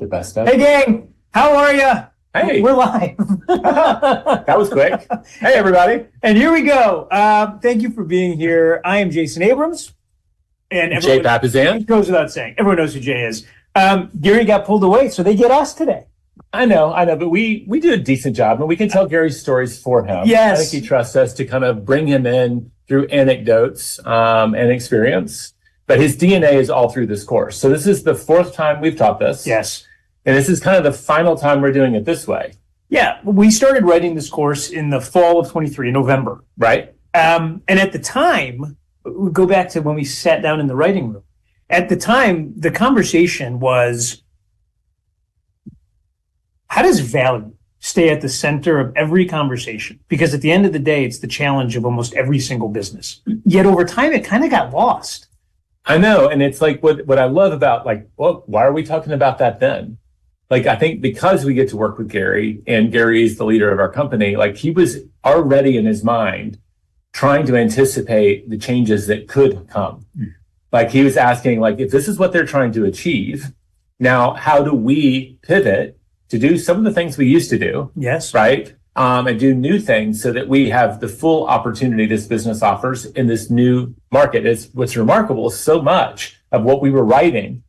The best of. Hey, gang, how are you? Hey. We're live. That was quick. Hey, everybody. And here we go. Thank you for being here. I am Jason Abrams. And Jay Papazan. It goes without saying. Everyone knows who Jay is. Gary got pulled away, so they get us today. I know, but we do a decent job, and we can tell Gary's stories for him. Yes. I think he trusts us to kind of bring him in through anecdotes and experience. But his DNA is all through this course. So this is the fourth time we've taught this. Yes. And this is kind of the final time we're doing it this way. Yeah, we started writing this course in the fall of 23, in November. Right. And at the time, we go back to when we sat down in the writing room. At the time, the conversation was, how does value stay at the center of every conversation? Because at the end of the day, it's the challenge of almost every single business. Yet over time, it kind of got lost. I know. And it's like what I love about, well, why are we talking about that then? I think because we get to work with Gary, and Gary is the leader of our company, he was already in his mind trying to anticipate the changes that could come. He was asking, if this is what they're trying to achieve, now how do we pivot to do some of the things we used to do? Yes. Right? And do new things so that we have the full opportunity this business offers in this new market. What's remarkable is so much of what we were writing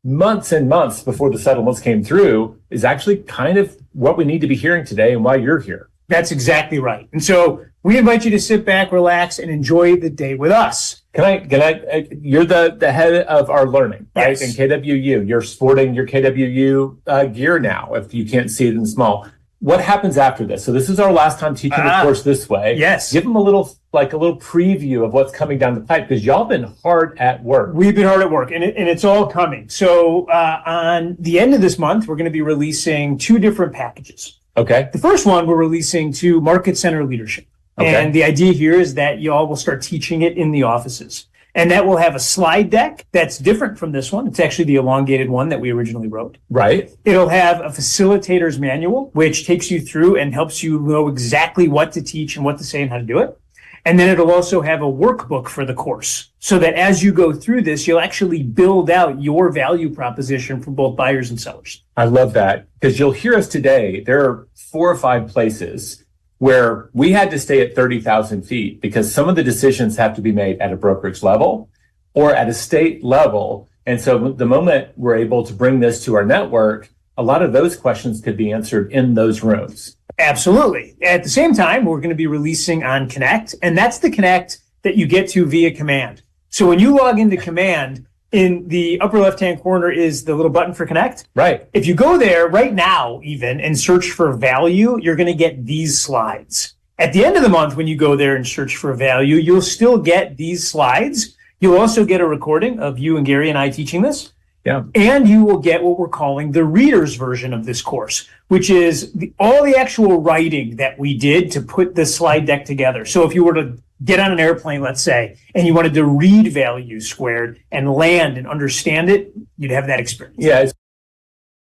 months and months before the settlements came through is actually kind of what we need to be hearing today and why you're here. That's exactly right. And so we invite you to sit back, relax, and enjoy the day with us. Can I, you're the head of our learning, right? Yes. In KWU, you're sporting your KWU gear now, if you can't see it in small. What happens after this? So this is our last time teaching the course this way. Yes. Give them a little preview of what's coming down the pipe, because y'all been hard at work. We've been hard at work, and it's all coming. So on the end of this month, we're going to be releasing 2 different packages. Okay. The first one we're releasing to Market Center Leadership. Okay. And the idea here is that y'all will start teaching it in the offices. And that will have a slide deck that's different from this one. It's actually the elongated one that we originally wrote. Right. It'll have a facilitator's manual, which takes you through and helps you know exactly what to teach and what to say and how to do it. And then it'll also have a workbook for the course, so that as you go through this, you'll actually build out your value proposition for both buyers and sellers. I love that, because you'll hear us today. There are 4 or 5 places where we had to stay at 30,000 feet because some of the decisions have to be made at a brokerage level or at a state level. And so the moment we're able to bring this to our network, a lot of those questions could be answered in those rooms. Absolutely. At the same time, we're going to be releasing on Connect, and that's the Connect that you get to via Command. So when you log into Command, in the upper left-hand corner is the little button for Connect. Right. If you go there right now, even, and search for value, you're going to get these slides. At the end of the month, when you go there and search for value, you'll still get these slides. You'll also get a recording of you and Gary and I teaching this. Yeah. And you will get what we're calling the reader's version of this course, which is all the actual writing that we did to put the slide deck together. So if you were to get on an airplane, let's say, and you wanted to read value squared and land and understand it, you'd have that experience. Yeah, it's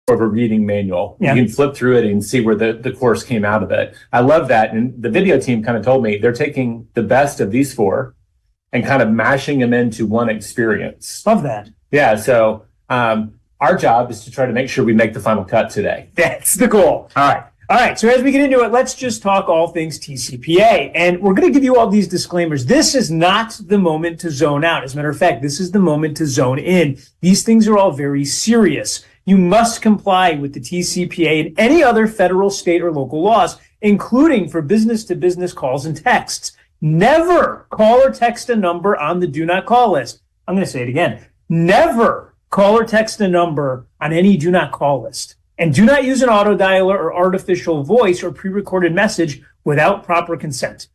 more of a reading manual. Yeah. You can flip through it and see where the course came out of it. I love that. And the video team kind of told me they're taking the best of these 4 and kind of mashing them into one experience. Love that. Yeah, so our job is to try to make sure we make the final cut today. That's the goal. All right, so as we get into it, let's just talk all things TCPA. And we're going to give you all these disclaimers. This is not the moment to zone out. As a matter of fact, this is the moment to zone in. These things are all very serious. You must comply with the TCPA and any other federal, state, or local laws, including for business-to-business calls and texts. Never call or text a number on the do not call list. I'm going to say it again. Never call or text a number on any do not call list. And do not use an auto dialer or artificial voice or pre-recorded message without proper consent.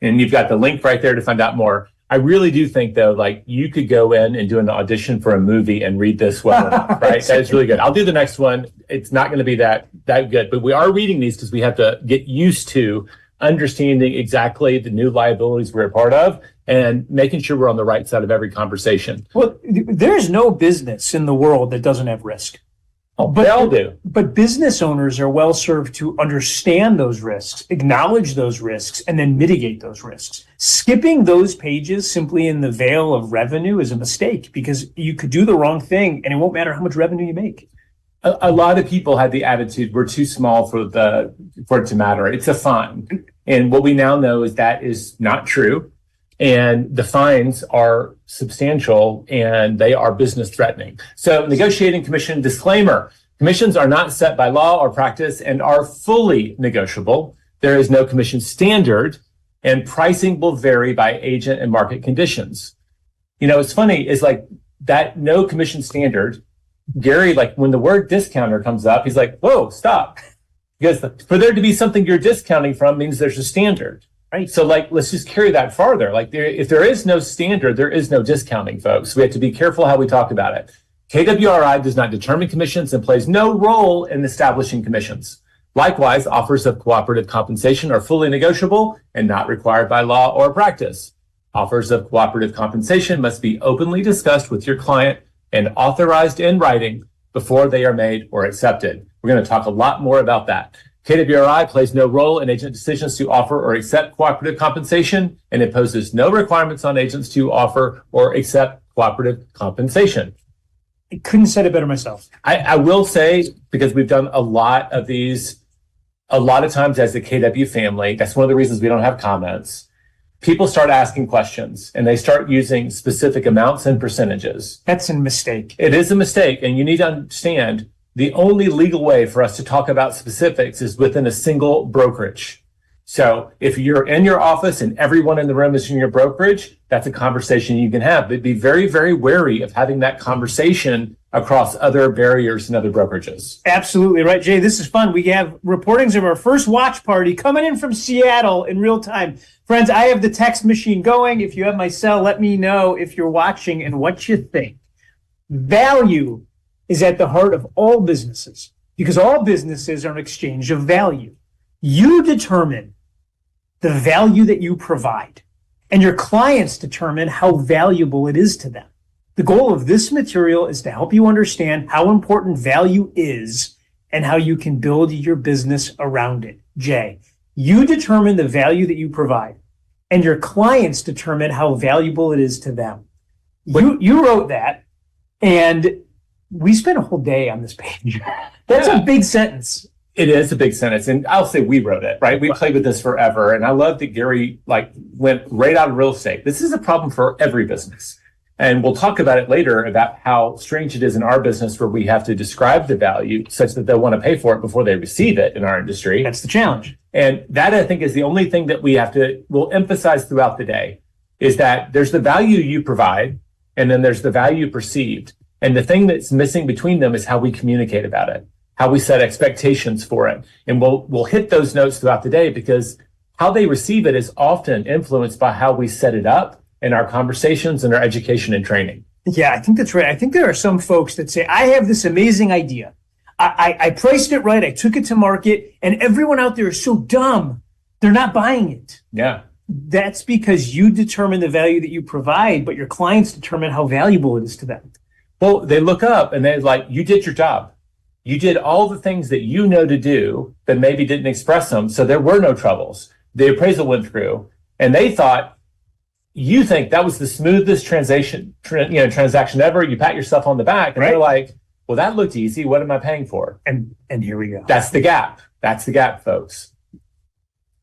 And you've got the link right there to find out more. I really do think, though, you could go in and do an audition for a movie and read this well enough, right? That is really good. I'll do the next one. It's not going to be that good, but we are reading these because we have to get used to understanding exactly the new liabilities we're a part of and making sure we're on the right side of every conversation. Well, there's no business in the world that doesn't have risk. But they all do. But business owners are well served to understand those risks, acknowledge those risks, and then mitigate those risks. Skipping those pages simply in the veil of revenue is a mistake, because you could do the wrong thing and it won't matter how much revenue you make. A lot of people had the attitude we're too small for it to matter. It's a fine. And what we now know is that is not true. And the fines are substantial and they are business threatening. So negotiating commission disclaimer. Commissions are not set by law or practice and are fully negotiable. There is no commission standard and pricing will vary by agent and market conditions. It's funny is like that no commission standard. Gary, like when the word discounter comes up, he's like, whoa, stop. Because for there to be something you're discounting from means there's a standard. Right. So like, let's just carry that farther. Like if there is no standard, there is no discounting, folks. We have to be careful how we talk about it. KWRI does not determine commissions and plays no role in establishing commissions. Likewise, offers of cooperative compensation are fully negotiable and not required by law or practice. Offers of cooperative compensation must be openly discussed with your client and authorized in writing before they are made or accepted. We're going to talk a lot more about that. KWRI plays no role in agent decisions to offer or accept cooperative compensation and imposes no requirements on agents to offer or accept cooperative compensation. I couldn't say it better myself. I will say, because we've done a lot of these, a lot of times as the KW family, that's one of the reasons we don't have comments. People start asking questions and they start using specific amounts and percentages. That's a mistake. It is a mistake. And you need to understand the only legal way for us to talk about specifics is within a single brokerage. So if you're in your office and everyone in the room is in your brokerage, that's a conversation you can have. But be very, very wary of having that conversation across other barriers and other brokerages. Absolutely right, Jay. This is fun. We have reportings of our first watch party coming in from Seattle in real time. Friends, I have the text machine going. If you have my cell, let me know if you're watching and what you think. Value is at the heart of all businesses because all businesses are an exchange of value. You determine the value that you provide, and your clients determine how valuable it is to them. The goal of this material is to help you understand how important value is and how you can build your business around it. Jay, you determine the value that you provide, and your clients determine how valuable it is to them. You wrote that, and we spent a whole day on this page. That's a big sentence. It is a big sentence. And I'll say we wrote it, right? We played with this forever. And I love that Gary went right out of real estate. This is a problem for every business. And we'll talk about it later about how strange it is in our business where we have to describe the value such that they'll want to pay for it before they receive it in our industry. That's the challenge. And that, I think, is the only thing that we'll emphasize throughout the day is that there's the value you provide and then there's the value perceived. And the thing that's missing between them is how we communicate about it, how we set expectations for it. And we'll hit those notes throughout the day because how they receive it is often influenced by how we set it up in our conversations and our education and training. Yeah, I think that's right. I think there are some folks that say, I have this amazing idea. I priced it right. I took it to market and everyone out there is so dumb. They're not buying it. Yeah. That's because you determine the value that you provide, but your clients determine how valuable it is to them. Well, they look up and they're like, you did your job. You did all the things that you know to do, but maybe didn't express them. So there were no troubles. The appraisal went through and they thought, you think that was the smoothest transaction ever. You pat yourself on the back and they're like, well, that looked easy. What am I paying for? And here we go. That's the gap. That's the gap, folks.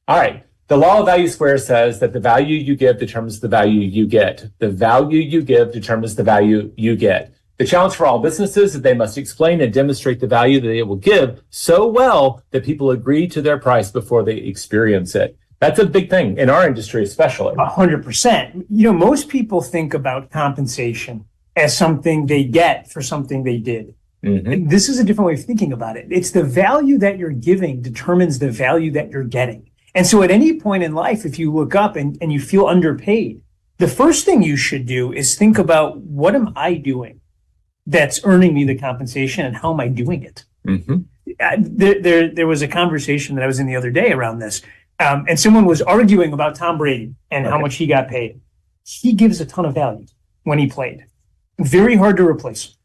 All right. The law of value square says that the value you give determines the value you get. The value you give determines the value you get. The challenge for all businesses is they must explain and demonstrate the value that they will give so well that people agree to their price before they experience it. That's a big thing in our industry, especially. 100%. Most people think about compensation as something they get for something they did. Mm-hmm. This is a different way of thinking about it. It's the value that you're giving determines the value that you're getting. And so at any point in life, if you look up and you feel underpaid, the first thing you should do is think about what am I doing that's earning me the compensation and how am I doing it? Mm-hmm. There was a conversation that I was in the other day around this. And someone was arguing about Tom Brady and how much he got paid. He gives a ton of value when he played. Very hard to replace.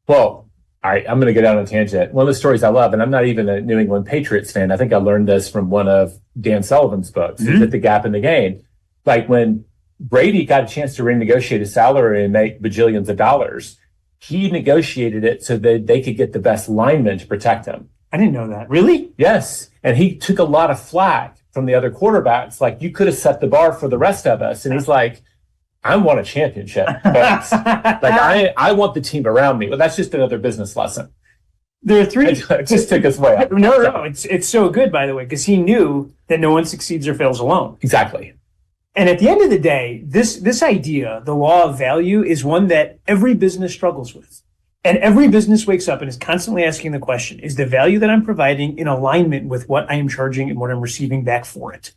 Well, all right, I'm going to go down a tangent. One of the stories I love, and I'm not even a New England Patriots fan. I think I learned this from one of Dan Sullivan's books, mm-hmm. Hit the Gap in the Game. Like when Brady got a chance to renegotiate his salary and make bajillions of dollars, he negotiated it so that they could get the best lineman to protect him. I didn't know that. Really? Yes. And he took a lot of flack from the other quarterbacks. Like, you could have set the bar for the rest of us. And he's like, I want a championship. Like, I want the team around me. Well, that's just another business lesson. There are three. It just took us way up. No. It's so good, by the way, because he knew that no one succeeds or fails alone. Exactly. And at the end of the day, this idea, the law of value, is one that every business struggles with. And every business wakes up and is constantly asking the question, is the value that I'm providing in alignment with what I am charging and what I'm receiving back for it?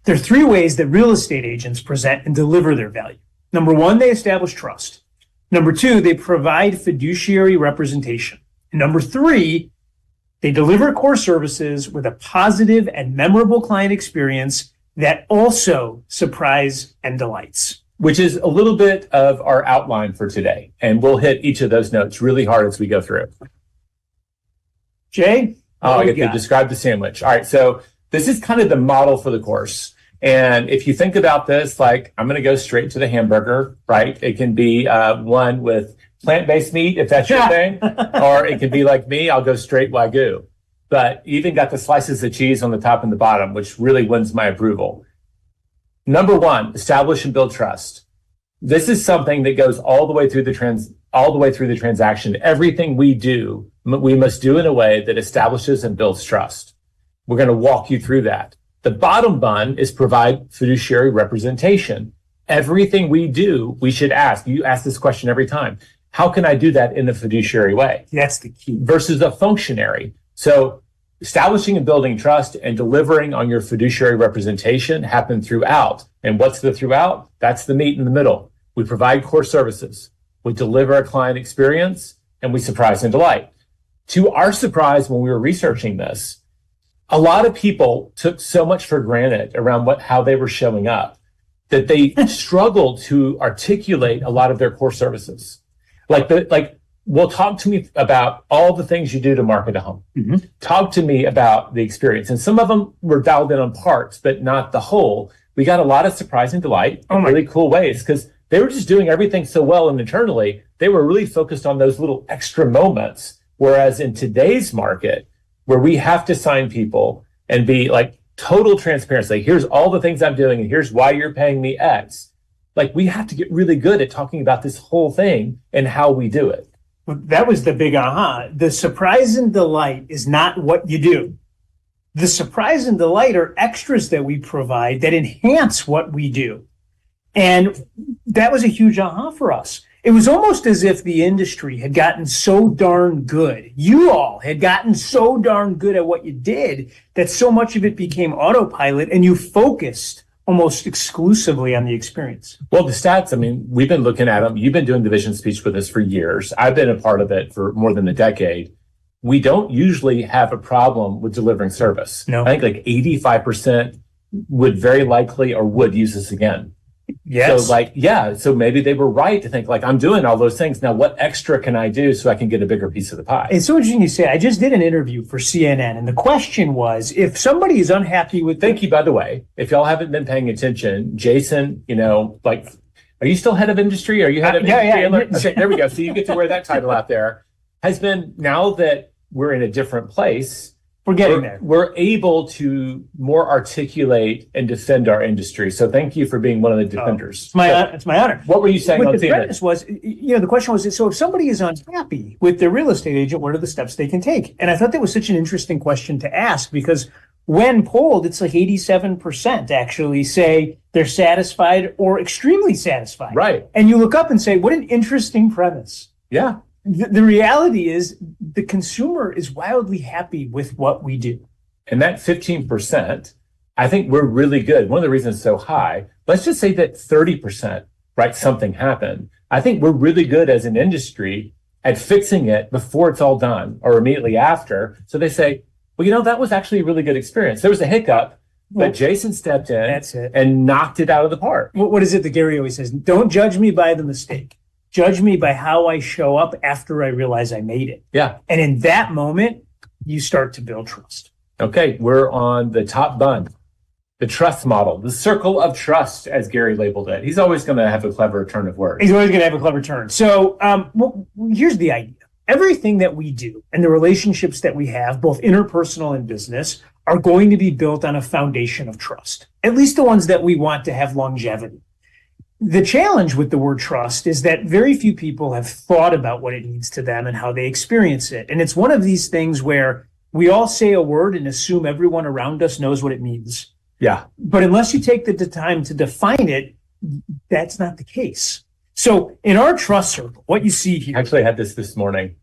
There are three ways that real estate agents present and deliver their value. Number one, they establish trust. Number two, they provide fiduciary representation. And number three, they deliver core services with a positive and memorable client experience that also surprise and delights. Which is a little bit of our outline for today. And we'll hit each of those notes really hard as we go through. Jay? I get to describe the sandwich. All right. So this is kind of the model for the course. And if you think about this, like, I'm going to go straight to the hamburger, right? It can be one with plant-based meat, if that's your thing. Or it can be like me, I'll go straight Wagyu. But even got the slices of cheese on the top and the bottom, which really wins my approval. Number one, establish and build trust. This is something that goes all the way through the transaction. Everything we do, we must do in a way that establishes and builds trust. We're going to walk you through that. The bottom bun is provide fiduciary representation. Everything we do, we should ask. You ask this question every time. How can I do that in a fiduciary way? That's the key. Versus a functionary. So establishing and building trust and delivering on your fiduciary representation happen throughout. And what's the throughout? That's the meat in the middle. We provide core services. We deliver a client experience, and we surprise and delight. To our surprise, when we were researching this, a lot of people took so much for granted around how they were showing up that they struggled to articulate a lot of their core services. Well, talk to me about all the things you do to market a home. Mm-hmm. Talk to me about the experience. And some of them were dialed in on parts, but not the whole. We got a lot of surprise and delight in really cool ways because they were just doing everything so well and internally, they were really focused on those little extra moments. Whereas in today's market, where we have to sign people and be like total transparency, here's all the things I'm doing and here's why you're paying me X. Like, we have to get really good at talking about this whole thing and how we do it. That was the big aha. The surprise and delight is not what you do. The surprise and delight are extras that we provide that enhance what we do. And that was a huge aha for us. It was almost as if the industry had gotten so darn good. You all had gotten so darn good at what you did that so much of it became autopilot and you focused almost exclusively on the experience. Well, the stats, I mean, we've been looking at them. You've been doing division speech with us for years. I've been a part of it for more than a decade. We don't usually have a problem with delivering service. No. I think like 85% would very likely or would use this again. Yes. So maybe they were right to think, like, I'm doing all those things. Now, what extra can I do so I can get a bigger piece of the pie? It's so interesting you say. I just did an interview for CNN, and the question was, if somebody is unhappy with... Thank you, by the way. If y'all haven't been paying attention, Jason, are you still head of industry? Are you head of industry? Yeah. Okay, there we go. So you get to wear that title out there. Has been, now that we're in a different place, we're getting there. We're able to more articulate and defend our industry. So thank you for being one of the defenders. It's my honor. What were you saying on the premise was, the question was, so if somebody is unhappy with their real estate agent, what are the steps they can take? And I thought that was such an interesting question to ask because when polled, it's like 87% actually say they're satisfied or extremely satisfied. Right. And you look up and say, what an interesting premise. Yeah. The reality is the consumer is wildly happy with what we do. And that 15%, I think we're really good. One of the reasons it's so high, let's just say that 30%, right, something happened. I think we're really good as an industry at fixing it before it's all done or immediately after. So they say, well, that was actually a really good experience. There was a hiccup, but Jason stepped in and knocked it out of the park. What is it that Gary always says? Don't judge me by the mistake. Judge me by how I show up after I realize I made it. Yeah. And in that moment, you start to build trust. Okay, we're on the top bun. The trust model, the circle of trust, as Gary labeled it. He's always going to have a clever turn of words. He's always going to have a clever turn. So here's the idea. Everything that we do and the relationships that we have, both interpersonal and business, are going to be built on a foundation of trust, at least the ones that we want to have longevity. The challenge with the word trust is that very few people have thought about what it means to them and how they experience it. And it's one of these things where we all say a word and assume everyone around us knows what it means. Yeah. But unless you take the time to define it, that's not the case. So in our trust circle, what you see here. I actually had this morning.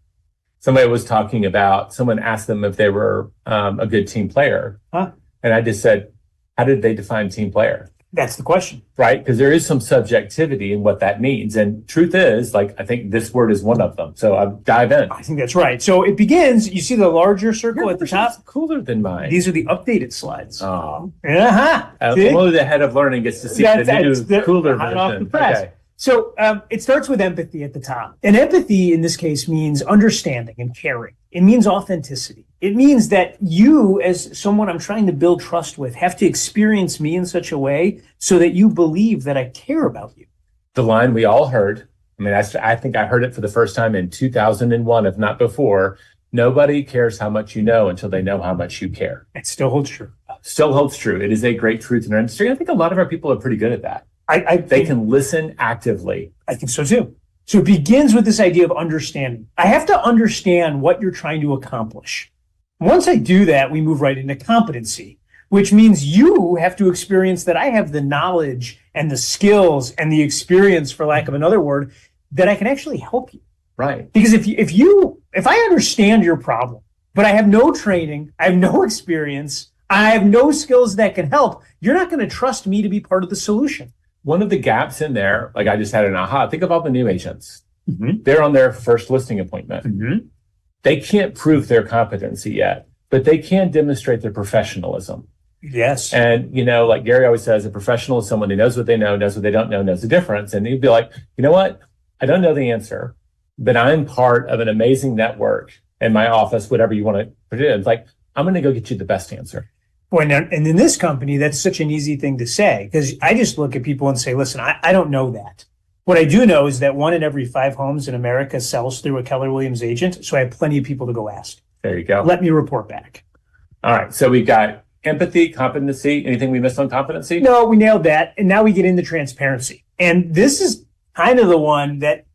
Somebody was talking about, someone asked them if they were a good team player. Huh? And I just said, how did they define team player? That's the question. Right? Because there is some subjectivity in what that means. And truth is, like, I think this word is one of them. So I'll dive in. I think that's right. So it begins, you see the larger circle at the top? Cooler than mine. These are the updated slides. Oh. Uh-huh. Only the head of learning gets to see the cooler hot off the version. press. Okay. So it starts with empathy at the top. And empathy in this case means understanding and caring. It means authenticity. It means that you, as someone I'm trying to build trust with, have to experience me in such a way so that you believe that I care about you. The line we all heard, I mean, I think I heard it for the first time in 2001, if not before. Nobody cares how much you know until they know how much you care. It still holds true. Still holds true. It is a great truth in our industry. I think a lot of our people are pretty good at that. They can listen actively. I think so too. So it begins with this idea of understanding. I have to understand what you're trying to accomplish. Once I do that, we move right into competency, which means you have to experience that I have the knowledge and the skills and the experience, for lack of another word, that I can actually help you. Right. Because if I understand your problem, but I have no training, I have no experience, I have no skills that can help, you're not going to trust me to be part of the solution. One of the gaps in there, like I just had an aha, think of all the new agents. Mm-hmm. They're on their first listing appointment. Mm-hmm. They can't prove their competency yet, but they can demonstrate their professionalism. Yes. And, like Gary always says, a professional is someone who knows what they know, knows what they don't know, knows the difference. And you'd be like, you know what? I don't know the answer, but I'm part of an amazing network in my office, whatever you want to put it in. It's like, I'm going to go get you the best answer. Boy, and in this company, that's such an easy thing to say, because I just look at people and say, listen, I don't know that. What I do know is that 1 in every 5 homes in America sells through a Keller Williams agent. So I have plenty of people to go ask. There you go. Let me report back. All right. So we've got empathy, competency. Anything we missed on competency? No, we nailed that. And now we get into transparency. And this is kind of the one that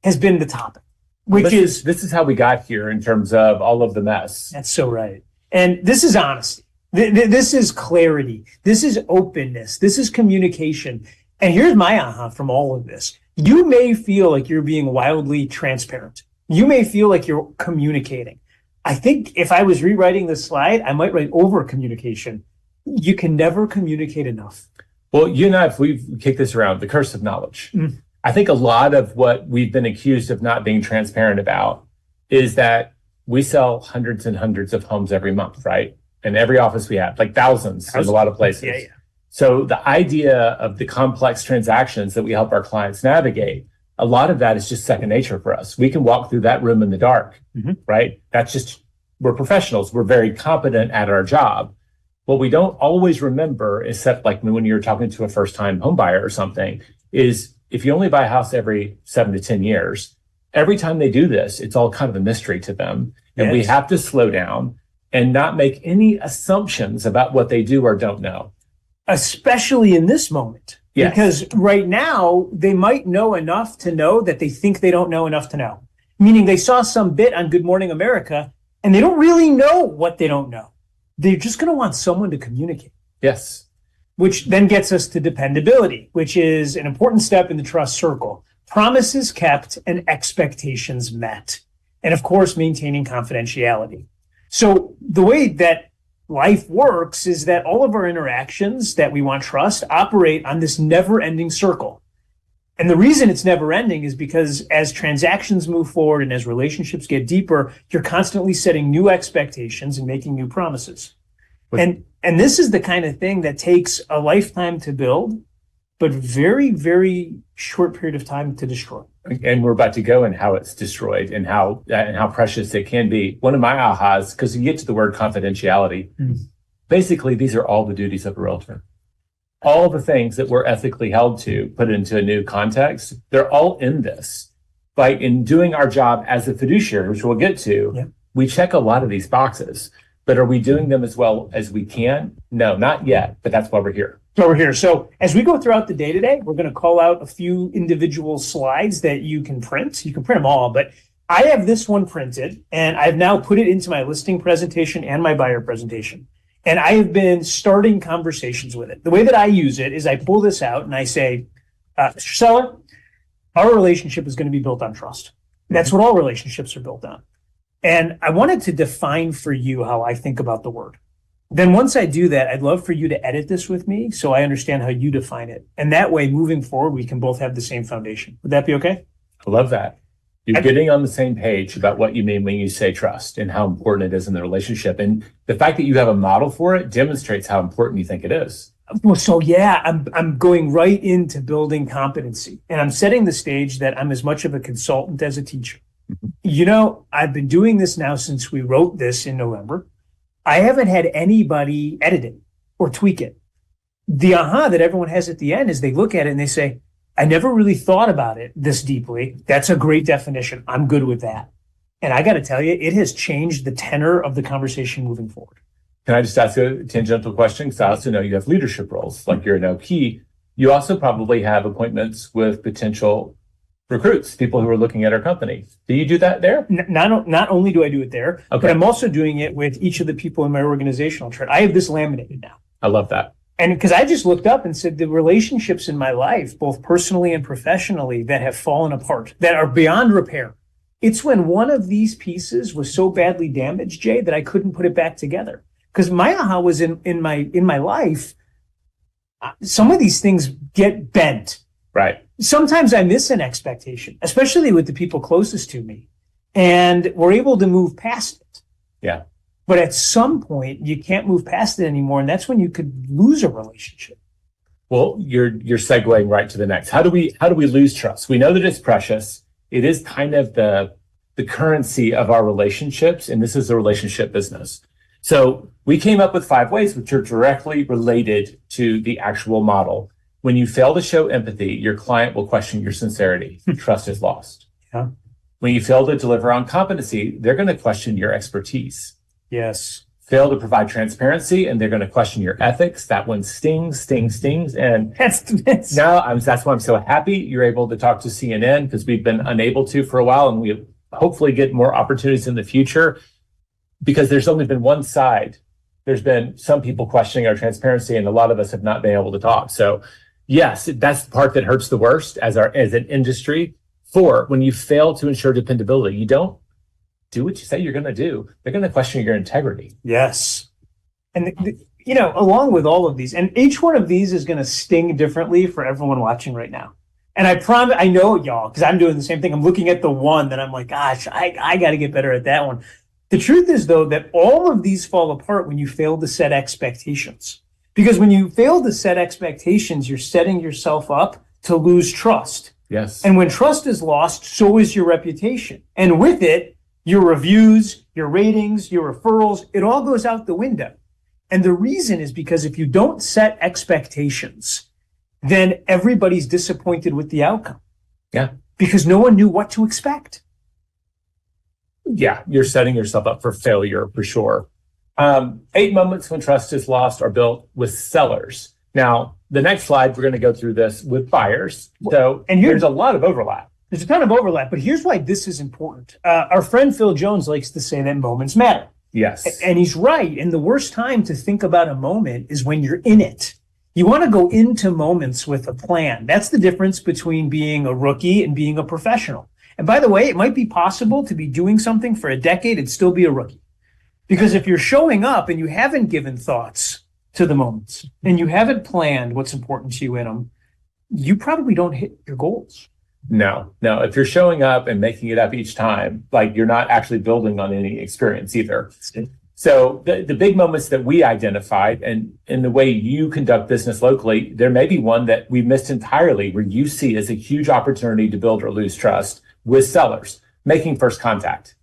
has been the topic, which is this is how we got here in terms of all of the mess. That's so right. And this is honesty. This is clarity. This is openness. This is communication. And here's my aha from all of this. You may feel like you're being wildly transparent. You may feel like you're communicating. I think if I was rewriting this slide, I might write over communication. You can never communicate enough. Well, you and I, if we've kicked this around, the curse of knowledge. Mm. I think a lot of what we've been accused of not being transparent about is that we sell hundreds and hundreds of homes every month, right? In every office we have, like thousands in a lot of places. Yeah. So the idea of the complex transactions that we help our clients navigate, a lot of that is just second nature for us. We can walk through that room in the dark, right? That's just, we're professionals. We're very competent at our job. What we don't always remember, except like when you're talking to a first-time home buyer or something, is if you only buy a house every 7 to 10 years, every time they do this, it's all kind of a mystery to them. And we have to slow down and not make any assumptions about what they do or don't know. Especially in this moment. Yes. Because right now, they might know enough to know that they think they don't know enough to know. Meaning they saw some bit on Good Morning America and they don't really know what they don't know. They're just going to want someone to communicate. Yes. Which then gets us to dependability, which is an important step in the trust circle. Promises kept and expectations met. And of course, maintaining confidentiality. So the way that life works is that all of our interactions that we want trust operate on this never-ending circle. And the reason it's never-ending is because as transactions move forward and as relationships get deeper, you're constantly setting new expectations and making new promises. And this is the kind of thing that takes a lifetime to build, but very, very short period of time to destroy. And we're about to go in how it's destroyed and how precious it can be. One of my ahas, because you get to the word confidentiality, Basically, these are all the duties of a realtor. All the things that we're ethically held to, put into a new context, they're all in this. Like in doing our job as a fiduciary, which we'll get to, we check a lot of these boxes, but are we doing them as well as we can? No, not yet, but that's why we're here. So as we go throughout the day today, we're going to call out a few individual slides that you can print. You can print them all, but I have this one printed and I've now put it into my listing presentation and my buyer presentation. And I have been starting conversations with it. The way that I use it is I pull this out and I say, Mr. Seller, our relationship is going to be built on trust. That's what all relationships are built on. And I wanted to define for you how I think about the word. Then once I do that, I'd love for you to edit this with me so I understand how you define it. And that way, moving forward, we can both have the same foundation. Would that be okay? I love that. You're getting on the same page about what you mean when you say trust and how important it is in the relationship. And the fact that you have a model for it demonstrates how important you think it is. Well, so yeah, I'm going right into building competency, and I'm setting the stage that I'm as much of a consultant as a teacher. You know, I've been doing this now since we wrote this in November. I haven't had anybody edit it or tweak it. The aha that everyone has at the end is they look at it and they say, I never really thought about it this deeply. That's a great definition. I'm good with that. And I got to tell you, it has changed the tenor of the conversation moving forward. Can I just ask a tangential question? Because I also know you have leadership roles, like you're an OP. You also probably have appointments with potential recruits, people who are looking at our company. Do you do that there? Not only do I do it there, but I'm also doing it with each of the people in my organizational chart. I have this laminated now. I love that. And because I just looked up and said the relationships in my life, both personally and professionally, that have fallen apart, that are beyond repair. It's when one of these pieces was so badly damaged, Jay, that I couldn't put it back together. Because my aha was in my life, some of these things get bent. Right. Sometimes I miss an expectation, especially with the people closest to me, and we're able to move past it. Yeah. But at some point, you can't move past it anymore, and that's when you could lose a relationship. Well, you're segueing right to the next. How do we lose trust? We know that it's precious. It is kind of the currency of our relationships, and this is a relationship business. So we came up with 5 ways which are directly related to the actual model. When you fail to show empathy, your client will question your sincerity. Trust is lost. Yeah. When you fail to deliver on competency, they're going to question your expertise. Yes. Fail to provide transparency, and they're going to question your ethics. That one stings. And that's why I'm so happy you're able to talk to CNN, because we've been unable to for a while, and we hopefully get more opportunities in the future, because there's only been one side. There's been some people questioning our transparency, and a lot of us have not been able to talk. So yes, that's the part that hurts the worst as an industry. 4, when you fail to ensure dependability, you don't do what you say you're going to do. They're going to question your integrity. Yes. And, along with all of these, and each one of these is going to sting differently for everyone watching right now. And I promise, I know y'all, because I'm doing the same thing. I'm looking at the one that I'm like, gosh, I got to get better at that one. The truth is, though, that all of these fall apart when you fail to set expectations. Because when you fail to set expectations, you're setting yourself up to lose trust. Yes. And when trust is lost, so is your reputation. And with it, your reviews, your ratings, your referrals, it all goes out the window. And the reason is because if you don't set expectations, then everybody's disappointed with the outcome. Yeah. Because no one knew what to expect. Yeah, you're setting yourself up for failure for sure. 8 moments when trust is lost are built with sellers. Now, the next slide, we're going to go through this with buyers. So, and there's a lot of overlap. There's a ton of overlap, but here's why this is important. Our friend Phil Jones likes to say that moments matter. Yes. And he's right. And the worst time to think about a moment is when you're in it. You want to go into moments with a plan. That's the difference between being a rookie and being a professional. And by the way, it might be possible to be doing something for a decade and still be a rookie. Because if you're showing up and you haven't given thoughts to the moments and you haven't planned what's important to you in them, you probably don't hit your goals. No. If you're showing up and making it up each time, like you're not actually building on any experience either. So the big moments that we identified, and in the way you conduct business locally, there may be one that we missed entirely where you see as a huge opportunity to build or lose trust with sellers, making first contact,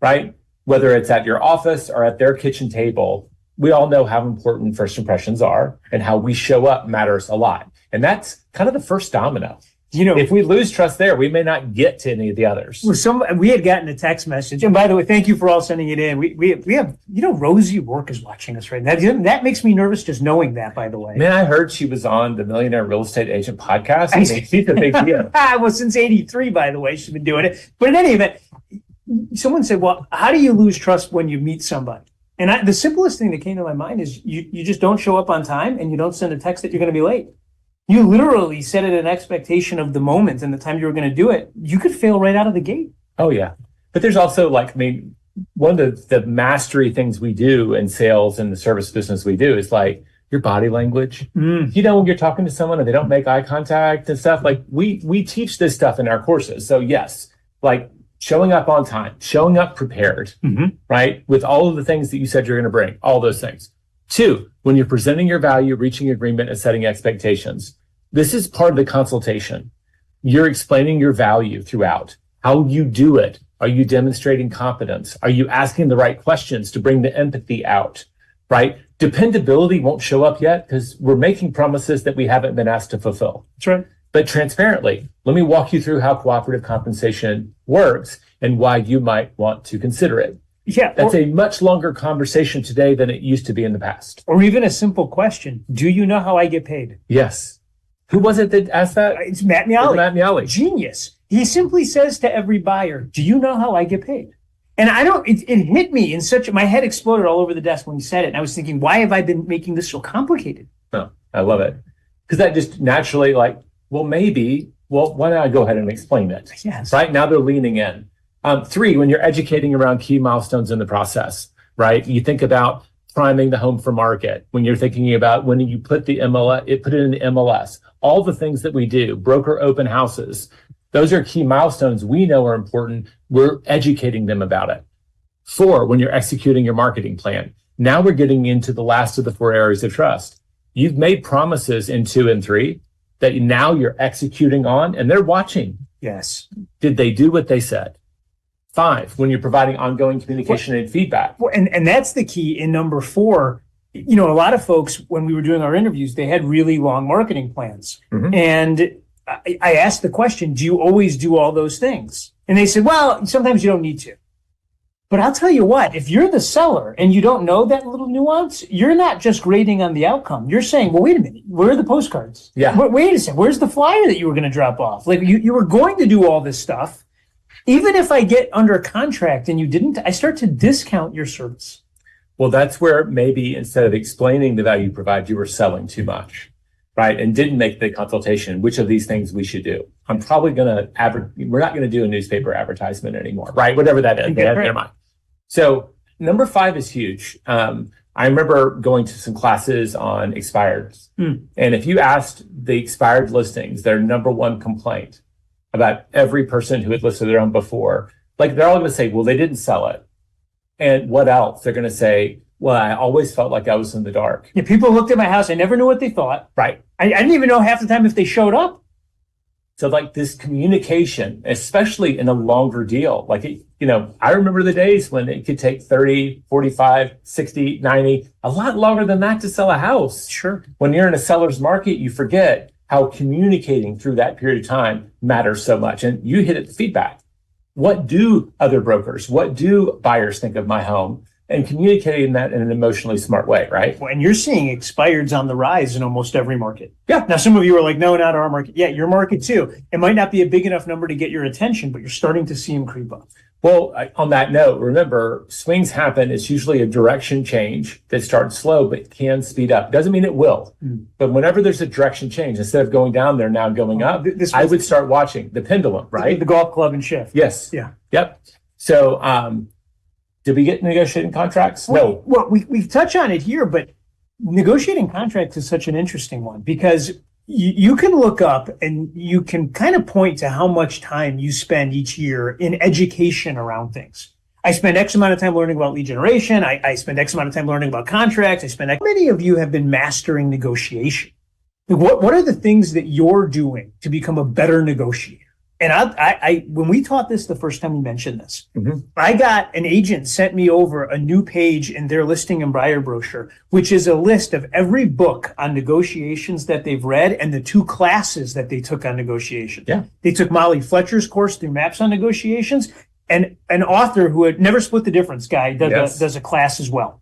right? Whether it's at your office or at their kitchen table, we all know how important first impressions are, and how we show up matters a lot. And that's kind of the first domino. If we lose trust there, we may not get to any of the others. We had gotten a text message, and by the way, thank you for all sending it in. We have, Rosie Work is watching us right now. That makes me nervous just knowing that, by the way. Man, I heard she was on the Millionaire Real Estate Agent podcast. I mean, she's a big deal. Well, since 83, by the way, she's been doing it. But in any event, someone said, well, how do you lose trust when you meet somebody? And the simplest thing that came to my mind is you just don't show up on time, and you don't send a text that you're going to be late. You literally set it an expectation of the moment and the time you were going to do it. You could fail right out of the gate. Oh, yeah. But there's also one of the mastery things we do in sales and the service business we do is like your body language. When you're talking to someone and they don't make eye contact and stuff, like we teach this stuff in our courses. So yes, like showing up on time, showing up prepared, right? With all of the things that you said you're going to bring, all those things. 2, when you're presenting your value, reaching agreement, and setting expectations, this is part of the consultation. You're explaining your value throughout. How you do it. Are you demonstrating competence? Are you asking the right questions to bring the empathy out, right? Dependability won't show up yet because we're making promises that we haven't been asked to fulfill. That's right. But transparently, let me walk you through how cooperative compensation works and why you might want to consider it. Yeah, that's a much longer conversation today than it used to be in the past. Or even a simple question. Do you know how I get paid? Yes. Who was it that asked that? It's Matt Miali. Matt Miali. Genius. He simply says to every buyer, do you know how I get paid? And it hit me in my head exploded all over the desk when he said it. And I was thinking, why have I been making this so complicated? No, I love it. Because that just naturally why don't I go ahead and explain it? Yes. Right now they're leaning in. 3, when you're educating around key milestones in the process, right? You think about priming the home for market. When you're thinking about when you put the put it in the MLS, all the things that we do, broker open houses, those are key milestones we know are important. We're educating them about it. 4, when you're executing your marketing plan. Now we're getting into the last of the 4 areas of trust. You've made promises in 2 and 3 that now you're executing on, and they're watching. Yes. Did they do what they said? 5, when you're providing ongoing communication and feedback. And that's the key in number 4. A lot of folks, when we were doing our interviews, they had really long marketing plans. And I asked the question, do you always do all those things? And they said, well, sometimes you don't need to. But I'll tell you what, if you're the seller and you don't know that little nuance, you're not just grading on the outcome. You're saying, well, wait a minute, where are the postcards? Yeah. Wait a second, where's the flyer that you were going to drop off? Like you were going to do all this stuff. Even if I get under contract and you didn't, I start to discount your service. Well, that's where maybe instead of explaining the value you provide, you were selling too much, right? And didn't make the consultation, which of these things we should do. I'm probably going to we're not going to do a newspaper advertisement anymore, right? Whatever that is, they have their mind. So number 5 is huge. I remember going to some classes on expireds. And if you asked the expired listings, their number 1 complaint about every person who had listed their home before, they're all going to say, well, they didn't sell it. And what else? They're going to say, well, I always felt like I was in the dark. Yeah, people looked at my house. I never knew what they thought. Right. I didn't even know half the time if they showed up. So this communication, especially in a longer deal, I remember the days when it could take 30, 45, 60, 90, a lot longer than that to sell a house. Sure. When you're in a seller's market, you forget how communicating through that period of time matters so much. And you hit it, feedback. What do other brokers, what do buyers think of my home? And communicating that in an emotionally smart way, right? And you're seeing expireds on the rise in almost every market. Yeah. Now, some of you are like, no, not our market. Yeah, your market too. It might not be a big enough number to get your attention, but you're starting to see them creep up. Well, on that note, remember, swings happen. It's usually a direction change that starts slow, but can speed up. Doesn't mean it will. But whenever there's a direction change, instead of going down, they're now going up. I would start watching the pendulum, right? The golf club and shift. Yes. Yeah. Yep. So, did we get negotiating contracts? No. Well, we touch on it here, but negotiating contracts is such an interesting one because you can look up and you can kind of point to how much time you spend each year in education around things. I spend X amount of time learning about lead generation. I spend X amount of time learning about contracts. How many of you have been mastering negotiation? What are the things that you're doing to become a better negotiator? And when we taught this the first time we mentioned this, Mhm. I got an agent sent me over a new page in their listing and buyer brochure, which is a list of every book on negotiations that they've read and the 2 classes that they took on negotiation. Yeah. They took Molly Fletcher's course through Maps on Negotiations, and an author who had never split the difference guy does a class as well.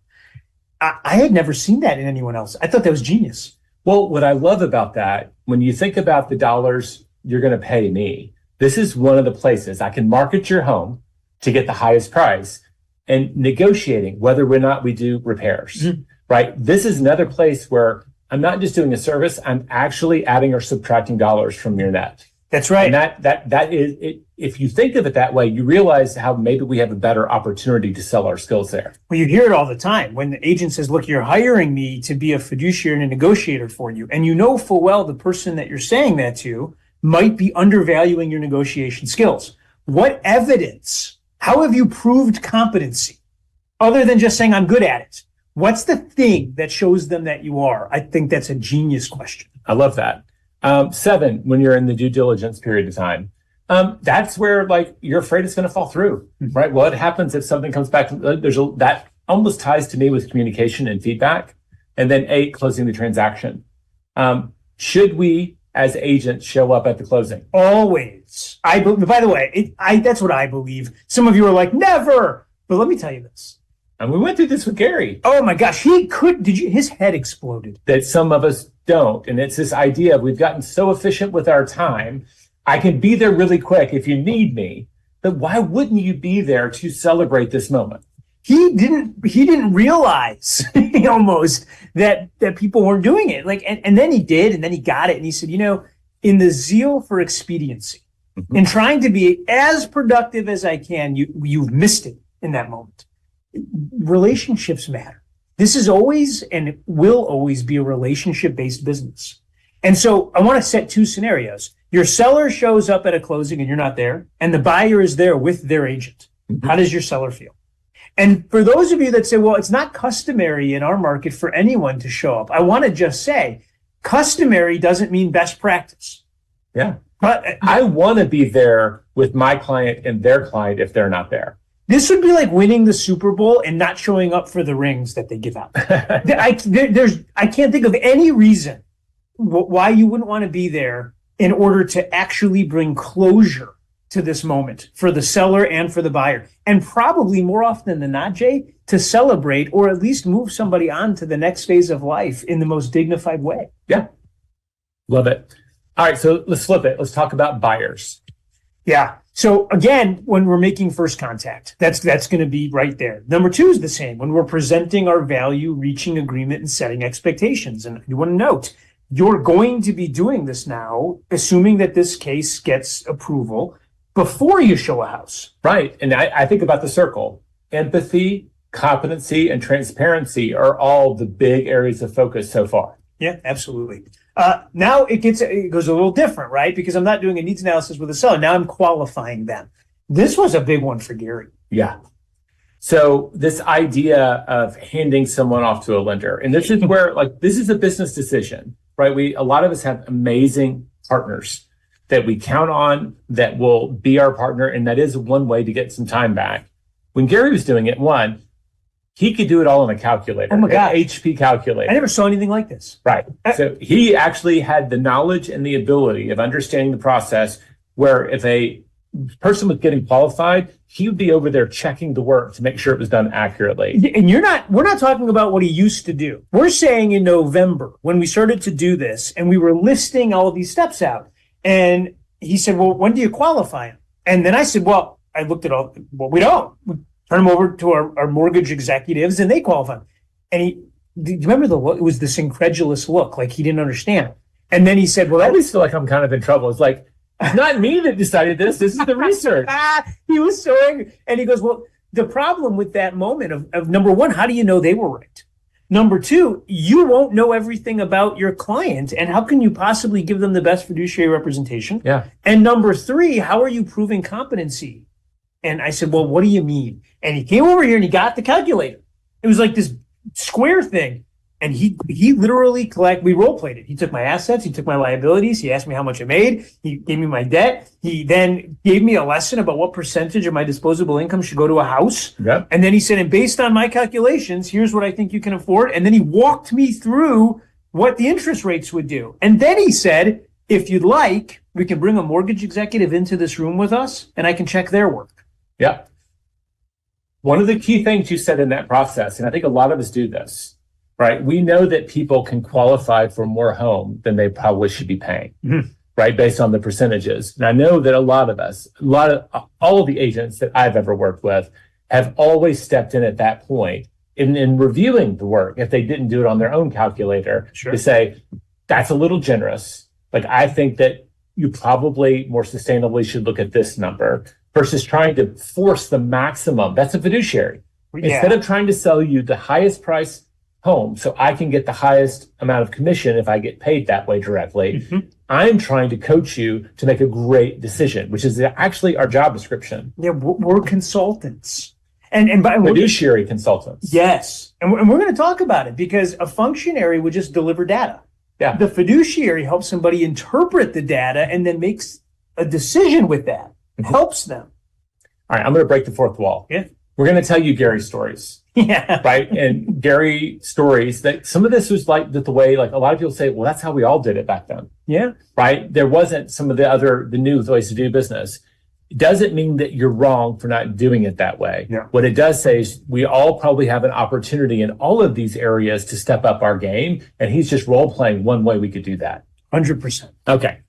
I had never seen that in anyone else. I thought that was genius. Well, what I love about that, when you think about the dollars you're going to pay me, this is one of the places I can market your home to get the highest price and negotiating whether or not we do repairs, right? This is another place where I'm not just doing a service, I'm actually adding or subtracting dollars from your net. That's right. And that is it. If you think of it that way, you realize how maybe we have a better opportunity to sell our skills there. Well, you hear it all the time when the agent says, look, you're hiring me to be a fiduciary and a negotiator for you. And you know full well the person that you're saying that to might be undervaluing your negotiation skills. What evidence? How have you proved competency other than just saying I'm good at it? What's the thing that shows them that you are? I think that's a genius question. I love that. 7, when you're in the due diligence period of time, that's where like you're afraid it's going to fall through, right? What happens if something comes back? That almost ties to me with communication and feedback. And then 8, closing the transaction. Should we, as agents, show up at the closing? Always. By the way, that's what I believe. Some of you are like, never. But let me tell you this. And we went through this with Gary. Oh my gosh, his head exploded. That some of us don't. And it's this idea of we've gotten so efficient with our time. I can be there really quick if you need me. But why wouldn't you be there to celebrate this moment? He didn't realize almost that people weren't doing it. And then he did, and then he got it. And he said, in the zeal for expediency, in trying to be as productive as I can, you've missed it in that moment. Relationships matter. This is always and it will always be a relationship-based business. And so I want to set 2 scenarios. Your seller shows up at a closing and you're not there, and the buyer is there with their agent. How does your seller feel? And for those of you that say, well, it's not customary in our market for anyone to show up, I want to just say, customary doesn't mean best practice. Yeah. But I want to be there with my client and their client if they're not there. This would be like winning the Super Bowl and not showing up for the rings that they give out. I can't think of any reason why you wouldn't want to be there in order to actually bring closure to this moment for the seller and for the buyer. And probably more often than not, Jay, to celebrate or at least move somebody on to the next phase of life in the most dignified way. Yeah. Love it. All right. So let's flip it. Let's talk about buyers. Yeah. So again, when we're making first contact, that's going to be right there. Number 2 is the same. When we're presenting our value, reaching agreement, and setting expectations. And you want to note, you're going to be doing this now, assuming that this case gets approval before you show a house. Right. And I think about the circle. Empathy, competency, and transparency are all the big areas of focus so far. Yeah, absolutely. Now it goes a little different, right? Because I'm not doing a needs analysis with a seller. Now I'm qualifying them. This was a big one for Gary. Yeah. So this idea of handing someone off to a lender, and this is where this is a business decision, right? A lot of us have amazing partners that we count on that will be our partner. And that is one way to get some time back. When Gary was doing it, he could do it all on a calculator. Oh my God. HP calculator. I never saw anything like this. Right. So he actually had the knowledge and the ability of understanding the process where if a person was getting qualified, he would be over there checking the work to make sure it was done accurately. And we're not talking about what he used to do. We're saying in November when we started to do this and we were listing all of these steps out. And he said, well, when do you qualify him? And then I said, well, I looked at we don't. We turn him over to our mortgage executives and they qualify him. And do you remember the look? It was this incredulous look, like he didn't understand. And then he said, well, I always feel like I'm kind of in trouble. It's like, it's not me that decided this. This is the research. He was so angry. And he goes, well, the problem with that moment of number 1, how do you know they were right? Number 2, you won't know everything about your client. And how can you possibly give them the best fiduciary representation? Yeah. And number 3, how are you proving competency? And I said, well, what do you mean? And he came over here and he got the calculator. It was like this square thing. And he literally we role played it. He took my assets, he took my liabilities, he asked me how much I made, he gave me my debt, he then gave me a lesson about what percentage of my disposable income should go to a house. Yep. And then he said, and based on my calculations, here's what I think you can afford. And then he walked me through what the interest rates would do. And then he said, if you'd like, we can bring a mortgage executive into this room with us and I can check their work. Yep. One of the key things you said in that process, and I think a lot of us do this, right? We know that people can qualify for more home than they probably should be paying, right? Based on the percentages. And I know that all of the agents that I've ever worked with have always stepped in at that point in reviewing the work, if they didn't do it on their own calculator, to say, that's a little generous. Like, I think that you probably more sustainably should look at this number versus trying to force the maximum. That's a fiduciary. Instead of trying to sell you the highest price home so I can get the highest amount of commission if I get paid that way directly, I'm trying to coach you to make a great decision, which is actually our job description. Yeah, we're consultants. And fiduciary consultants. Yes. And we're going to talk about it because a functionary would just deliver data. Yeah. The fiduciary helps somebody interpret the data and then makes a decision with that. Helps them. All right, I'm going to break the fourth wall. Yeah. We're going to tell you Gary's stories. Yeah. Right. And Gary stories that some of this was like the way, like a lot of people say, well, that's how we all did it back then. Yeah. Right. There wasn't some of the new ways to do business. It doesn't mean that you're wrong for not doing it that way. Yeah. What it does say is we all probably have an opportunity in all of these areas to step up our game. And he's just role playing one way we could do that. 100%. Okay.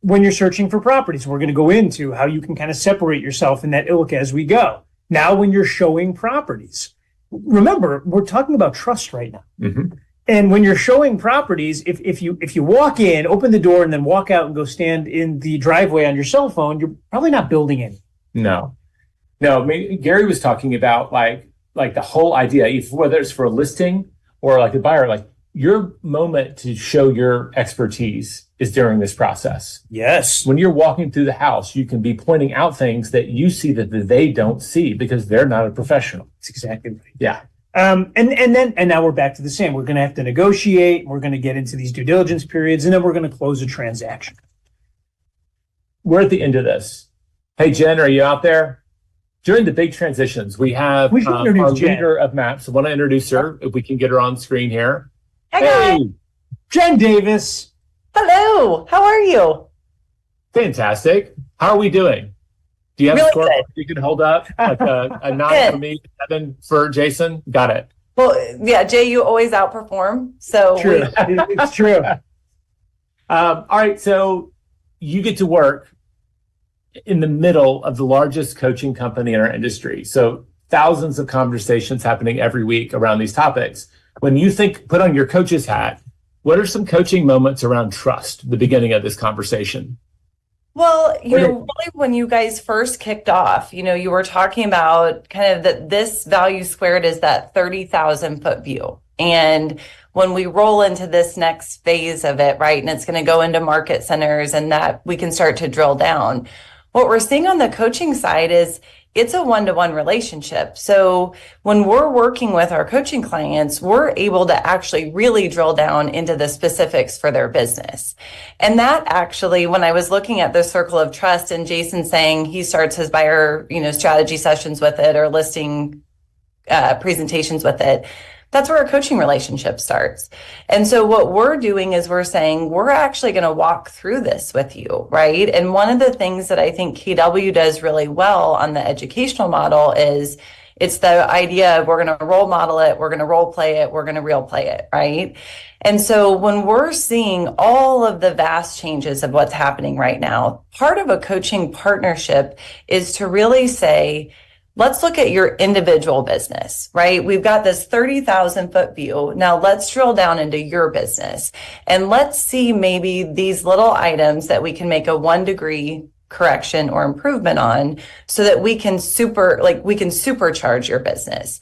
When you're searching for properties, we're going to go into how you can kind of separate yourself in that ilk as we go. Now, when you're showing properties, remember, we're talking about trust right now. And when you're showing properties, if you walk in, open the door, and then walk out and go stand in the driveway on your cell phone, you're probably not building any. No. I mean, Gary was talking about like the whole idea, whether it's for a listing or like a buyer, like your moment to show your expertise is during this process. Yes. When you're walking through the house, you can be pointing out things that you see that they don't see because they're not a professional. That's exactly right. Yeah. And now we're back to the same. We're going to have to negotiate. We're going to get into these due diligence periods, and then we're going to close a transaction. We're at the end of this. Hey, Jen, are you out there? During the big transitions, we have our leader of maps. I want to introduce her, if we can get her on screen here. Hey, Jen Davis. hello. How are you? Fantastic. How are we doing? Do you have Really a score good. you can hold up? Like a 9 for me, 7 for Jason? Got it. Well, yeah, Jay, you always outperform. So True. It's true. All right. So you get to work in the middle of the largest coaching company in our industry. So thousands of conversations happening every week around these topics. When you put on your coach's hat, what are some coaching moments around trust, the beginning of this conversation? Well, really when you guys first kicked off, you were talking about kind of that this value squared is that 30,000 foot view. And when we roll into this next phase of it, right, and it's going to go into market centers and that we can start to drill down. What we're seeing on the coaching side is it's a one-to-one relationship. So when we're working with our coaching clients, we're able to actually really drill down into the specifics for their business. And that actually, when I was looking at the circle of trust and Jason saying he starts his buyer, strategy sessions with it or listing presentations with it, that's where our coaching relationship starts. And so what we're doing is we're saying, we're actually going to walk through this with you, right? And one of the things that I think KW does really well on the educational model is it's the idea of we're going to role model it, we're going to role play it, we're going to real play it, right? And so when we're seeing all of the vast changes of what's happening right now, part of a coaching partnership is to really say, let's look at your individual business, right? We've got this 30,000 foot view. Now let's drill down into your business and let's see maybe these little items that we can make a 1 degree correction or improvement on so that we can supercharge your business.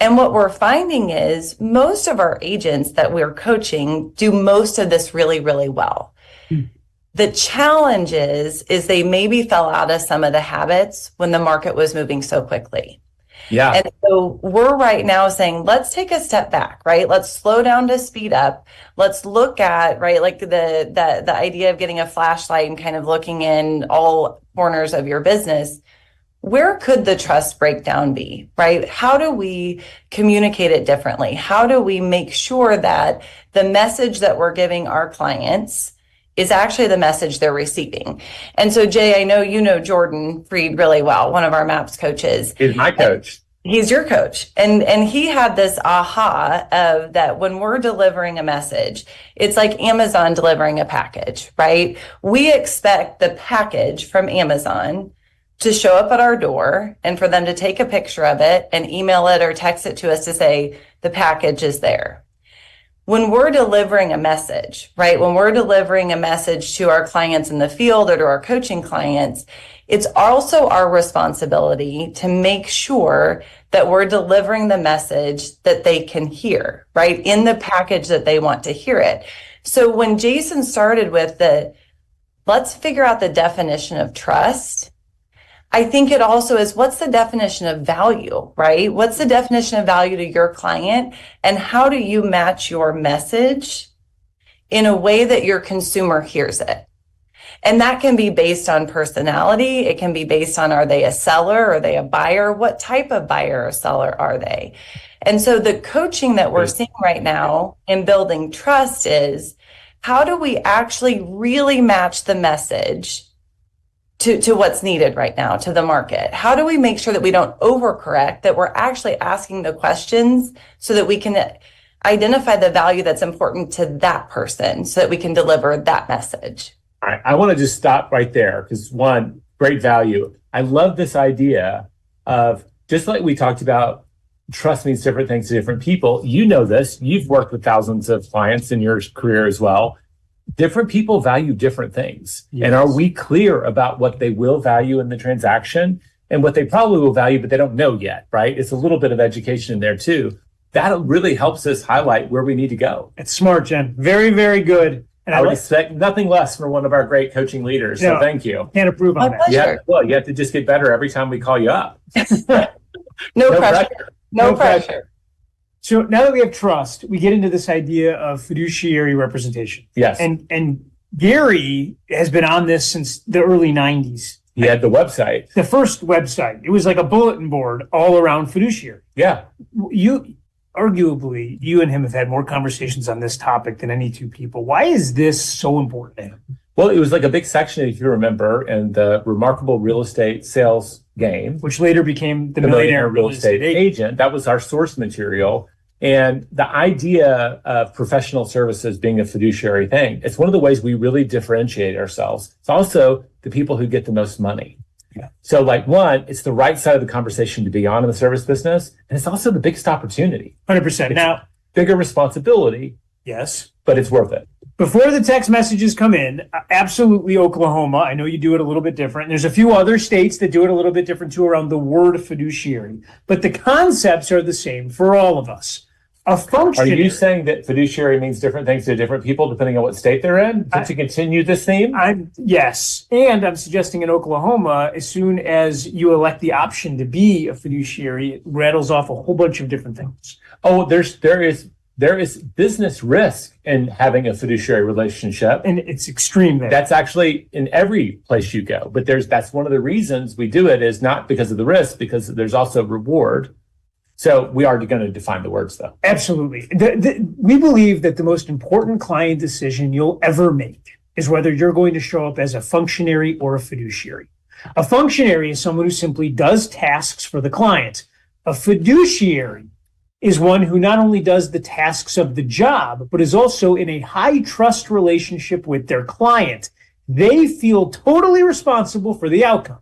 And what we're finding is most of our agents that we're coaching do most of this really, really well. The challenge is they maybe fell out of some of the habits when the market was moving so quickly. Yeah. And so we're right now saying, let's take a step back, right? Let's slow down to speed up. Let's look at, right, like the idea of getting a flashlight and kind of looking in all corners of your business. Where could the trust breakdown be, right? How do we communicate it differently? How do we make sure that the message that we're giving our clients is actually the message they're receiving? And so, Jay, I know you know Jordan Freed really well, one of our MAPS coaches. He's my coach. He's your coach. And he had this aha of that when we're delivering a message, it's like Amazon delivering a package, right? We expect the package from Amazon to show up at our door and for them to take a picture of it and email it or text it to us to say the package is there. When we're delivering a message, right? When we're delivering a message to our clients in the field or to our coaching clients, it's also our responsibility to make sure that we're delivering the message that they can hear, right? In the package that they want to hear it. So when Jason started with let's figure out the definition of trust, I think it also is, what's the definition of value, right? What's the definition of value to your client? And how do you match your message in a way that your consumer hears it? And that can be based on personality. It can be based on, are they a seller? Are they a buyer? What type of buyer or seller are they? And so the coaching that we're seeing right now in building trust is, how do we actually really match the message to what's needed right now, to the market? How do we make sure that we don't overcorrect, that we're actually asking the questions so that we can identify the value that's important to that person so that we can deliver that message? All right. I want to just stop right there because one, great value. I love this idea of, just like we talked about, trust means different things to different people. You know this, you've worked with thousands of clients in your career as well. Different people value different things. Yes. And are we clear about what they will value in the transaction and what they probably will value, but they don't know yet, right? It's a little bit of education in there too. That really helps us highlight where we need to go. It's smart, Jen. Very, very good. And I would expect nothing less from one of our great coaching leaders. So thank you. Can't approve on that. You have to just get better every time we call you up. No pressure. No pressure. So now that we have trust, we get into this idea of fiduciary representation. Yes. And Gary has been on this since the early 90s. He had the website. The first website. It was like a bulletin board all around fiduciary. Yeah. Arguably, you and him have had more conversations on this topic than any two people. Why is this so important to him? Well, it was like a big section, if you remember, in the Remarkable Real Estate Sales Game, which later became the Millionaire Real Estate Agent. That was our source material. And the idea of professional services being a fiduciary thing, it's one of the ways we really differentiate ourselves. It's also the people who get the most money. Yeah. So one, it's the right side of the conversation to be on in the service business. And it's also the biggest opportunity. 100%. Now, bigger responsibility. Yes. But it's worth it. Before the text messages come in, absolutely Oklahoma. I know you do it a little bit different. There's a few other states that do it a little bit different too around the word fiduciary. But the concepts are the same for all of us. Are you saying that fiduciary means different things to different people depending on what state they're in? To continue this theme? Yes. And I'm suggesting in Oklahoma, as soon as you elect the option to be a fiduciary, it rattles off a whole bunch of different things. Oh, there is business risk in having a fiduciary relationship. And it's extreme there. That's actually in every place you go. But that's one of the reasons we do it, is not because of the risk, because there's also reward. So we are going to define the words, though. Absolutely. We believe that the most important client decision you'll ever make is whether you're going to show up as a functionary or a fiduciary. A functionary is someone who simply does tasks for the client. A fiduciary is one who not only does the tasks of the job, but is also in a high trust relationship with their client. They feel totally responsible for the outcome.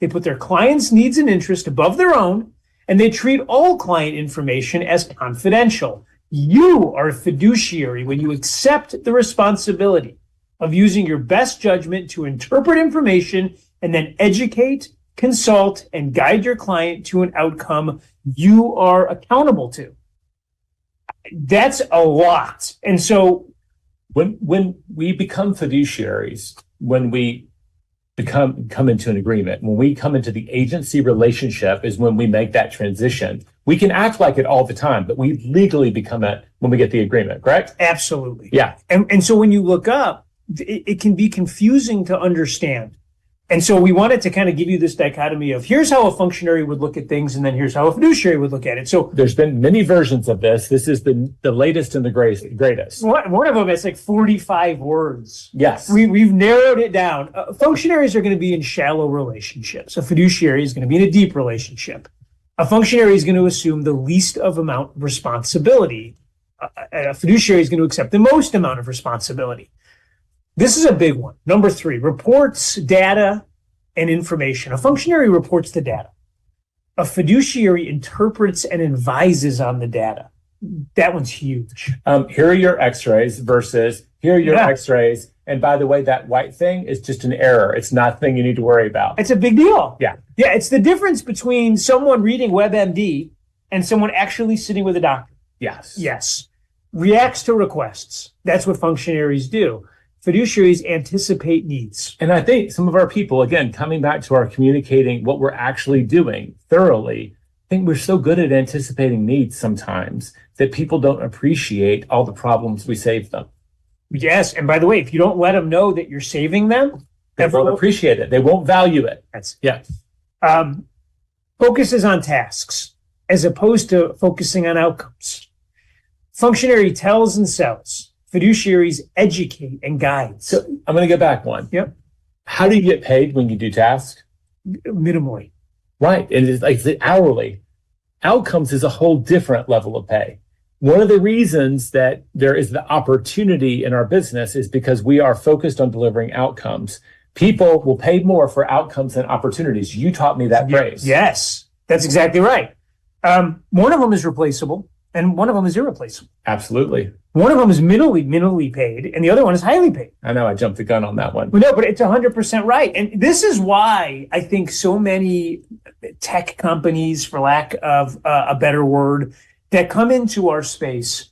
They put their client's needs and interests above their own, and they treat all client information as confidential. You are a fiduciary when you accept the responsibility of using your best judgment to interpret information and then educate, consult, and guide your client to an outcome you are accountable to. That's a lot. And so when we become fiduciaries, when we come into an agreement. When we come into the agency relationship is when we make that transition. We can act like it all the time, but we legally become it when we get the agreement, correct? Absolutely. Yeah. And so when you look up, it can be confusing to understand. And so we wanted to kind of give you this dichotomy of here's how a functionary would look at things, and then here's how a fiduciary would look at it. So there's been many versions of this. This is the latest and the greatest. One of them is like 45 words. Yes. We've narrowed it down. Functionaries are going to be in shallow relationships. A fiduciary is going to be in a deep relationship. A functionary is going to assume the least of amount of responsibility. A fiduciary is going to accept the most amount of responsibility. This is a big one. Number 3, reports, data, and information. A functionary reports the data. A fiduciary interprets and advises on the data. That one's huge. Here are your x-rays versus here are your x-rays. And by the way, that white thing is just an error. It's not a thing you need to worry about. It's a big deal. Yeah. Yeah, it's the difference between someone reading WebMD and someone actually sitting with a doctor. Yes. Yes. Reacts to requests. That's what functionaries do. Fiduciaries anticipate needs. And I think some of our people, again, coming back to our communicating what we're actually doing thoroughly, I think we're so good at anticipating needs sometimes that people don't appreciate all the problems we save them. Yes. And by the way, if you don't let them know that you're saving them, they won't appreciate it. They won't value it. Focuses on tasks as opposed to focusing on outcomes. Functionary tells and sells. Fiduciaries educate and guide. So I'm going to go back one. Yep. How do you get paid when you do tasks? Minimally. Right. And it's like the hourly. Outcomes is a whole different level of pay. One of the reasons that there is the opportunity in our business is because we are focused on delivering outcomes. People will pay more for outcomes than opportunities. You taught me that phrase. Yes, that's exactly right. One of them is replaceable and one of them is irreplaceable. Absolutely. One of them is minimally paid and the other one is highly paid. I know I jumped the gun on that one. Well, no, but it's 100% right. And this is why I think so many tech companies, for lack of a better word, that come into our space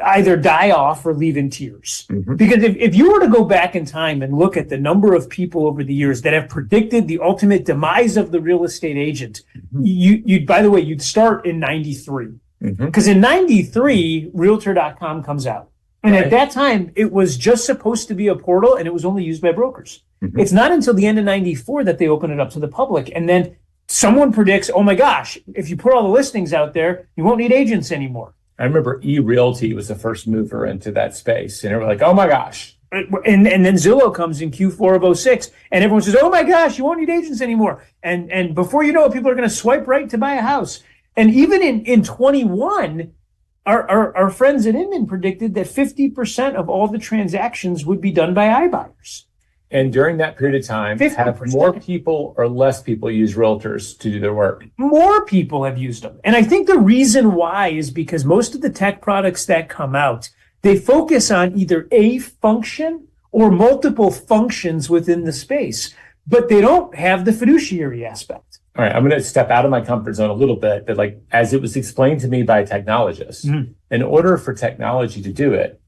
either die off or leave in tears. Mm-hmm. Because if you were to go back in time and look at the number of people over the years that have predicted the ultimate demise of the real estate agent, mm-hmm. you'd start in 93. Because in 93, Realtor.com comes out. And at that time, it was just supposed to be a portal and it was only used by brokers. Mm-hmm. It's not until the end of 94 that they open it up to the public. And then someone predicts, oh my gosh, if you put all the listings out there, you won't need agents anymore. I remember eRealty was the first mover into that space. And they were like, oh my gosh. And then Zillow comes in Q4 of 06 and everyone says, oh my gosh, you won't need agents anymore. And before you know it, people are going to swipe right to buy a house. And even in 21, our friends at Inman predicted that 50% of all the transactions would be done by iBuyers. And during that period of time, 50%. Have more people or less people use realtors to do their work? More people have used them. And I think the reason why is because most of the tech products that come out, they focus on either a function or multiple functions within the space, but they don't have the fiduciary aspect. All right, I'm going to step out of my comfort zone a little bit, but like as it was explained to me by a technologist, in order for technology to do it,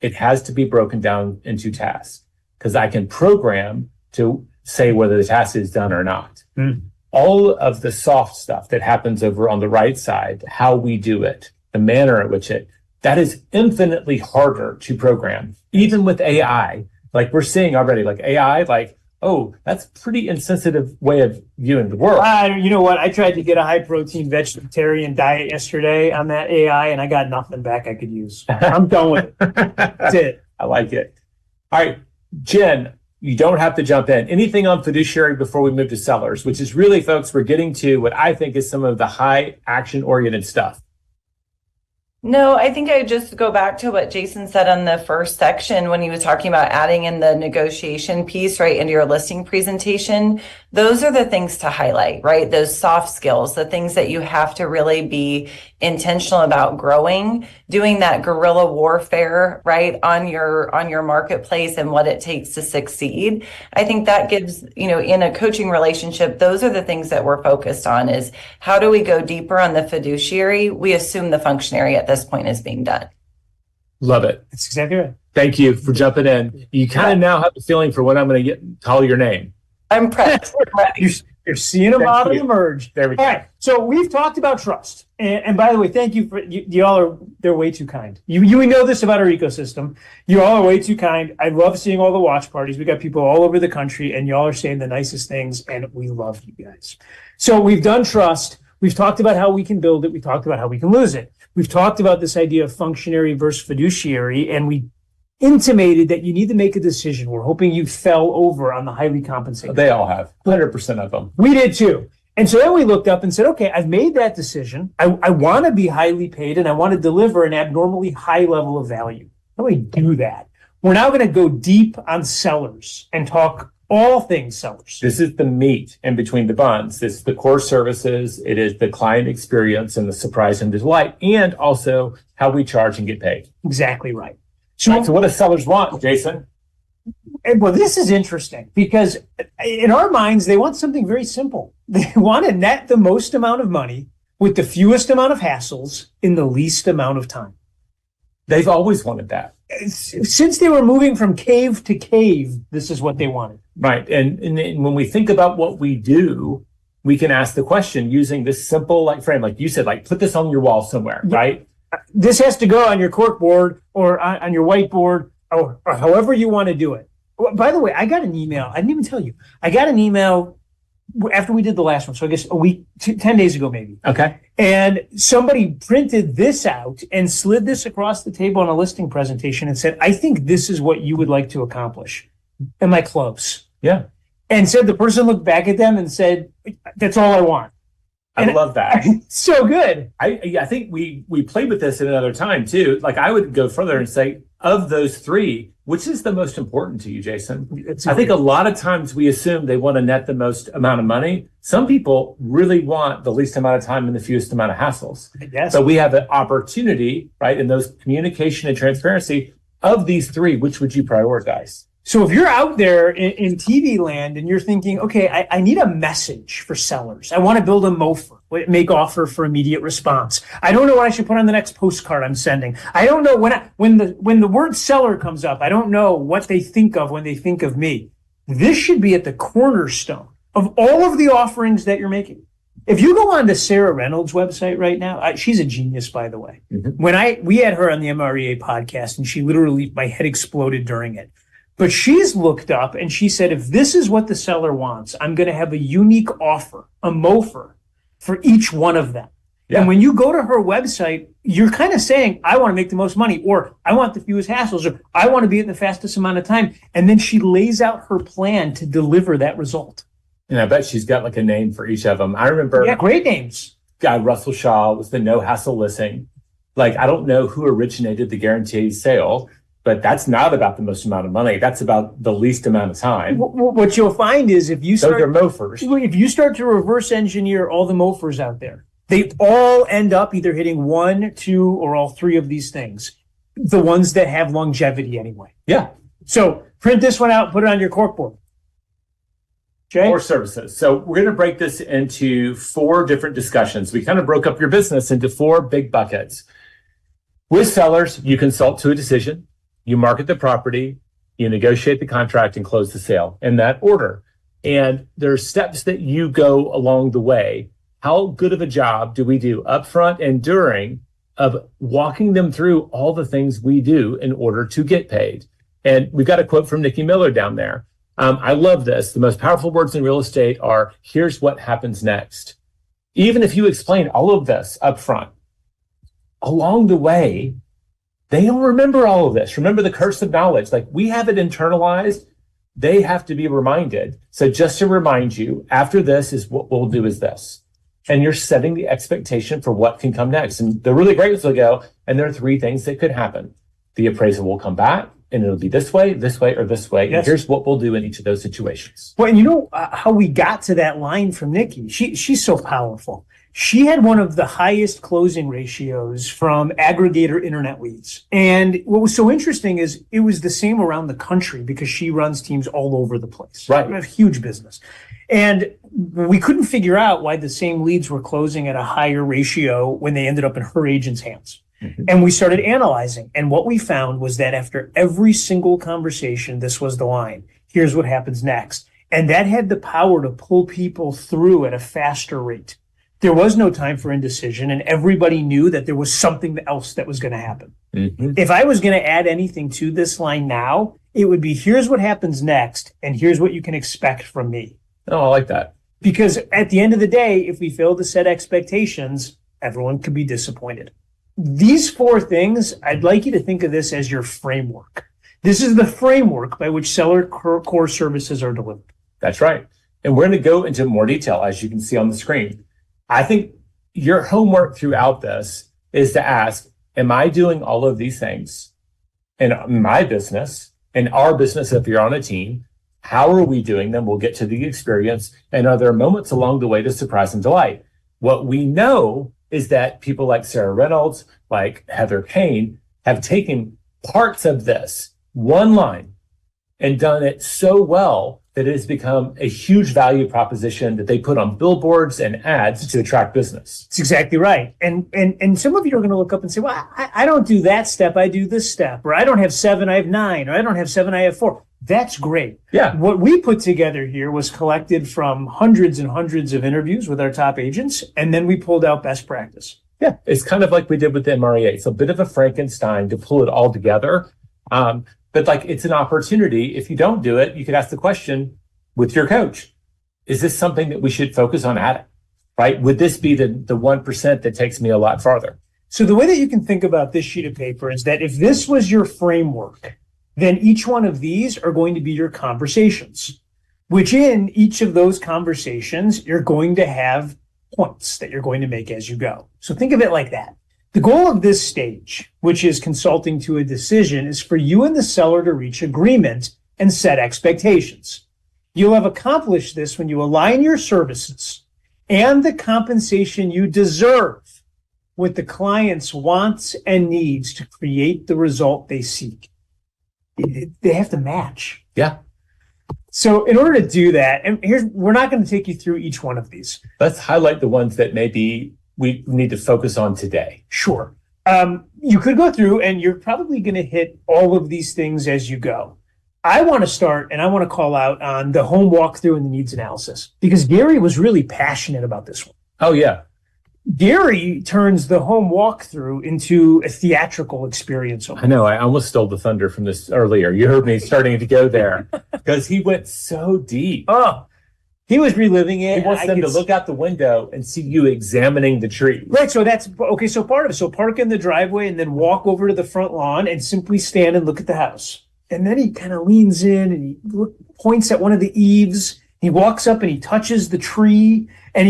it has to be broken down into tasks. Because I can program to say whether the task is done or not. All of the soft stuff that happens over on the right side, how we do it, the manner in which that is infinitely harder to program. Even with AI, like we're seeing already, like AI, like, oh, that's a pretty insensitive way of viewing the world. You know what? I tried to get a high-protein vegetarian diet yesterday on that AI, and I got nothing back I could use. I'm done with it. That's it. I like it. All right. Jen, you don't have to jump in. Anything on fiduciary before we move to sellers, which is really, folks, we're getting to what I think is some of the high action-oriented stuff. No, I think I just go back to what Jason said on the first section when he was talking about adding in the negotiation piece, right, into your listing presentation. Those are the things to highlight, right? Those soft skills, the things that you have to really be intentional about growing, doing that guerrilla warfare, right, on your marketplace and what it takes to succeed. I think that gives, in a coaching relationship, those are the things that we're focused on is how do we go deeper on the fiduciary? We assume the functionary at this point is being done. Love it. That's exactly right. Thank you for jumping in. You kind of now have a feeling for when I'm going to call your name. I'm prepped. I'm ready. You're seeing a Thank model you. emerge. There we go. All right. So we've talked about trust. And by the way, thank you for y'all they're way too kind. You know this about our ecosystem. You all are way too kind. I love seeing all the watch parties. We got people all over the country and y'all are saying the nicest things and we love you guys. So we've done trust. We've talked about how we can build it. We talked about how we can lose it. We've talked about this idea of functionary versus fiduciary, and we intimated that you need to make a decision. We're hoping you fell over on the highly compensated. They all have 100% of them. We did too. And so then we looked up and said, okay, I've made that decision. I want to be highly paid and I want to deliver an abnormally high level of value. How do we do that? We're now going to go deep on sellers and talk all things sellers. This is the meat in between the buns. This is the core services. It is the client experience and the surprise and delight, and also how we charge and get paid. Exactly right. So what do sellers want, Jason? Well, this is interesting because in our minds, they want something very simple. They want to net the most amount of money with the fewest amount of hassles in the least amount of time. They've always wanted that. Since they were moving from cave to cave, this is what they wanted. Right. And when we think about what we do, we can ask the question using this simple frame, like you said, put this on your wall somewhere, right? This has to go on your cork board or on your whiteboard or however you want to do it. By the way, I got an email. I didn't even tell you. I got an email after we did the last one. So I guess a week, 10 days ago, maybe. Okay. And somebody printed this out and slid this across the table on a listing presentation and said, I think this is what you would like to accomplish. Am I close? Yeah. And said the person looked back at them and said, that's all I want. I love that. So good. I think we played with this at another time too. I would go further and say, of those three, which is the most important to you, Jason? I think a lot of times we assume they want to net the most amount of money. Some people really want the least amount of time and the fewest amount of hassles. Yes. So we have an opportunity, right, in those communication and transparency. Of these three, which would you prioritize? So if you're out there in TV land and you're thinking, okay, I need a message for sellers. I want to build a MOFR, make offer for immediate response. I don't know what I should put on the next postcard I'm sending. I don't know when the word seller comes up, I don't know what they think of when they think of me. This should be at the cornerstone of all of the offerings that you're making. If you go on to Sarah Reynolds' website right now, she's a genius, by the way. Mm-hmm. We had her on the MREA podcast and she literally, my head exploded during it. But she's looked up and she said, if this is what the seller wants, I'm going to have a unique offer, a MOFR, for each one of them. Yeah. And when you go to her website, you're kind of saying, I want to make the most money, or I want the fewest hassles, or I want to be in the fastest amount of time. And then she lays out her plan to deliver that result. And I bet she's got a name for each of them. I remember. Yeah, great names. Guy Russell Shaw was the no hassle listing. I don't know who originated the guaranteed sale, but that's not about the most amount of money. That's about the least amount of time. What you'll find is if you those are MOFRs. If you start to reverse engineer all the MOFRs out there, they all end up either hitting one, two, or all three of these things. The ones that have longevity anyway. Yeah. So print this one out, put it on your corkboard. Jay? Core services. So we're going to break this into 4 different discussions. We kind of broke up your business into 4 big buckets. With sellers, you consult to a decision. You market the property, you negotiate the contract, and close the sale in that order. And there are steps that you go along the way. How good of a job do we do upfront and during of walking them through all the things we do in order to get paid? And we've got a quote from Nikki Miller down there. I love this. The most powerful words in real estate are, here's what happens next. Even if you explain all of this upfront, along the way, they don't remember all of this. Remember the curse of knowledge. We have it internalized. They have to be reminded. So just to remind you, after this is what we'll do is this. And you're setting the expectation for what can come next. And the really great ones will go, and there are 3 things that could happen. The appraisal will come back, and it'll be this way, or this way. Yes. And here's what we'll do in each of those situations. Well, and you know how we got to that line from Nikki? She's so powerful. She had one of the highest closing ratios from aggregator internet leads. And what was so interesting is it was the same around the country because she runs teams all over the place. Right. A huge business. And we couldn't figure out why the same leads were closing at a higher ratio when they ended up in her agent's hands. Mm-hmm. And we started analyzing. And what we found was that after every single conversation, this was the line. Here's what happens next. And that had the power to pull people through at a faster rate. There was no time for indecision, and everybody knew that there was something else that was going to happen. Mm-hmm. If I was going to add anything to this line now, it would be here's what happens next, and here's what you can expect from me. Oh, I like that. Because at the end of the day, if we fail to set expectations, everyone could be disappointed. These 4 things, I'd like you to think of this as your framework. This is the framework by which seller core services are delivered. That's right. And we're going to go into more detail, as you can see on the screen. I think your homework throughout this is to ask, am I doing all of these things in my business, in our business if you're on a team? How are we doing them? We'll get to the experience. And are there moments along the way to surprise and delight? What we know is that people like Sarah Reynolds, like Heather Payne, have taken parts of this one line and done it so well that it has become a huge value proposition that they put on billboards and ads to attract business. That's exactly right. And some of you are going to look up and say, well, I don't do that step. I do this step. Or I don't have 7, I have 9. Or I don't have 7, I have 4. That's great. Yeah. What we put together here was collected from hundreds and hundreds of interviews with our top agents. And then we pulled out best practice. Yeah. It's kind of like we did with the MREA. It's a bit of a Frankenstein to pull it all together. But like, it's an opportunity. If you don't do it, you could ask the question with your coach, is this something that we should focus on adding, right? Would this be the 1% that takes me a lot farther? So the way that you can think about this sheet of paper is that if this was your framework, then each one of these are going to be your conversations, which in each of those conversations, you're going to have points that you're going to make as you go. So think of it like that. The goal of this stage, which is consulting to a decision, is for you and the seller to reach agreement and set expectations. You'll have accomplished this when you align your services and the compensation you deserve with the client's wants and needs to create the result they seek. They have to match. Yeah. So in order to do that, and we're not going to take you through each one of these. Let's highlight the ones that maybe we need to focus on today. Sure. You could go through and you're probably going to hit all of these things as you go. I want to start and I want to call out on the home walkthrough and the needs analysis because Gary was really passionate about this one. Oh, yeah. Gary turns the home walkthrough into a theatrical experience. I know. I almost stole the thunder from this earlier. You heard me starting to go there because he went so deep. Oh, he was reliving it. He wants them to look out the window and see you examining the tree. Right. So that's okay. So part of it. So park in the driveway and then walk over to the front lawn and simply stand and look at the house. And then he kind of leans in and he points at one of the eaves. He walks up and he touches the tree and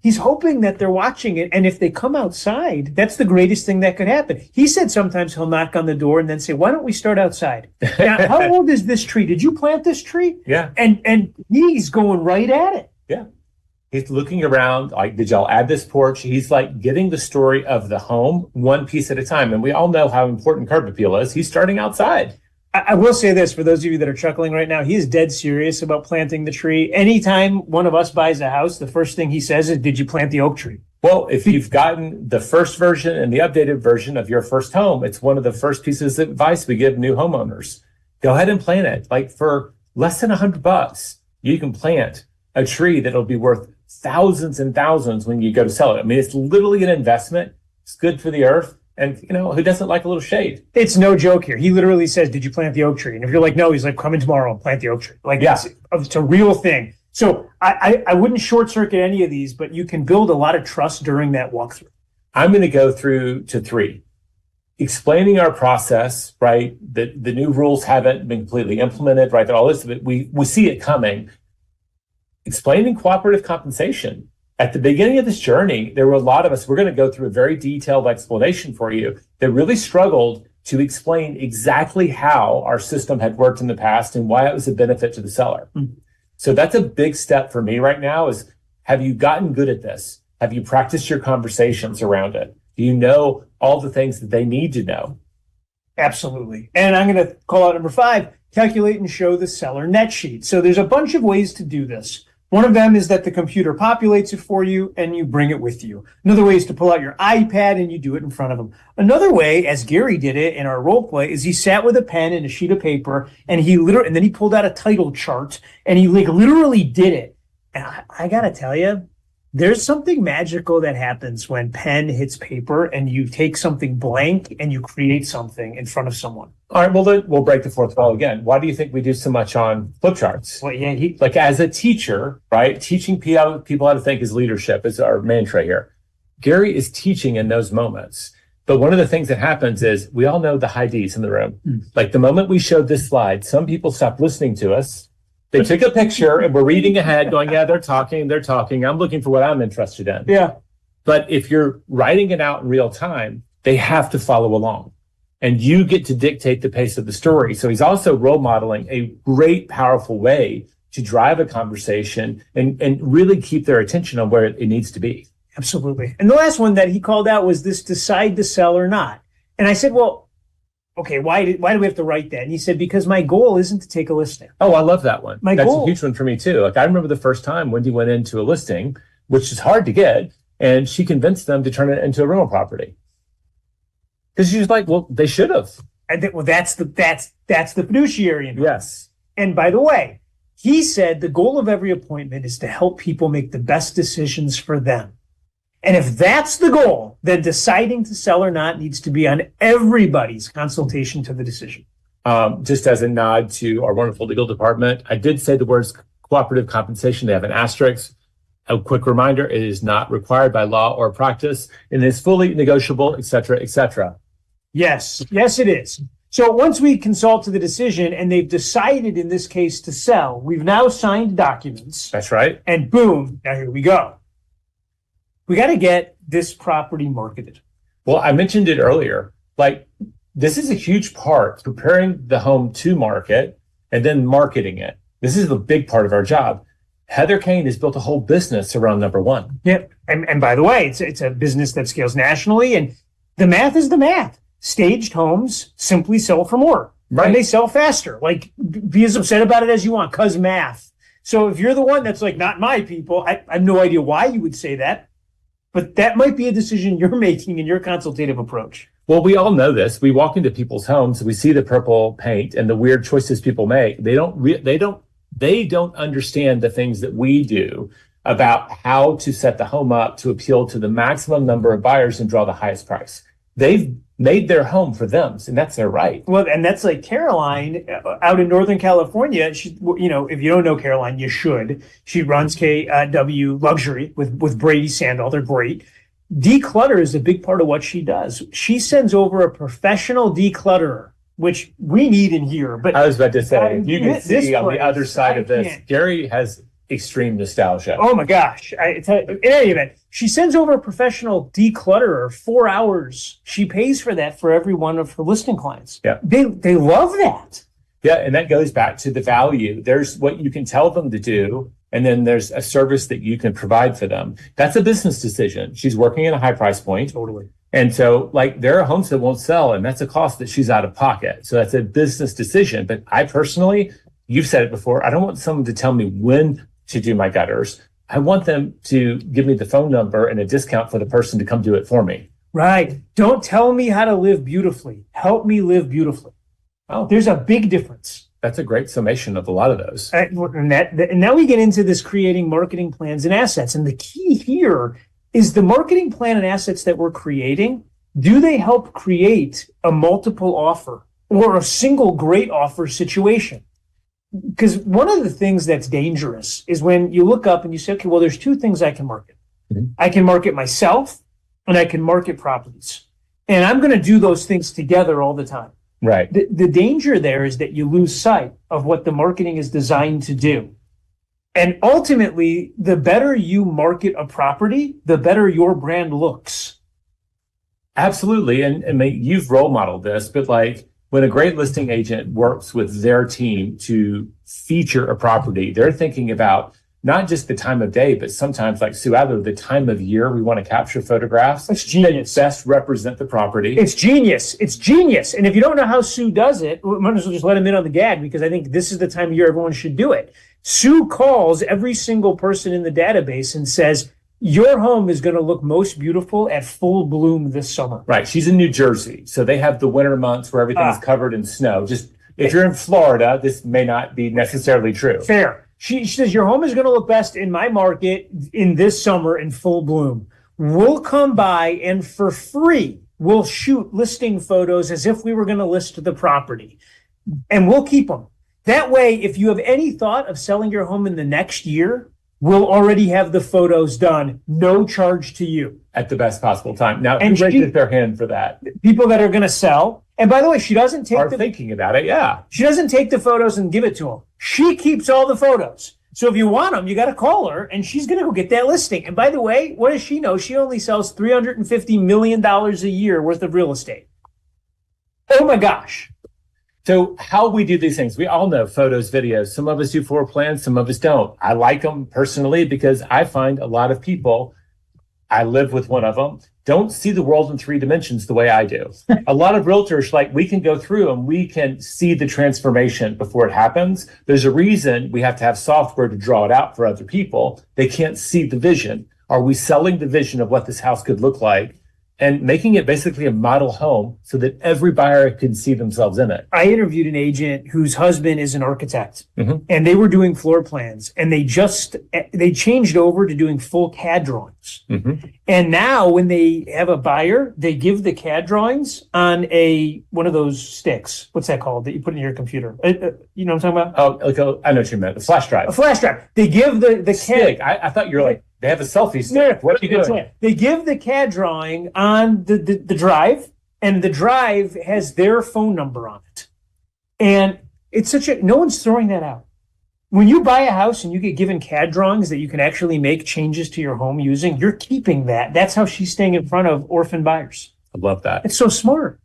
he's hoping that they're watching it. And if they come outside, that's the greatest thing that could happen. He said sometimes he'll knock on the door and then say, why don't we start outside? Now, how old is this tree? Did you plant this tree? Yeah. And he's going right at it. Yeah. He's looking around, like, did y'all add this porch? He's like getting the story of the home one piece at a time. And we all know how important curb appeal is. He's starting outside. I will say this for those of you that are chuckling right now, he is dead serious about planting the tree. Anytime one of us buys a house, the first thing he says is, did you plant the oak tree? Well, if you've gotten the first version and the updated version of your first home, it's one of the first pieces of advice we give new homeowners. Go ahead and plant it. Like for less than $100, you can plant a tree that'll be worth thousands and thousands when you go to sell it. I mean, it's literally an investment. It's good for the earth. And, you know, who doesn't like a little shade? It's no joke here. He literally says, did you plant the oak tree? And if you're like, no, he's like, come in tomorrow and plant the oak tree. Like, yeah, it's a real thing. So I wouldn't short circuit any of these, but you can build a lot of trust during that walkthrough. I'm going to go through to 3. Explaining our process, right? The new rules haven't been completely implemented, right? All this, we see it coming. Explaining cooperative compensation. At the beginning of this journey, there were a lot of us, we're going to go through a very detailed explanation for you that really struggled to explain exactly how our system had worked in the past and why it was a benefit to the seller. Mm-hmm. So that's a big step for me right now is, have you gotten good at this? Have you practiced your conversations around it? Do you know all the things that they need to know? Absolutely. And I'm going to call out number 5, calculate and show the seller net sheet. So there's a bunch of ways to do this. One of them is that the computer populates it for you and you bring it with you. Another way is to pull out your iPad and you do it in front of them. Another way, as Gary did it in our role play, is he sat with a pen and a sheet of paper and and then he pulled out a title chart and he literally did it. And I gotta tell you, there's something magical that happens when pen hits paper and you take something blank and you create something in front of someone. All right, well, then we'll break the fourth wall again. Why do you think we do so much on flip charts? Well, yeah, Like as a teacher, right? Teaching people how to think is leadership is our mantra here. Gary is teaching in those moments. But one of the things that happens is we all know the high Ds in the room. Like the moment we showed this slide, some people stopped listening to us. They took a picture and we're reading ahead going, yeah, they're talking. I'm looking for what I'm interested in. Yeah. But if you're writing it out in real time, they have to follow along. And you get to dictate the pace of the story. So he's also role modeling a great, powerful way to drive a conversation and really keep their attention on where it needs to be. Absolutely. And the last one that he called out was this decide to sell or not. And I said, well, okay, why do we have to write that? And he said, because my goal isn't to take a listing. Oh, I love that one. That's a huge one for me too. Like I remember the first time Wendy went into a listing, which is hard to get, and she convinced them to turn it into a rental property. Because she was like, well, they should have. That's the fiduciary. Yes. And by the way, he said the goal of every appointment is to help people make the best decisions for them. And if that's the goal, then deciding to sell or not needs to be on everybody's consultation to the decision. Just as a nod to our wonderful legal department, I did say the words cooperative compensation. They have an asterisk. A quick reminder, it is not required by law or practice and is fully negotiable, et cetera, et cetera. Yes, it is. So once we consult to the decision and they've decided in this case to sell, we've now signed documents. That's right. And boom, now here we go. We got to get this property marketed. Well, I mentioned it earlier. Like this is a huge part, preparing the home to market and then marketing it. This is the big part of our job. Heather Kane has built a whole business around number one. Yeah. And by the way, it's a business that scales nationally and the math is the math. Staged homes simply sell for more. Right. And they sell faster. Like be as upset about it as you want, cause math. So if you're the one that's like, not my people, I have no idea why you would say that. But that might be a decision you're making in your consultative approach. Well, we all know this. We walk into people's homes, we see the purple paint and the weird choices people make. They don't understand the things that we do about how to set the home up to appeal to the maximum number of buyers and draw the highest price. They've made their home for them, and that's their right. Well, and that's like Caroline out in Northern California. She, if you don't know Caroline, you should. She runs KW Luxury with Brady Sandall. They're great. Declutter is a big part of what she does. She sends over a professional declutterer, which we need in here. But I was about to say, you can see on the other side of this, can't. Gary has extreme nostalgia. Oh my gosh. In any event, she sends over a professional declutterer, 4 hours. She pays for that for every one of her listing clients. Yeah. They love that. Yeah. And that goes back to the value. There's what you can tell them to do. And then there's a service that you can provide for them. That's a business decision. She's working at a high price point. Totally. And so like there are homes that won't sell and that's a cost that she's out of pocket. So that's a business decision. But I personally, you've said it before, I don't want someone to tell me when to do my gutters. I want them to give me the phone number and a discount for the person to come do it for me. Right. Don't tell me how to live beautifully. Help me live beautifully. Oh, There's a big difference. that's a great summation of a lot of those. And now we get into this creating marketing plans and assets. And the key here is the marketing plan and assets that we're creating. Do they help create a multiple offer or a single great offer situation? Because one of the things that's dangerous is when you look up and you say, okay, well, there's two things I can market. Mm-hmm. I can market myself and I can market properties. And I'm going to do those things together all the time. Right. The danger there is that you lose sight of what the marketing is designed to do. And ultimately, the better you market a property, the better your brand looks. Absolutely. And you've role modeled this, but like when a great listing agent works with their team to feature a property, they're thinking about not just the time of day, but sometimes like Sue Adler, the time of year we want to capture photographs. It's genius. That best represent the property. It's genius. It's genius. And if you don't know how Sue does it, we might as well just let him in on the gag because I think this is the time of year everyone should do it. Sue calls every single person in the database and says, your home is going to look most beautiful at full bloom this summer. Right. She's in New Jersey, so they have the winter months where everything's covered in snow. Just if you're in Florida, this may not be necessarily true. Fair. She says, your home is going to look best in my market in this summer in full bloom. We'll come by and for free, we'll shoot listing photos as if we were going to list the property. And we'll keep them. That way, if you have any thought of selling your home in the next year, we'll already have the photos done, no charge to you. At the best possible time. Now, And who raises their hand for that? People that are going to sell. And by the way, she doesn't take Are thinking about it, yeah. She doesn't take the photos and give it to them. She keeps all the photos. So if you want them, you got to call her, and she's going to go get that listing. And by the way, what does she know? She only sells $350 million a year worth of real estate. Oh my gosh. So how we do these things, we all know photos, videos. Some of us do floor plans, some of us don't. I like them personally because I find a lot of people, I live with one of them, don't see the world in 3 dimensions the way I do. A lot of realtors, like, we can go through and we can see the transformation before it happens. There's a reason we have to have software to draw it out for other people. They can't see the vision. Are we selling the vision of what this house could look like and making it basically a model home so that every buyer can see themselves in it? I interviewed an agent whose husband is an architect, Mhm. and they were doing floor plans, and they changed over to doing full CAD drawings. Mhm. And now when they have a buyer, they give the CAD drawings on one of those sticks. What's that called that you put in your computer? You know what I'm talking about? Oh, like I know what you meant, the flash A drive. flash drive. They give the CAD. Stick. I thought you were like, they have a selfie stick. No, What are you that's doing? right. They give the CAD drawing on the drive, and the drive has their phone number on it. And it's no one's throwing that out. When you buy a house and you get given CAD drawings that you can actually make changes to your home using, you're keeping that. That's how she's staying in front of orphan buyers. I love that. It's so smart.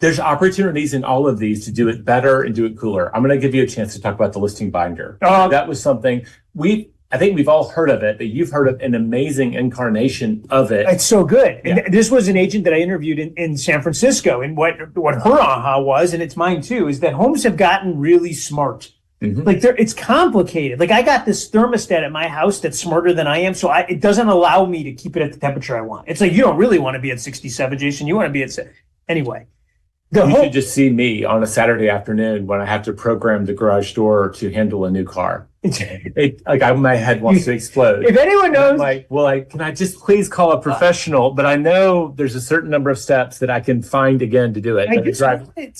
There's opportunities in all of these to do it better and do it cooler. I'm going to give you a chance to talk about the listing binder. That was something I think we've all heard of it, but you've heard of an amazing incarnation of it. It's so good. Yeah. And this was an agent that I interviewed in San Francisco. And what her aha was, and it's mine too, is that homes have gotten really smart. Mhm. Like it's complicated. Like I got this thermostat at my house that's smarter than I am. So it doesn't allow me to keep it at the temperature I want. It's like, you don't really want to be at 67, Jason. You want to be at, anyway. You should just see me on a Saturday afternoon when I have to program the garage door to handle a new car. My head wants to explode. If anyone knows, can I just please call a professional? But I know there's a certain number of steps that I can find again to do it.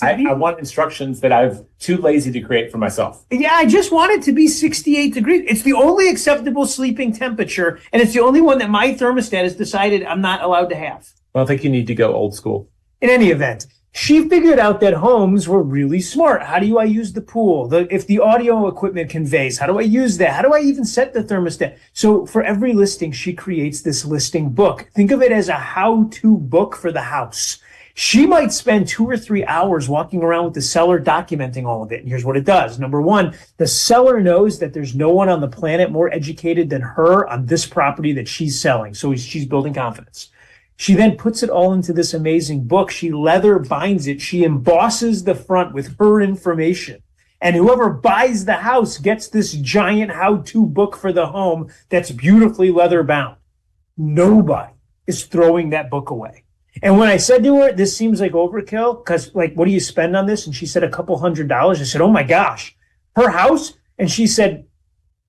I want instructions that I'm too lazy to create for myself. Yeah, I just want it to be 68 degrees. It's the only acceptable sleeping temperature, and it's the only one that my thermostat has decided I'm not allowed to have. Well, I think you need to go old school. In any event, she figured out that homes were really smart. How do I use the pool? If the audio equipment conveys, how do I use that? How do I even set the thermostat? So for every listing, she creates this listing book. Think of it as a how-to book for the house. She might spend 2 or 3 hours walking around with the seller documenting all of it. And here's what it does. Number one, the seller knows that there's no one on the planet more educated than her on this property that she's selling. So she's building confidence. She then puts it all into this amazing book. She leather binds it. She embosses the front with her information. And whoever buys the house gets this giant how-to book for the home that's beautifully leather bound. Nobody is throwing that book away. And when I said to her, this seems like overkill, because what do you spend on this? And she said $200. I said, oh my gosh, her house. And she said,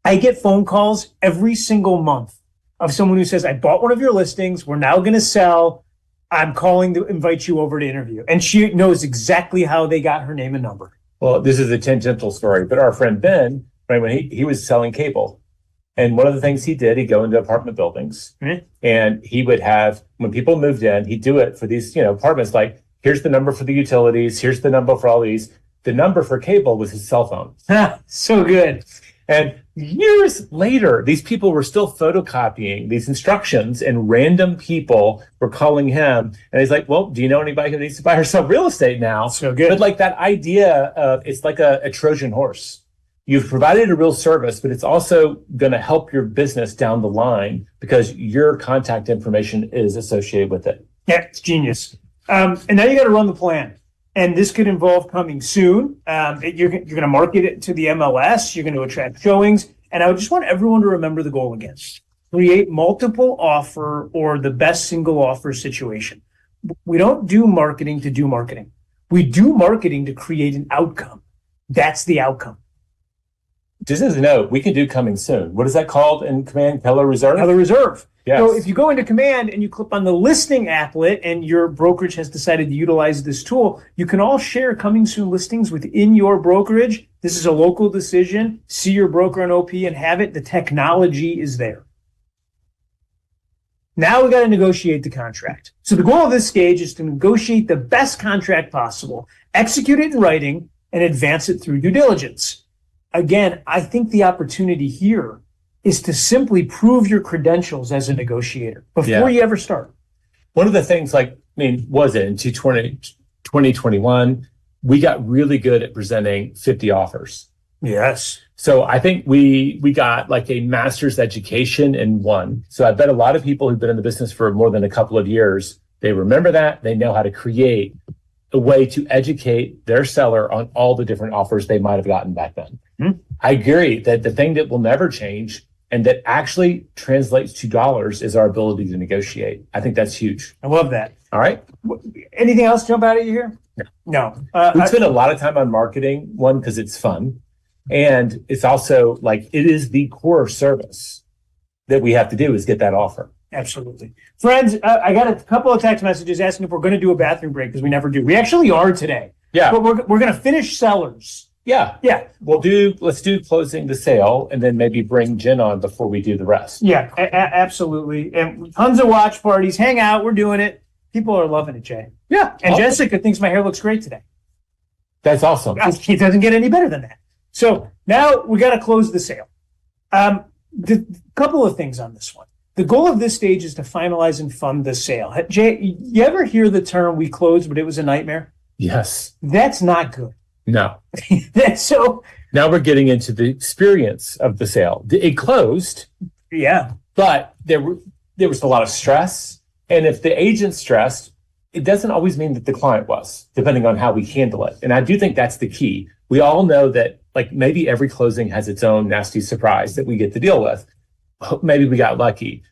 I get phone calls every single month of someone who says, I bought one of your listings. We're now going to sell. I'm calling to invite you over to interview. And she knows exactly how they got her name and number. Well, this is a tangential story, but our friend Ben, right, when he was selling cable, and one of the things he did, he'd go into apartment buildings and he would have, when people moved in, he'd do it for these, apartments, like, here's the number for the utilities. Here's the number for all these. The number for cable was his cell phone. So good. And years later, these people were still photocopying these instructions, and random people were calling him. And he's like, well, do you know anybody who needs to buy or sell real estate now? So good. But that idea of, it's like a Trojan horse. You've provided a real service, but it's also going to help your business down the line because your contact information is associated with it. Yeah, it's genius. And now you got to run the plan. And this could involve coming soon. You're going to market it to the MLS. You're going to attract showings. And I would just want everyone to remember the goal again. Create multiple offer or the best single offer situation. We don't do marketing to do marketing. We do marketing to create an outcome. That's the outcome. Just as a note, we can do coming soon. What is that called in Command? Keller Reserve? Keller Reserve. Yes. So if you go into Command and you click on the listing applet and your brokerage has decided to utilize this tool, you can all share coming soon listings within your brokerage. This is a local decision. See your broker and OP and have it. The technology is there. Now we got to negotiate the contract. So the goal of this stage is to negotiate the best contract possible, execute it in writing, and advance it through due diligence. Again, I think the opportunity here is to simply prove your credentials as a negotiator before you ever start. One of the things, was it in 2021, we got really good at presenting 50 offers. Yes. So I think we got like a master's education in one. So I bet a lot of people who've been in the business for more than a couple of years, they remember that. They know how to create a way to educate their seller on all the different offers they might have gotten back then. I agree that the thing that will never change and that actually translates to dollars is our ability to negotiate. I think that's huge. I love that. All right. Anything else jump out at you here? No. We spend a lot of time on marketing, one, because it's fun. And it's also like, it is the core service that we have to do is get that offer. Absolutely. Friends, I got a couple of text messages asking if we're going to do a bathroom break because we never do. We actually are today. Yeah. But we're going to finish sellers. Yeah. Yeah. Let's do closing the sale and then maybe bring Jen on before we do the rest. Yeah, absolutely. And tons of watch parties, hang out. We're doing it. People are loving it, Jay. Yeah. And awesome. Jessica thinks my hair looks great today. That's awesome. It doesn't get any better than that. So now we got to close the sale. The couple of things on this one. The goal of this stage is to finalize and fund the sale. Jay, you ever hear the term "we closed, but it was a nightmare"? Yes. That's not good. No. So now we're getting into the experience of the sale. It closed. Yeah. But there was a lot of stress. And if the agent's stressed, it doesn't always mean that the client was, depending on how we handle it. And I do think that's the key. We all know that maybe every closing has its own nasty surprise that we get to deal with. Maybe we got lucky.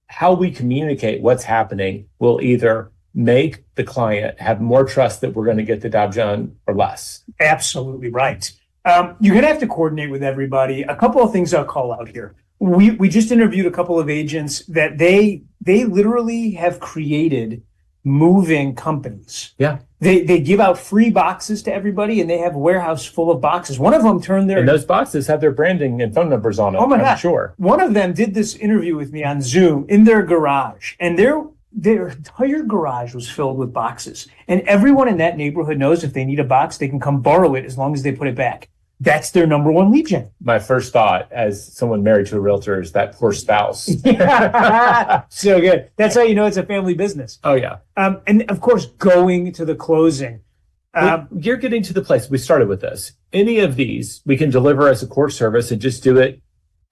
How we communicate what's happening will either make the client have more trust that we're going to get the job done or less. Absolutely right. You're going to have to coordinate with everybody. A couple of things I'll call out here. We just interviewed a couple of agents that they literally have created moving companies. Yeah. They give out free boxes to everybody and they have a warehouse full of boxes. One of them turned their... And those boxes have their branding and phone numbers on them. Oh my God. Sure. One of them did this interview with me on Zoom in their garage, and their entire garage was filled with boxes. And everyone in that neighborhood knows if they need a box, they can come borrow it as long as they put it back. That's their number one lead gen. My first thought as someone married to a realtor is that poor spouse. So good. That's how you know it's a family business. Oh, yeah. And of course, going to the closing. You're getting to the place we started with this. Any of these we can deliver as a core service and just do it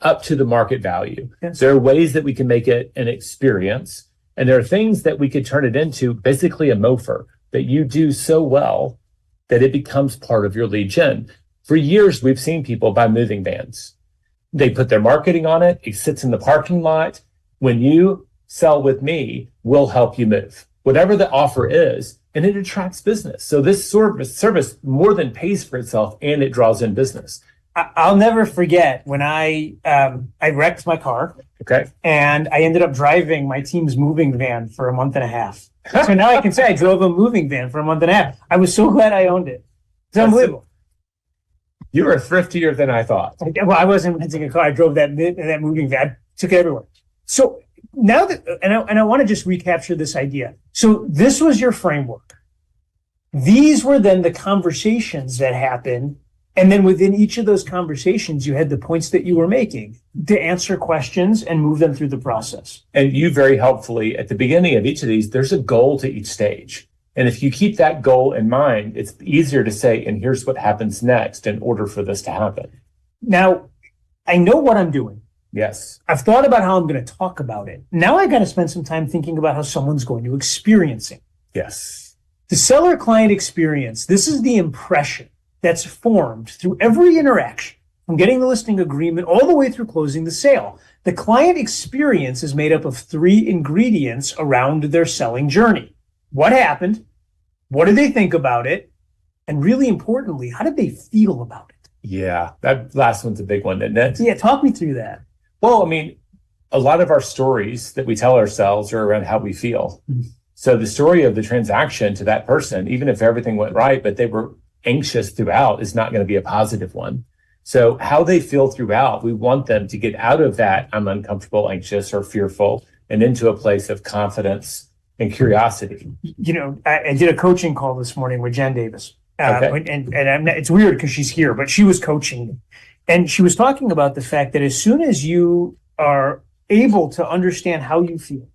up to the market value. Yes. There are ways that we can make it an experience. And there are things that we could turn it into basically a MOFR that you do so well that it becomes part of your lead gen. For years, we've seen people buy moving vans. They put their marketing on it. It sits in the parking lot. When you sell with me, we'll help you move. Whatever the offer is, and it attracts business. So this service more than pays for itself, and it draws in business. I'll never forget when I wrecked my car. Okay. And I ended up driving my team's moving van for a month and a half. So now I can say I drove a moving van for a month and a half. I was so glad I owned it. It's unbelievable. You are thriftier than I thought. Well, I wasn't renting a car. I drove that moving van, took it everywhere. So now that, and I want to just recapture this idea. So this was your framework. These were then the conversations that happened. And then within each of those conversations, you had the points that you were making to answer questions and move them through the process. And you very helpfully, at the beginning of each of these, there's a goal to each stage. And if you keep that goal in mind, it's easier to say, and here's what happens next in order for this to happen. Now, I know what I'm doing. Yes. I've thought about how I'm going to talk about it. Now I got to spend some time thinking about how someone's going to experience it. Yes. The seller client experience, this is the impression that's formed through every interaction, from getting the listing agreement all the way through closing the sale. The client experience is made up of 3 ingredients around their selling journey. What happened? What did they think about it? And really importantly, how did they feel about it? Yeah, that last one's a big one, isn't it? Yeah, talk me through that. Well, I mean, a lot of our stories that we tell ourselves are around how we feel. Mhm. So the story of the transaction to that person, even if everything went right, but they were anxious throughout, is not going to be a positive one. So how they feel throughout, we want them to get out of that I'm uncomfortable, anxious, or fearful and into a place of confidence and curiosity. You know, I did a coaching call this morning with Jen Davis. Okay. And it's weird because she's here, but she was coaching me. And she was talking about the fact that as soon as you are able to understand how you feel,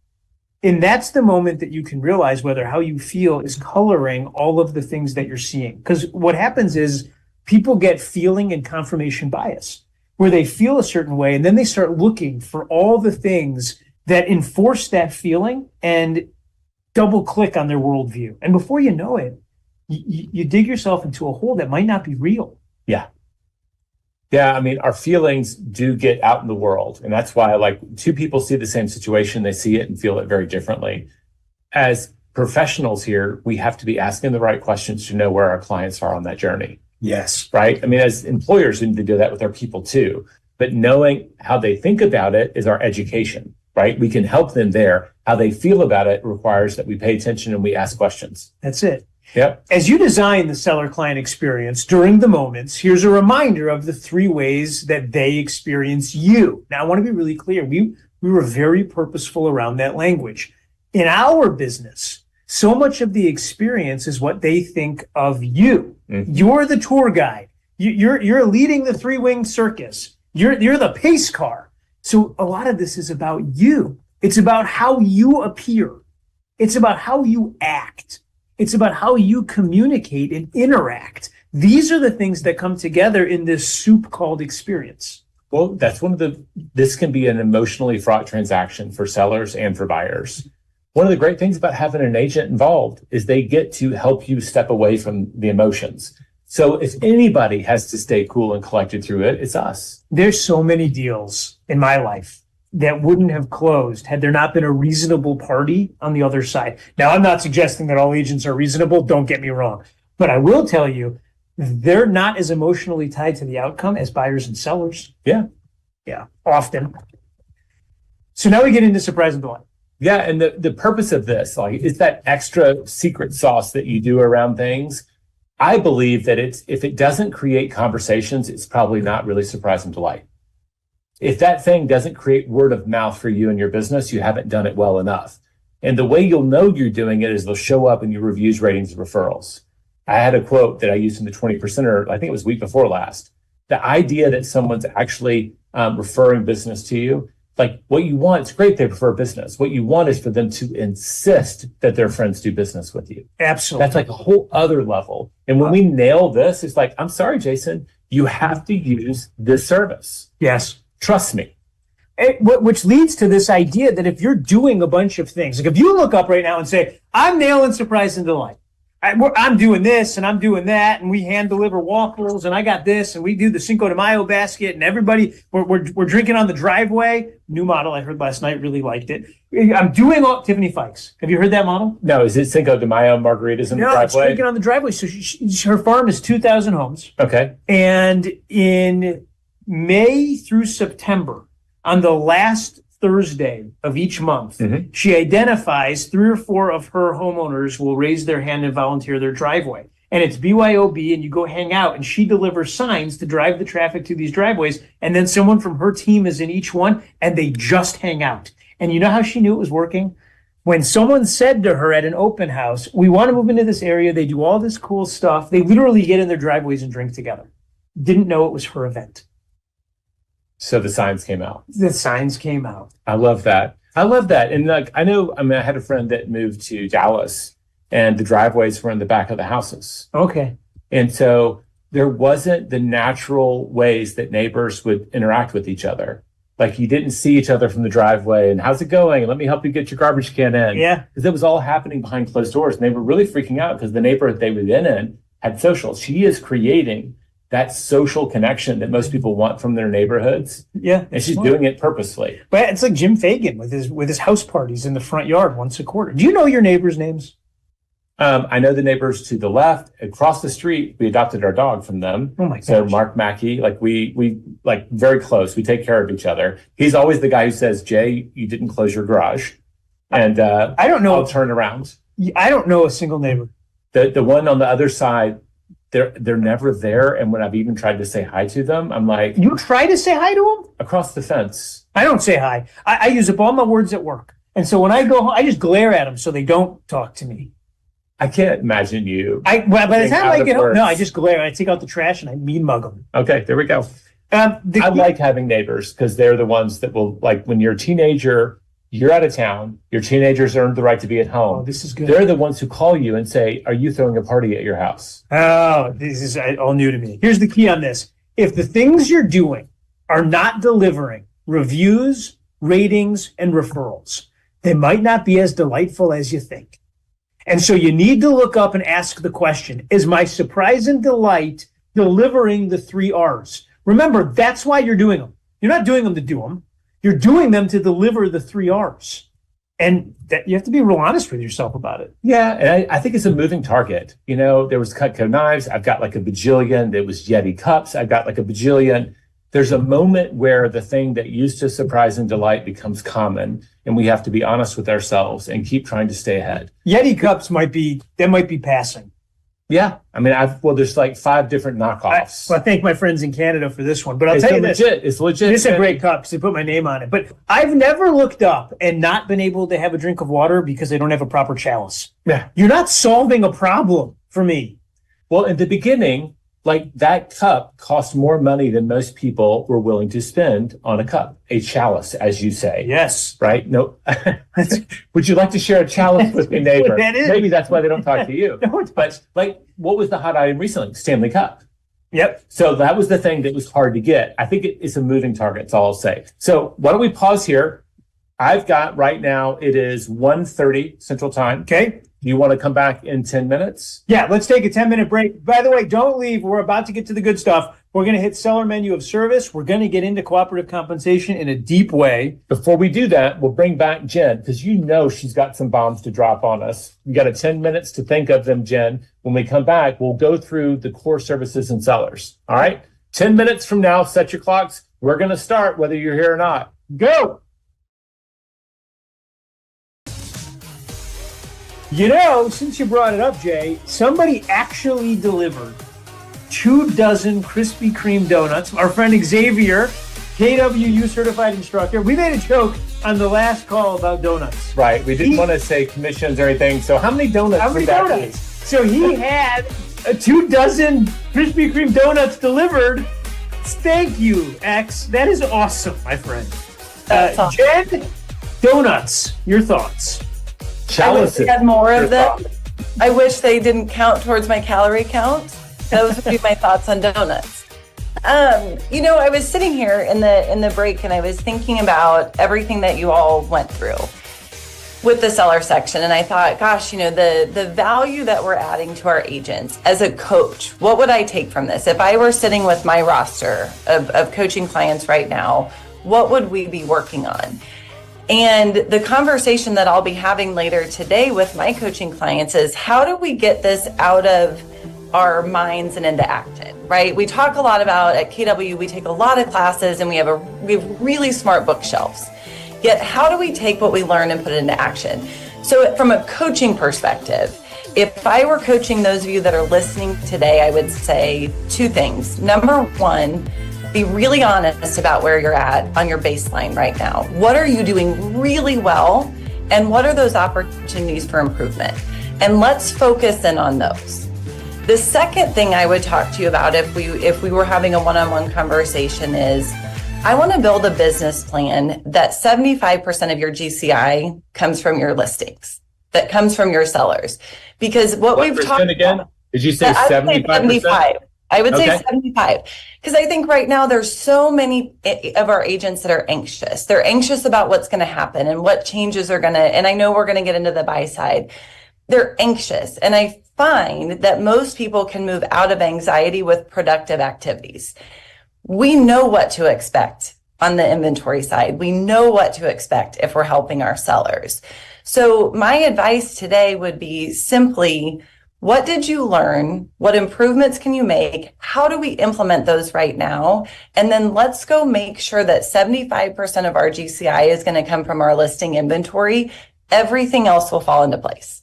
and that's the moment that you can realize whether how you feel is coloring all of the things that you're seeing. Because what happens is people get feeling and confirmation bias, where they feel a certain way, and then they start looking for all the things that enforce that feeling and double click on their worldview. And before you know it, you dig yourself into a hole that might not be real. Yeah. Yeah, I mean, our feelings do get out in the world. And that's why, like, 2 people see the same situation, they see it and feel it very differently. As professionals here, we have to be asking the right questions to know where our clients are on that journey, Yes. right? I mean, as employers, we need to do that with our people too. But knowing how they think about it is our education, right? We can help them there. How they feel about it requires that we pay attention and we ask questions. That's it. Yep. As you design the seller client experience during the moments, here's a reminder of the 3 ways that they experience you. Now, I want to be really clear. We were very purposeful around that language. In our business, so much of the experience is what they think of you. Mhm. You're the tour guide. You're leading the 3-winged circus. You're the pace car. So a lot of this is about you. It's about how you appear. It's about how you act. It's about how you communicate and interact. These are the things that come together in this soup called experience. Well, that's this can be an emotionally fraught transaction for sellers and for buyers. One of the great things about having an agent involved is they get to help you step away from the emotions. So if anybody has to stay cool and collected through it, it's us. There's so many deals in my life that wouldn't have closed had there not been a reasonable party on the other side. Now, I'm not suggesting that all agents are reasonable. Don't get me wrong. But I will tell you, they're not as emotionally tied to the outcome as buyers and sellers. Yeah. Yeah, often. So now we get into surprise and delight. Yeah. And the purpose of this, like, is that extra secret sauce that you do around things. I believe that if it doesn't create conversations, it's probably not really surprise and delight. If that thing doesn't create word of mouth for you and your business, you haven't done it well enough. And the way you'll know you're doing it is they'll show up in your reviews, ratings, and referrals. I had a quote that I used in the 20%er, I think it was week before last. The idea that someone's actually referring business to you, like, what you want, it's great they prefer business. What you want is for them to insist that their friends do business with you. Absolutely. That's like a whole other level. And when we nail this, it's like, I'm sorry, Jason, you have to use this service. Yes. Trust me. Which leads to this idea that if you're doing a bunch of things, like if you look up right now and say, I'm nailing surprise and delight. I'm doing this and I'm doing that, and we hand deliver waffles, and I got this, and we do the Cinco de Mayo basket, and everybody, we're drinking on the driveway. New model I heard last night, really liked it. I'm doing all Tiffany Fikes. Have you heard that model? No, is it Cinco de Mayo margaritas in the No, it's driveway? drinking on the driveway. So her farm is 2,000 homes. Okay. And in May through September, on the last Thursday of each month, she identifies 3 or 4 of her homeowners will raise their hand and volunteer their driveway. And it's BYOB, and you go hang out, and she delivers signs to drive the traffic to these driveways. And then someone from her team is in each one, and they just hang out. And you know how she knew it was working? When someone said to her at an open house, we want to move into this area, they do all this cool stuff, they literally get in their driveways and drink together. Didn't know it was her event. So the signs came out. The signs came out. I love that. I love that. And like, I had a friend that moved to Dallas, and the driveways were in the back of the houses. Okay. And so there wasn't the natural ways that neighbors would interact with each other. like you didn't see each other from the driveway and how's it going? And let me help you get your garbage can in. Yeah. Because it was all happening behind closed doors. And they were really freaking out because the neighborhood they were in had social. She is creating that social connection that most people want from their neighborhoods. Yeah. And she's doing it purposefully. But it's like Jim Fagan with his house parties in the front yard once a quarter. Do you know your neighbors' names? I know the neighbors to the left. Across the street, we adopted our dog from them. Oh my gosh. So Mark Mackey, like we like very close. We take care of each other. He's always the guy who says, Jay, you didn't close your garage. And I don't know. I'll turn around. I don't know a single neighbor. The one on the other side, they're never there. And when I've even tried to say hi to them, I'm like, you try to say hi to them? Across the fence. I don't say hi. I use up all my words at work. And so when I go home, I just glare at them so they don't talk to me. I can't imagine you. By the time I get home, words. no, I just glare. I take out the trash and I mean mug them. Okay, there we go. I like having neighbors because they're the ones that will, like, when you're a teenager, you're out of town, your teenagers earned the right to be at home. Oh, this is good. They're the ones who call you and say, are you throwing a party at your house? Oh, this is all new to me. Here's the key on this. If the things you're doing are not delivering reviews, ratings, and referrals, they might not be as delightful as you think. And so you need to look up and ask the question, is my surprise and delight delivering the 3 R's? Remember, that's why you're doing them. You're not doing them to do them. You're doing them to deliver the 3 R's. And that you have to be real honest with yourself about it. Yeah, and I think it's a moving target. You know, there was Cutco knives. I've got like a bajillion. There was Yeti cups. I've got like a bajillion. There's a moment where the thing that used to surprise and delight becomes common, and we have to be honest with ourselves and keep trying to stay ahead. Yeti cups might be passing. Yeah, I mean, there's like 5 different knockoffs. I thank my friends in Canada for this one, but I'll tell you this. It's legit. It's a great cup because they put my name on it. But I've never looked up and not been able to have a drink of water because they don't have a proper chalice. Yeah. You're not solving a problem for me. Well, in the beginning, like that cup cost more money than most people were willing to spend on a cup, a chalice, as you say. Yes. Right? No. Would you like to share a chalice with your neighbor? Maybe that's why they don't talk to you. No, but like, what was the hot item recently? Stanley Cup. Yep. So that was the thing that was hard to get. I think it's a moving target. That's all I'll say. So why don't we pause here? I've got right now, it is 1:30 Central Time. Okay. Do you want to come back in 10 minutes? Yeah, let's take a 10-minute break. By the way, don't leave. We're about to get to the good stuff. We're going to hit seller menu of service. We're going to get into cooperative compensation in a deep way. Before we do that, we'll bring back Jen because you know she's got some bombs to drop on us. You got 10 minutes to think of them, Jen. When we come back, we'll go through the core services and sellers. All right? 10 minutes from now, set your clocks. We're going to start whether you're here or not. Go! You know, since you brought it up, Jay, somebody actually delivered 24 Krispy Kreme donuts. Our friend Xavier, KWU certified instructor. We made a joke on the last call about donuts. Right. We didn't want to say commissions or anything. So how many donuts? So he had 24 Krispy Kreme donuts delivered. Thank you, X. That is awesome, my friend. Awesome. Jen, donuts, your thoughts? Chalices. I wish I had more of them. I wish they didn't count towards my calorie count. Those would be my thoughts on donuts. You know, I was sitting here in the break and I was thinking about everything that you all went through with the seller section. And I thought, gosh, you know, the value that we're adding to our agents as a coach, what would I take from this? If I were sitting with my roster of coaching clients right now, what would we be working on? And the conversation that I'll be having later today with my coaching clients is how do we get this out of our minds and into action, right? We talk a lot about at KW, we take a lot of classes and we have really smart bookshelves. Yet how do we take what we learn and put it into action? So from a coaching perspective, if I were coaching those of you that are listening today, I would say 2 things. Number 1, be really honest about where you're at on your baseline right now. What are you doing really well? And what are those opportunities for improvement? And let's focus in on those. The second thing I would talk to you about if we were having a one-on-one conversation is, I want to build a business plan that 75% of your GCI comes from your listings, that comes from your sellers. Because what we've talked again? Did you say 75%? I would say Okay. 75. Because I think right now there's so many of our agents that are anxious. They're anxious about what's going to happen and what changes are going to, and I know we're going to get into the buy side. They're anxious. And I find that most people can move out of anxiety with productive activities. We know what to expect on the inventory side. We know what to expect if we're helping our sellers. So my advice today would be simply, what did you learn? What improvements can you make? How do we implement those right now? And then let's go make sure that 75% of our GCI is going to come from our listing inventory. Everything else will fall into place.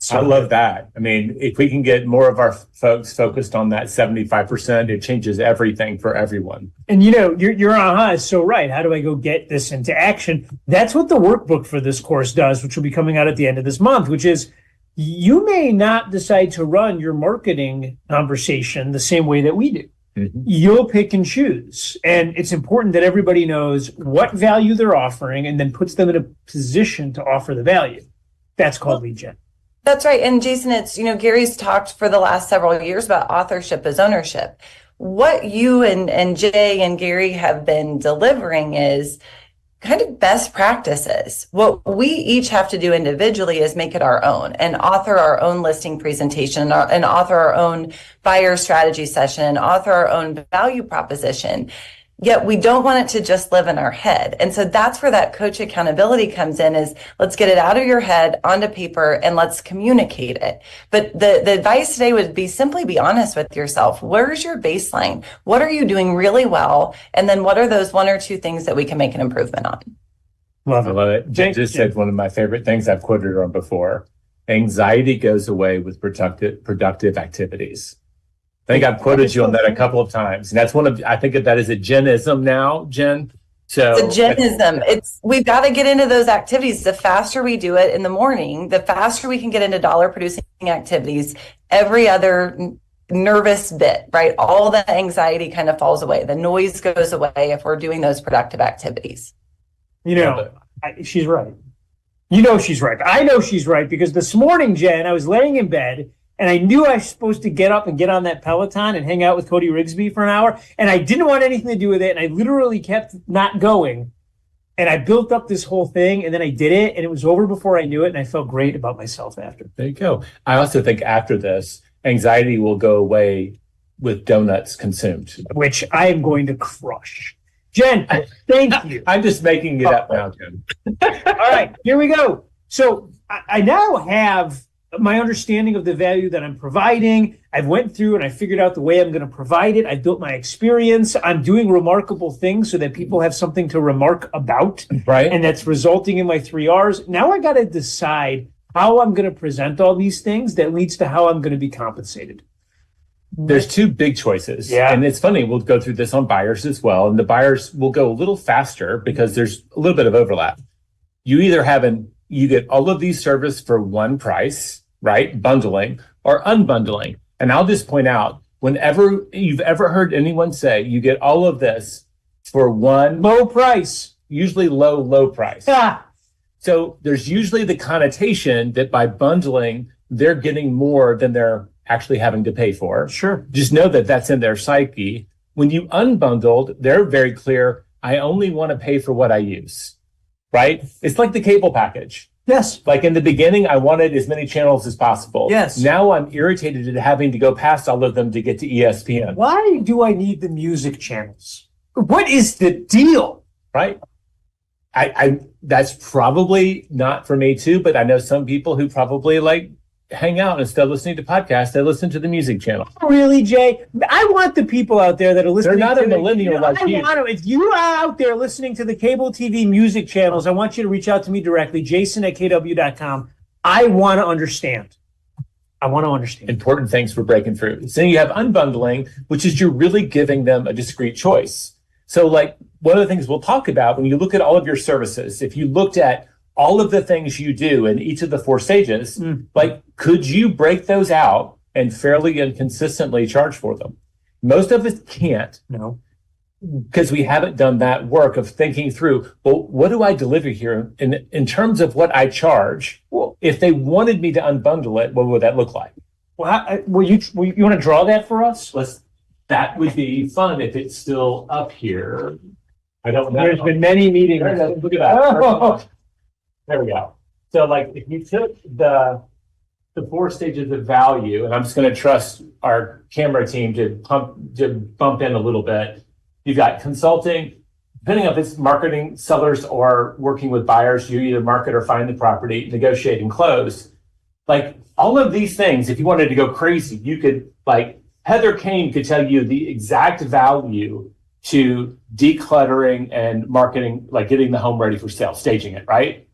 I love that. I mean, if we can get more of our folks focused on that 75%, it changes everything for everyone. And your aha is so right. How do I go get this into action? That's what the workbook for this course does, which will be coming out at the end of this month, which is you may not decide to run your marketing conversation the same way that we do. Mm-hmm. You'll pick and choose. And it's important that everybody knows what value they're offering and then puts them in a position to offer the value. That's called lead gen. That's right. And Jason, it's, Gary's talked for the last several years about authorship as ownership. What you and Jay and Gary have been delivering is kind of best practices. What we each have to do individually is make it our own and author our own listing presentation and author our own buyer strategy session and author our own value proposition. Yet we don't want it to just live in our head. And so that's where that coach accountability comes in, is let's get it out of your head onto paper and let's communicate it. But the advice today would be simply be honest with yourself. Where's your baseline? What are you doing really well? And then what are those one or two things that we can make an improvement on? Love I it. love it. Jen just said one of my favorite things I've quoted her on before. Anxiety goes away with productive activities. I think I've quoted you on that a couple of times. And that's I think that is a Jenism now, Jen. So it's a Jenism. We've got to get into those activities. The faster we do it in the morning, the faster we can get into dollar producing activities. Every other nervous bit, right? All the anxiety kind of falls away. The noise goes away if we're doing those productive activities. She's right. She's right. I know she's right because this morning, Jen, I was laying in bed and I knew I was supposed to get up and get on that Peloton and hang out with Cody Rigsby for an hour. And I didn't want anything to do with it. And I literally kept not going. And I built up this whole thing and then I did it and it was over before I knew it. And I felt great about myself after. There you go. I also think after this, anxiety will go away with donuts consumed, which I am going to crush. Jen, thank you. I'm just making it up now, Jen. All right, here we go. So I now have my understanding of the value that I'm providing. I've went through and I figured out the way I'm going to provide it. I built my experience. I'm doing remarkable things so that people have something to remark about. Right. And that's resulting in my 3 R's. Now I got to decide how I'm going to present all these things that leads to how I'm going to be compensated. There's two big choices. Yeah. And it's funny, we'll go through this on buyers as well. And the buyers will go a little faster because there's a little bit of overlap. You either you get all of these services for one price, right? Bundling or unbundling. And I'll just point out, whenever you've ever heard anyone say you get all of this for one Low price. usually low price. Ah, So there's usually the connotation that by bundling, they're getting more than they're actually having to pay for. sure. Just know that that's in their psyche. When you unbundled, they're very clear. I only want to pay for what I use, right? It's like the cable package. Yes. Like in the beginning, I wanted as many channels as possible. Yes. Now I'm irritated at having to go past all of them to get to ESPN. Why do I need the music channels? What is the deal? Right? I that's probably not for me too, but I know some people who probably like hang out instead of listening to podcasts, they listen to the music channel. Really, Jay? I want the people out there that are listening. They're not to a millennial like you. If you are out there listening to the cable TV music channels, I want you to reach out to me directly, jason@kw.com. I want to understand. Important things for breaking through. So you have unbundling, which is you're really giving them a discrete choice. So like one of the things we'll talk about when you look at all of your services, if you looked at all of the things you do in each of the 4 stages, like could you break those out and fairly and consistently charge for them? Most of us can't. No. Because we haven't done that work of thinking through, well, what do I deliver here in terms of what I charge? Well, if they wanted me to unbundle it, what would that look like? You want to draw that for us? That would be fun if it's still up here. I don't know. There's been many meetings. There it is. Look at that. Oh. There we go. So like if you took the 4 stages of value, and I'm just going to trust our camera team to bump in a little bit. You've got consulting, depending on if it's marketing sellers or working with buyers, you either market or find the property, negotiate and close. Like all of these things, if you wanted to go crazy, you could, like Heather Kane could tell you the exact value to decluttering and marketing, like getting the home ready for sale, staging it, right?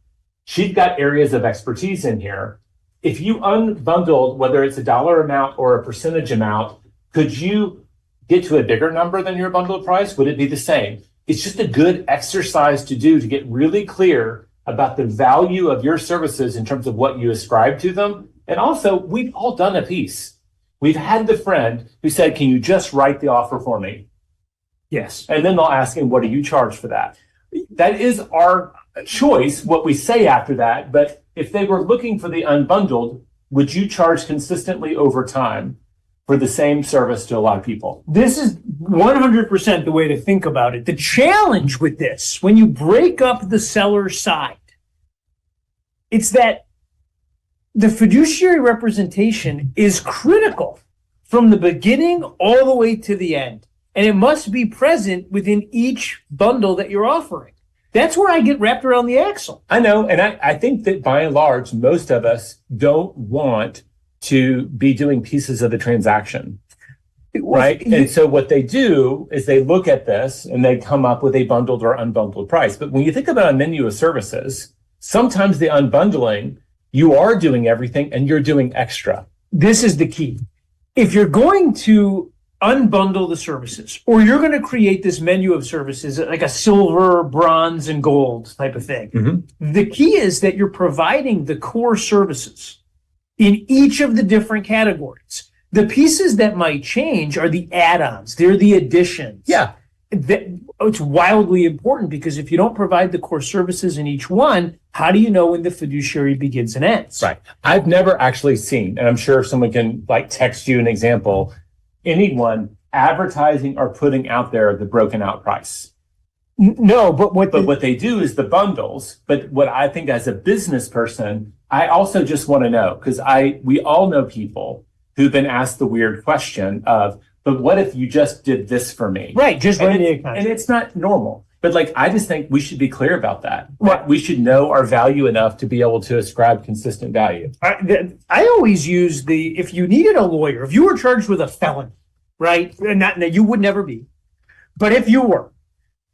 She's got areas of expertise in here. If you unbundled, whether it's a dollar amount or a percentage amount, could you get to a bigger number than your bundled price? Would it be the same? It's just a good exercise to do to get really clear about the value of your services in terms of what you ascribe to them. And also, we've all done a piece. We've had the friend who said, can you just write the offer for me? Yes. And then they'll ask him, what do you charge for that? That is our choice, what we say after that. But if they were looking for the unbundled, would you charge consistently over time for the same service to a lot of people? This is 100% the way to think about it. The challenge with this, when you break up the seller side, it's that the fiduciary representation is critical from the beginning all the way to the end. And it must be present within each bundle that you're offering. That's where I get wrapped around the axle. I know. And I think that by and large, most of us don't want to be doing pieces of the transaction. Right. And so what they do is they look at this and they come up with a bundled or unbundled price. But when you think about a menu of services, sometimes the unbundling, you are doing everything and you're doing extra. This is the key. If you're going to unbundle the services, or you're going to create this menu of services like a silver, bronze, and gold type of thing, the key is that you're providing the core services in each of the different categories. The pieces that might change are the add-ons. They're the additions. Yeah. It's wildly important because if you don't provide the core services in each one, how do you know when the fiduciary begins and ends? Right. I've never actually seen, and I'm sure if someone can like text you an example, anyone advertising or putting out there the broken out price. No, but what they do is the bundles. But what I think as a business person, I also just want to know, because we all know people who've been asked the weird question of, but what if you just did this for me? Right, just and, run the account. And it's not normal. But like, I just think we should be clear about that. Right. We should know our value enough to be able to ascribe consistent value. I always use if you needed a lawyer, if you were charged with a felony, right? Now you would never be. But if you were,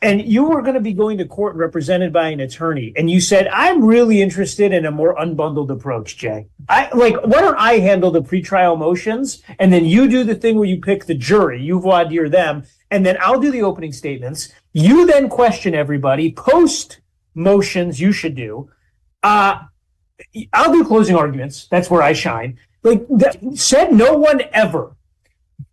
and you were going to be going to court represented by an attorney, and you said, I'm really interested in a more unbundled approach, Jay. Why don't I handle the pretrial motions, and then you do the thing where you pick the jury, you voir dire them, and then I'll do the opening statements. You then question everybody. Post motions you should do. I'll do closing arguments. That's where I shine. Said no one ever.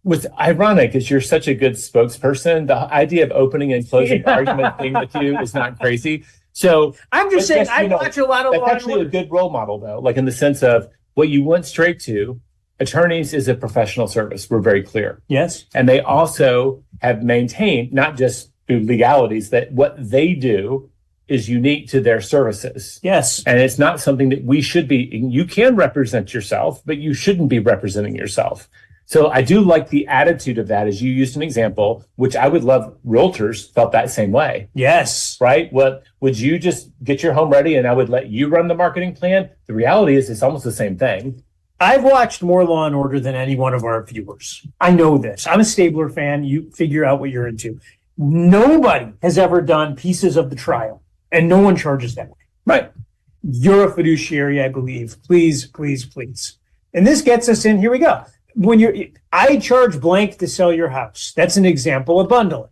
What's ironic is you're such a good spokesperson. The idea of opening and closing argument thing with you is not crazy. So I'm just saying, I watch a lot of that's actually a good role model, though, like in the sense of what you went straight to. Attorneys is a professional service. We're very clear. Yes. And they also have maintained, not just through legalities, that what they do is unique to their services. Yes. And it's not something that we should be. You can represent yourself, but you shouldn't be representing yourself. So I do like the attitude of that, as you used an example, which I would love realtors felt that same way. Yes. Right? What would you just get your home ready and I would let you run the marketing plan? The reality is it's almost the same thing. I've watched more Law and Order than any one of our viewers. I know this. I'm a Stabler fan. You figure out what you're into. Nobody has ever done pieces of the trial, and no one charges that way. Right. You're a fiduciary, I believe. Please, please, please. And this gets us in. Here we go. I charge blank to sell your house. That's an example of bundling.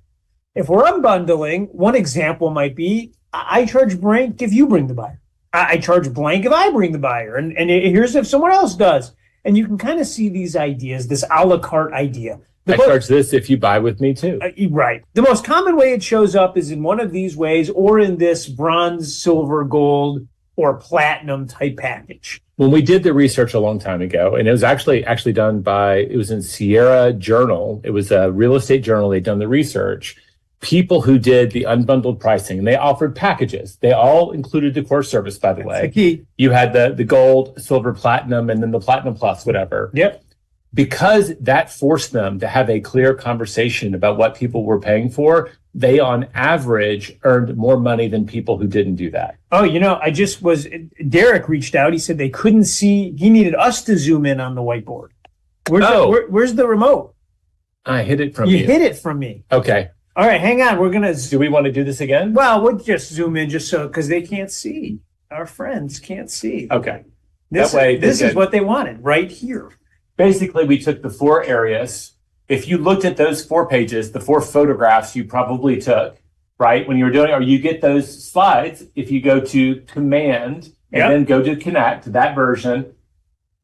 If we're unbundling, one example might be I charge blank if you bring the buyer. I charge blank if I bring the buyer. And here's if someone else does. And you can kind of see these ideas, this a la carte idea. I charge this if you buy with me too. Right. The most common way it shows up is in one of these ways or in this bronze, silver, gold, or platinum type package. When we did the research a long time ago, and it was actually done by, it was in Sierra Journal. It was a real estate journal. They'd done the research. People who did the unbundled pricing, and they offered packages. They all included the core service, by the way. The key. You had the gold, silver, platinum, and then the platinum plus, whatever. Yep. Because that forced them to have a clear conversation about what people were paying for, they on average earned more money than people who didn't do that. Oh, Derek reached out. He said they couldn't see, he needed us to zoom in on the whiteboard. Where's the remote? I hid it from you. You hid it from me. Okay. All right, hang on. We're going to... Do we want to do this again? Well, we'll just zoom in because they can't see. Our friends can't see. Okay. This is what they wanted right here. Basically, we took the 4 areas. If you looked at those 4 pages, the 4 photographs you probably took, right? When you were doing, or you get those slides, if you go to Command and then go to Connect, that version,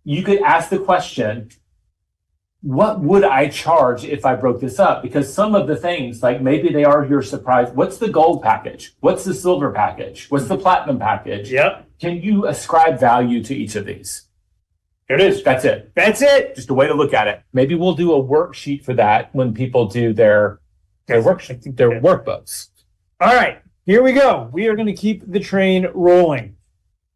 you could ask the question, what would I charge if I broke this up? Because some of the things, like maybe they are your surprise. What's the gold package? What's the silver package? What's the platinum package? Yep. Can you ascribe value to each of these? Here it is. That's it. That's it. Just a way to look at it. Maybe we'll do a worksheet for that when people do their workbooks. All right, here we go. We are going to keep the train rolling.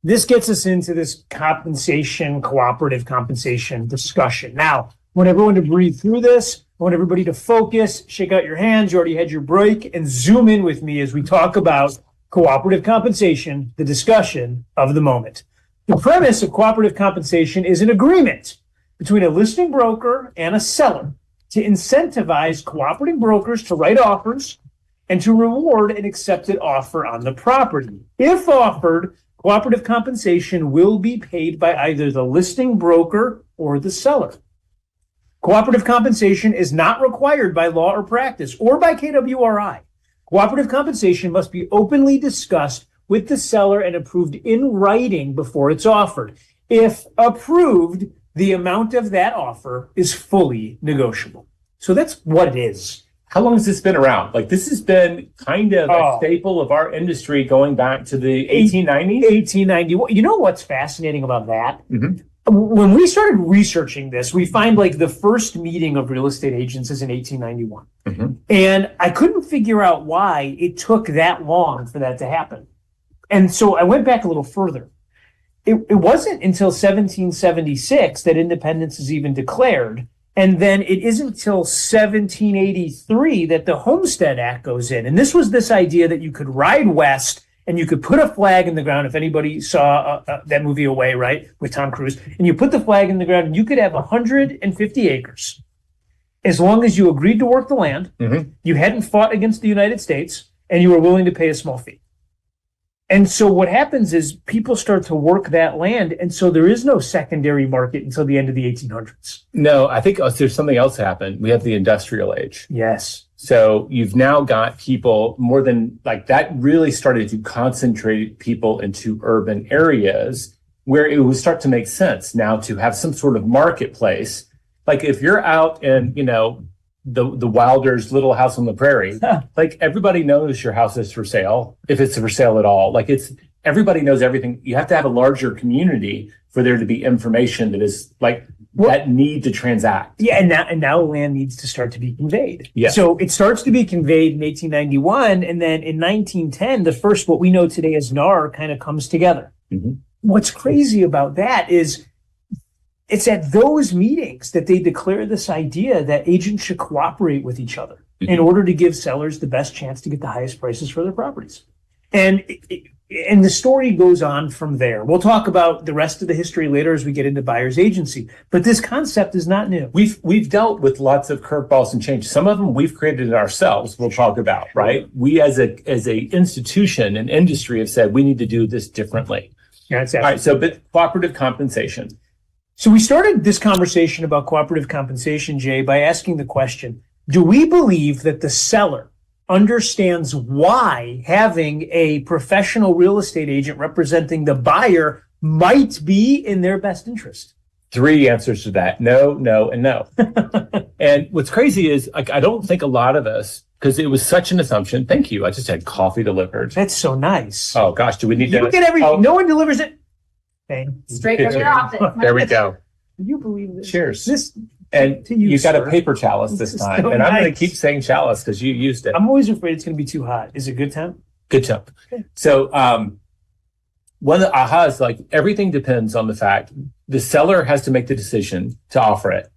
This gets us into this cooperative compensation discussion. Now, I want everyone to breathe through this. I want everybody to focus, shake out your hands. You already had your break, and zoom in with me as we talk about cooperative compensation, the discussion of the moment. The premise of cooperative compensation is an agreement between a listing broker and a seller to incentivize cooperating brokers to write offers and to reward an accepted offer on the property. If offered, cooperative compensation will be paid by either the listing broker or the seller. Cooperative compensation is not required by law or practice or by KWRI. Cooperative compensation must be openly discussed with the seller and approved in writing before it's offered. If approved, the amount of that offer is fully negotiable. So that's what it is. How long has this been around? Like, this has been kind of a staple of our industry going back to the 1890s? 1891. You know what's fascinating about that? Mm-hmm. When we started researching this, we find like the first meeting of real estate agents is in 1891. Mm-hmm. And I couldn't figure out why it took that long for that to happen. And so I went back a little further. It wasn't until 1776 that independence is even declared. And then it isn't until 1783 that the Homestead Act goes in. And this was this idea that you could ride west and you could put a flag in the ground. If anybody saw that movie Away, right, with Tom Cruise, and you put the flag in the ground and you could have 150 acres as long as you agreed to work the land, you hadn't fought against the United States, and you were willing to pay a small fee. And so what happens is people start to work that land, and so there is no secondary market until the end of the 1800s. No, I think there's something else happened. We have the industrial age. Yes. So you've now got people more than like that really started to concentrate people into urban areas where it would start to make sense now to have some sort of marketplace. Like if you're out in, the Wilder's Little House on the Prairie, like everybody knows your house is for sale, if it's for sale at all. Like everybody knows everything. You have to have a larger community for there to be information that is like that need to transact. Yeah, and now land needs to start to be conveyed. Yeah. So it starts to be conveyed in 1891, and then in 1910, the first what we know today as NAR kind of comes together. Mm-hmm. What's crazy about that is it's at those meetings that they declare this idea that agents should cooperate with each other in order to give sellers the best chance to get the highest prices for their properties. And the story goes on from there. We'll talk about the rest of the history later as we get into buyer's agency. But this concept is not new. We've dealt with lots of curveballs and changes. Some of them we've created ourselves. We'll talk about, right? We as a institution and industry have said we need to do this differently. Yeah, exactly. All right. So, but cooperative compensation. So we started this conversation about cooperative compensation, Jay, by asking the question, do we believe that the seller understands why having a professional real estate agent representing the buyer might be in their best interest? 3 answers to that. No, no, and no. And what's crazy is, like, I don't think a lot of us because it was such an assumption. Thank you. I just had coffee delivered. That's so nice. Oh gosh, do we need You to get everything. Oh, No one delivers it. Okay. Straight from your office. there we go. Can you believe this? Cheers. This, And to you, you got a sir. paper chalice this This is time. so And I'm going to nice. keep saying chalice because you used it. I'm always afraid it's going to be too hot. Is it good temp? Good job. Okay. So one of the ahas, like everything depends on the fact the seller has to make the decision to offer it.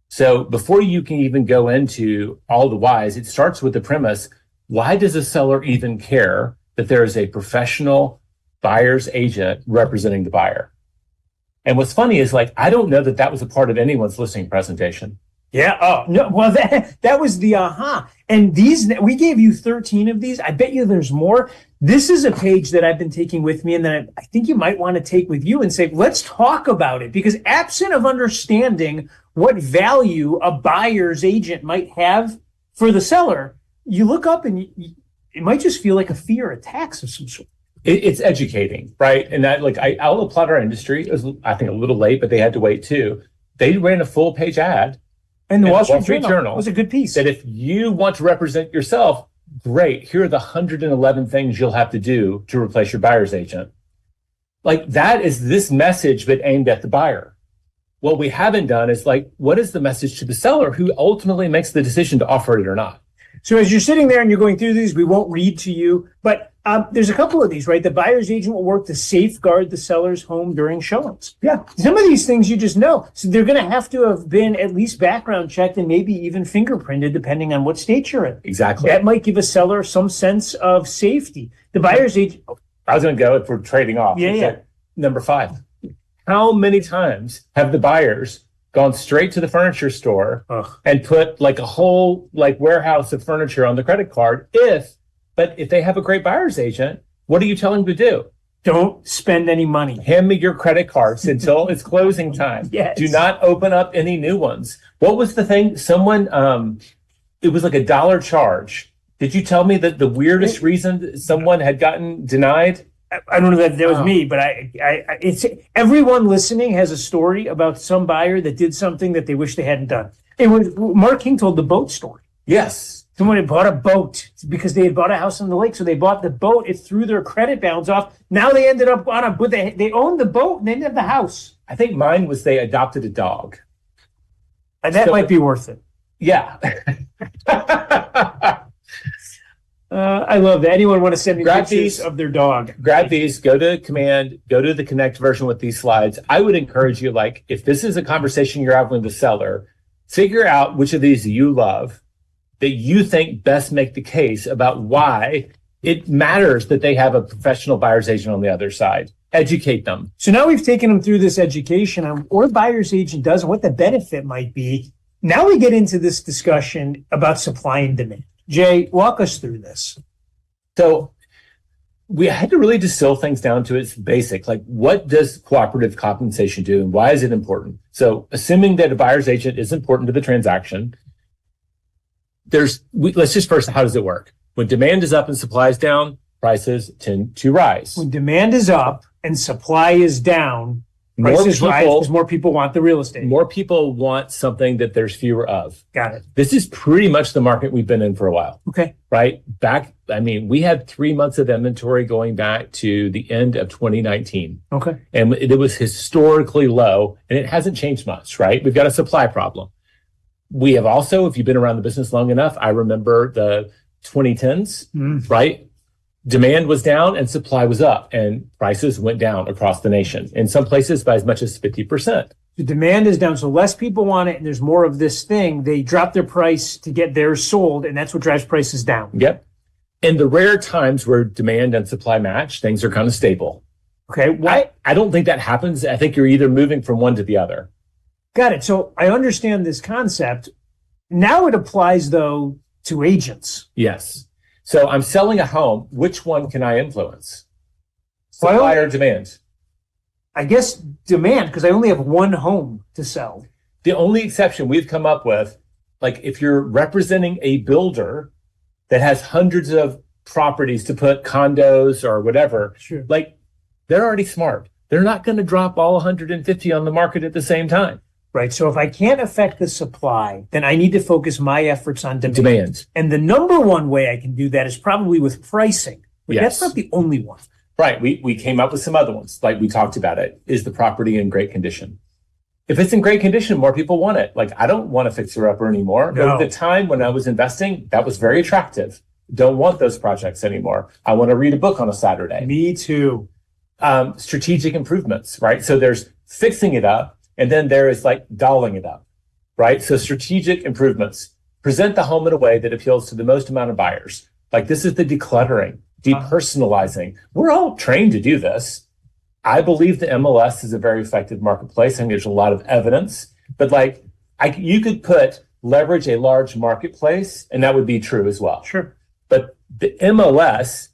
So before you can even go into all the whys, it starts with the premise, why does a seller even care that there is a professional buyer's agent representing the buyer? And what's funny is like, I don't know that that was a part of anyone's listing presentation. Yeah. Oh, no. Well, that was the aha. And these, we gave you 13 of these. I bet you there's more. This is a page that I've been taking with me and that I think you might want to take with you and say, let's talk about it. Because absent of understanding what value a buyer's agent might have for the seller, you look up and it might just feel like a fee or a tax of some sort. It's educating, right? And that, like, I'll applaud our industry. It was, I think, a little late, but they had to wait too. They ran a full page ad. And the And Wall Street Journal was a good piece. That if you want to represent yourself, great. Here are the 111 things you'll have to do to replace your buyer's agent. Like, that is this message, but aimed at the buyer. What we haven't done is like, what is the message to the seller who ultimately makes the decision to offer it or not? So as you're sitting there and you're going through these, we won't read to you, but there's a couple of these, right? The buyer's agent will work to safeguard the seller's home during showings. Yeah. Some of these things you just know. So they're going to have to have been at least background checked and maybe even fingerprinted, depending on what state you're in. Exactly. That might give a seller some sense of safety. The buyer's agent, I was going to go if we're trading off. Yeah, It's yeah. like, number 5. How many times have the buyers gone straight to the furniture store and put like a whole like warehouse of furniture on the credit card? But if they have a great buyer's agent, what are you telling them to do? don't spend any money. Hand me your credit cards until it's closing time. Yes. Do not open up any new ones. What was the thing? Someone, it was like $1 charge. Did you tell me that the weirdest reason someone had gotten denied? I don't know that was Oh. me, but it's everyone listening has a story about some buyer that did something that they wish they hadn't done. It was Mark King told the boat story. Yes. Someone had bought a boat because they had bought a house on the lake, so they bought the boat. It threw their credit balance off. Now they ended up on a boat. They owned the boat and they didn't have the house, I think mine was they adopted a dog. and that So- might be worth it. Yeah. I love that. Anyone want to send me Grab pictures these. of their dog? Grab these, go to command, go to the connect version with these slides. I would encourage you, like, if this is a conversation you're having with the seller, figure out which of these you love that you think best make the case about why it matters that they have a professional buyer's agent on the other side. Educate them. So now we've taken them through this education on what a buyer's agent does and what the benefit might be. Now we get into this discussion about supply and demand. Jay, walk us through this. So we had to really distill things down to its basic, like what does cooperative compensation do and why is it important? So assuming that a buyer's agent is important to the transaction, let's just first, how does it work? When demand is up and supply is down, prices tend to rise. When demand is up and supply is down, More prices rise people, because more people want the real estate. more people want something that there's fewer of. Got it. This is pretty much the market we've been in for a while, Okay. right? We had 3 months of inventory going back to the end of 2019. Okay. And it was historically low and it hasn't changed much, right? We've got a supply problem. We have also, if you've been around the business long enough, I remember the 2010s, right? Demand was down and supply was up and prices went down across the nation. In some places by as much as 50%. The demand is down, so less people want it, and there's more of this thing. They drop their price to get theirs sold, and that's what drives prices down. Yep. In the rare times where demand and supply match, things are kind of stable. Okay. Why? I don't think that happens. I think you're either moving from one to the other. Got it. So I understand this concept. Now it applies, though, to agents. Yes. So I'm selling a home. Which one can I influence? Well, Supply or demand? I guess demand, because I only have one home to sell. The only exception we've come up with, like if you're representing a builder that has hundreds of properties to put condos or whatever, Sure. like they're already smart. They're not going to drop all 150 on the market at the same time. right? So if I can't affect the supply, then I need to focus my efforts on demand. Demand. And the number one way I can do that is probably with pricing. But Yes. that's not the only one. Right. We came up with some other ones, like we talked about it. Is the property in great condition? If it's in great condition, more people want it. Like, I don't want a fixer-upper anymore. No. Over the time when I was investing, that was very attractive. Don't want those projects anymore. I want to read a book on a Saturday. Me too. Strategic improvements, right? So there's fixing it up, and then there is like dolling it up, right? So strategic improvements present the home in a way that appeals to the most amount of buyers. Like, this is the decluttering, depersonalizing. We're all trained to do this. I believe the MLS is a very effective marketplace. I think there's a lot of evidence, but like, you could leverage a large marketplace, and that would be true as well. Sure. But the MLS,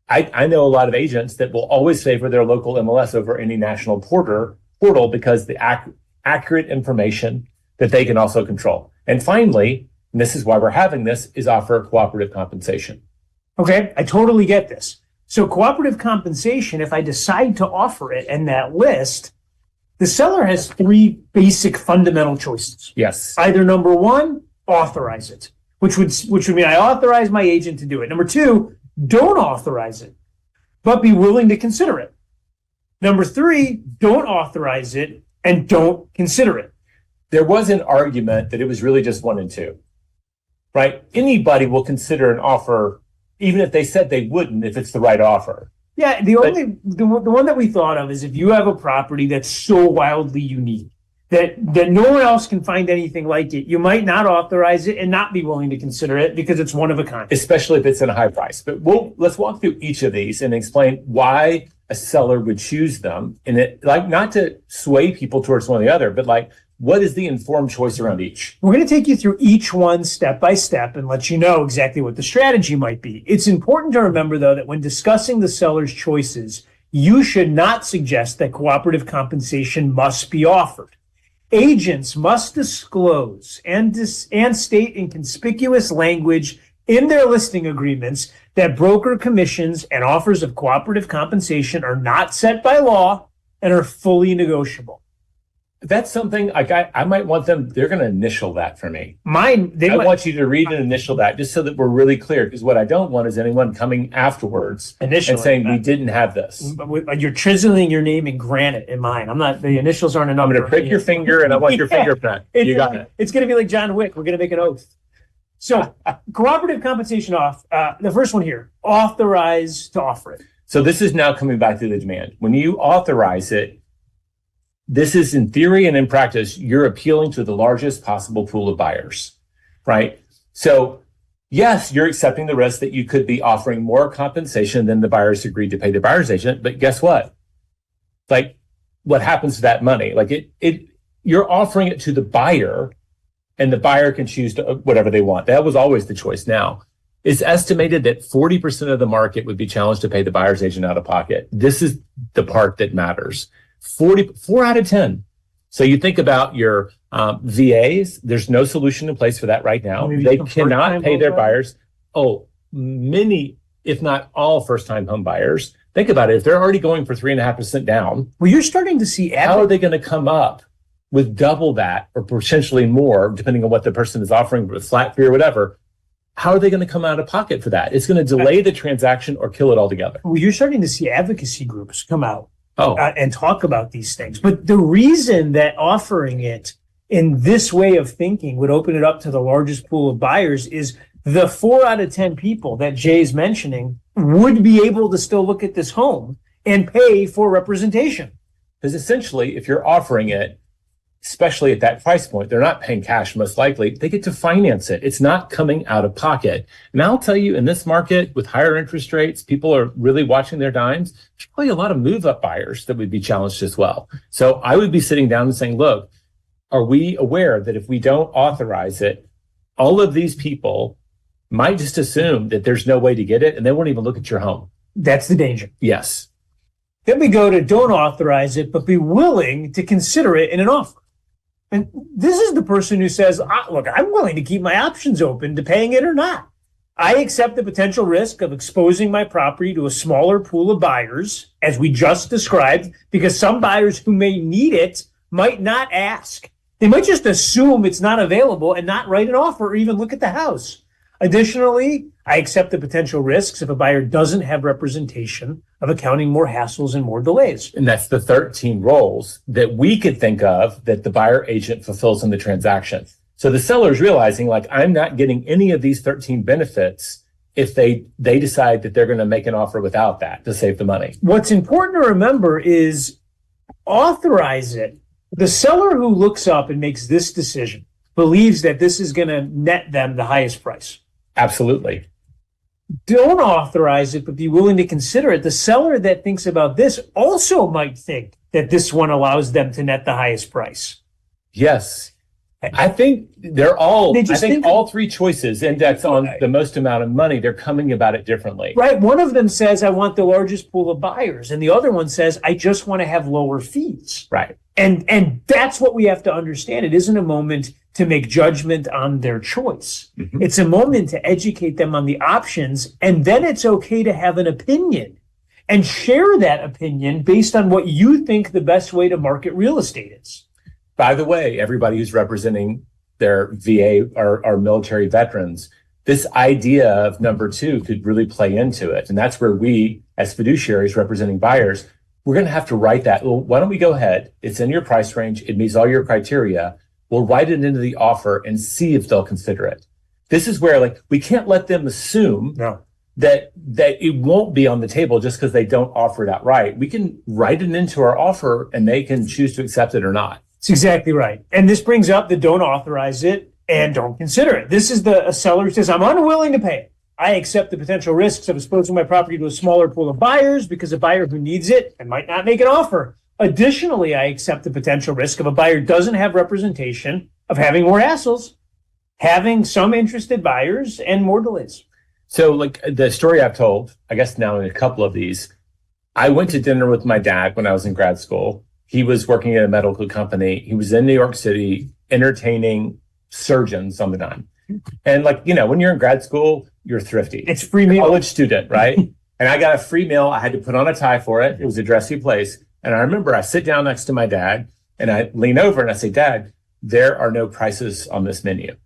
I know a lot of agents that will always favor their local MLS over any national portal because the accurate information that they can also control. And finally, and this is why we're having this, is offer cooperative compensation. Okay, I totally get this. So cooperative compensation, if I decide to offer it in that list, the seller has three basic fundamental choices. Yes. Either number one, authorize it, which would mean I authorize my agent to do it. Number two, don't authorize it, but be willing to consider it. Number three, don't authorize it and don't consider it. There was an argument that it was really just 1 and 2, right? Anybody will consider an offer, even if they said they wouldn't, if it's the right offer. Yeah, the one that we thought of is if you have a property that's so wildly unique that no one else can find anything like it, you might not authorize it and not be willing to consider it because it's one of a kind. Especially if it's in a high price. But let's walk through each of these and explain why a seller would choose them. And it, like, not to sway people towards one or the other, but like, what is the informed choice around each? We're going to take you through each one step by step and let you know exactly what the strategy might be. It's important to remember, though, that when discussing the seller's choices, you should not suggest that cooperative compensation must be offered. Agents must disclose and state in conspicuous language in their listing agreements that broker commissions and offers of cooperative compensation are not set by law and are fully negotiable. That's something like I might want them, they're going to initial that for me. I want you to read and initial that just so that we're really clear, because what I don't want is anyone coming afterwards and saying we didn't have this. You're chiseling your name in granite in mine. The initials aren't enough. I'm going to prick your finger and I want your fingerprint. You got it. It's going to be like John Wick. We're going to make an oath. So cooperative compensation the first one here, authorize to offer it. So this is now coming back to the demand. When you authorize it, this is in theory and in practice, you're appealing to the largest possible pool of buyers, right? So yes, you're accepting the risk that you could be offering more compensation than the buyers agreed to pay the buyer's agent. But guess what? Like, what happens to that money? Like you're offering it to the buyer, and the buyer can choose to whatever they want. That was always the choice. Now, it's estimated that 40% of the market would be challenged to pay the buyer's agent out of pocket. This is the part that matters. 4 out of 10. So you think about your VAs, there's no solution in place for that right now. They cannot pay their buyers. Many, if not all, first-time home buyers. Think about it. If they're already going for 3.5% down, well, you're starting to see how are they going to come up with double that or potentially more, depending on what the person is offering with flat fee or whatever? How are they going to come out of pocket for that? It's going to delay the transaction or kill it altogether. Well, you're starting to see advocacy groups come out and talk about these things. But the reason that offering it in this way of thinking would open it up to the largest pool of buyers is the 4 out of 10 people that Jay's mentioning would be able to still look at this home and pay for representation. Because essentially, if you're offering it, especially at that price point, they're not paying cash most likely. They get to finance it. It's not coming out of pocket. And I'll tell you, in this market with higher interest rates, people are really watching their dimes. There's probably a lot of move-up buyers that would be challenged as well. So I would be sitting down and saying, look, are we aware that if we don't authorize it, all of these people might just assume that there's no way to get it and they won't even look at your home? That's the danger. Yes. Then we go to don't authorize it, but be willing to consider it in an offer. And this is the person who says, look, I'm willing to keep my options open to paying it or not. I accept the potential risk of exposing my property to a smaller pool of buyers, as we just described, because some buyers who may need it might not ask. They might just assume it's not available and not write an offer or even look at the house. Additionally, I accept the potential risks if a buyer doesn't have representation of accounting more hassles and more delays. And that's the 13 roles that we could think of that the buyer agent fulfills in the transaction. So the seller is realizing, like, I'm not getting any of these 13 benefits if they decide that they're going to make an offer without that to save the money. What's important to remember is authorize it. The seller who looks up and makes this decision believes that this is going to net them the highest price. Absolutely. Don't authorize it, but be willing to consider it. The seller that thinks about this also might think that this one allows them to net the highest price. Yes. I think all three choices index on the most amount of money. They're coming about it differently. Right. One of them says, I want the largest pool of buyers. And the other one says, I just want to have lower fees. Right. And that's what we have to understand. It isn't a moment to make judgment on their choice. Mm-hmm. It's a moment to educate them on the options. And then it's okay to have an opinion and share that opinion based on what you think the best way to market real estate is. By the way, everybody who's representing their VA or military veterans, this idea of number two could really play into it. And that's where we, as fiduciaries representing buyers, we're going to have to write that. Well, why don't we go ahead? It's in your price range. It meets all your criteria. We'll write it into the offer and see if they'll consider it. This is where, like, we can't let them assume that it won't be on the table just because they don't offer it outright. We can write it into our offer and they can choose to accept it or not. That's exactly right. And this brings up the don't authorize it and don't consider it. This is a seller who says, I'm unwilling to pay it. I accept the potential risks of exposing my property to a smaller pool of buyers because a buyer who needs it and might not make an offer. Additionally, I accept the potential risk of a buyer doesn't have representation of having more hassles, having some interested buyers, and more delays. So, like the story I've told, I guess now in a couple of these, I went to dinner with my dad when I was in grad school. He was working at a medical company. He was in New York City entertaining surgeons on the dime. And like, when you're in grad school, you're thrifty. It's free meal. College student, right? And I got a free meal. I had to put on a tie for it. It was a dressy place. And I remember I sit down next to my dad and I lean over and I say, Dad, there are no prices on this menu.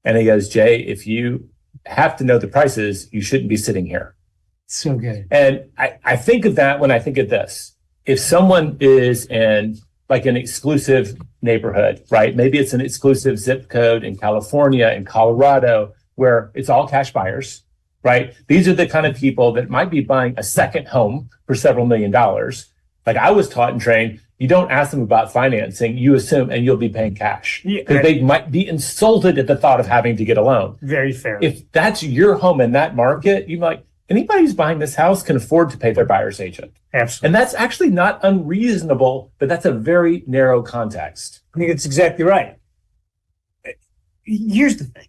And he goes, Jay, if you have to know the prices, you shouldn't be sitting here. So good. And I think of that when I think of this. If someone is in like an exclusive neighborhood, right? Maybe it's an exclusive zip code in California, in Colorado, where it's all cash buyers, right? These are the kind of people that might be buying a second home for several $1 million. Like I was taught and trained, you don't ask them about financing, you assume, and you'll be paying cash. Because they might be insulted at the thought of having to get a loan. Very fair. If that's your home in that market, you might, anybody who's buying this house can afford to pay their buyer's agent. Absolutely. And that's actually not unreasonable, but that's a very narrow context. I think that's exactly right. Here's the thing.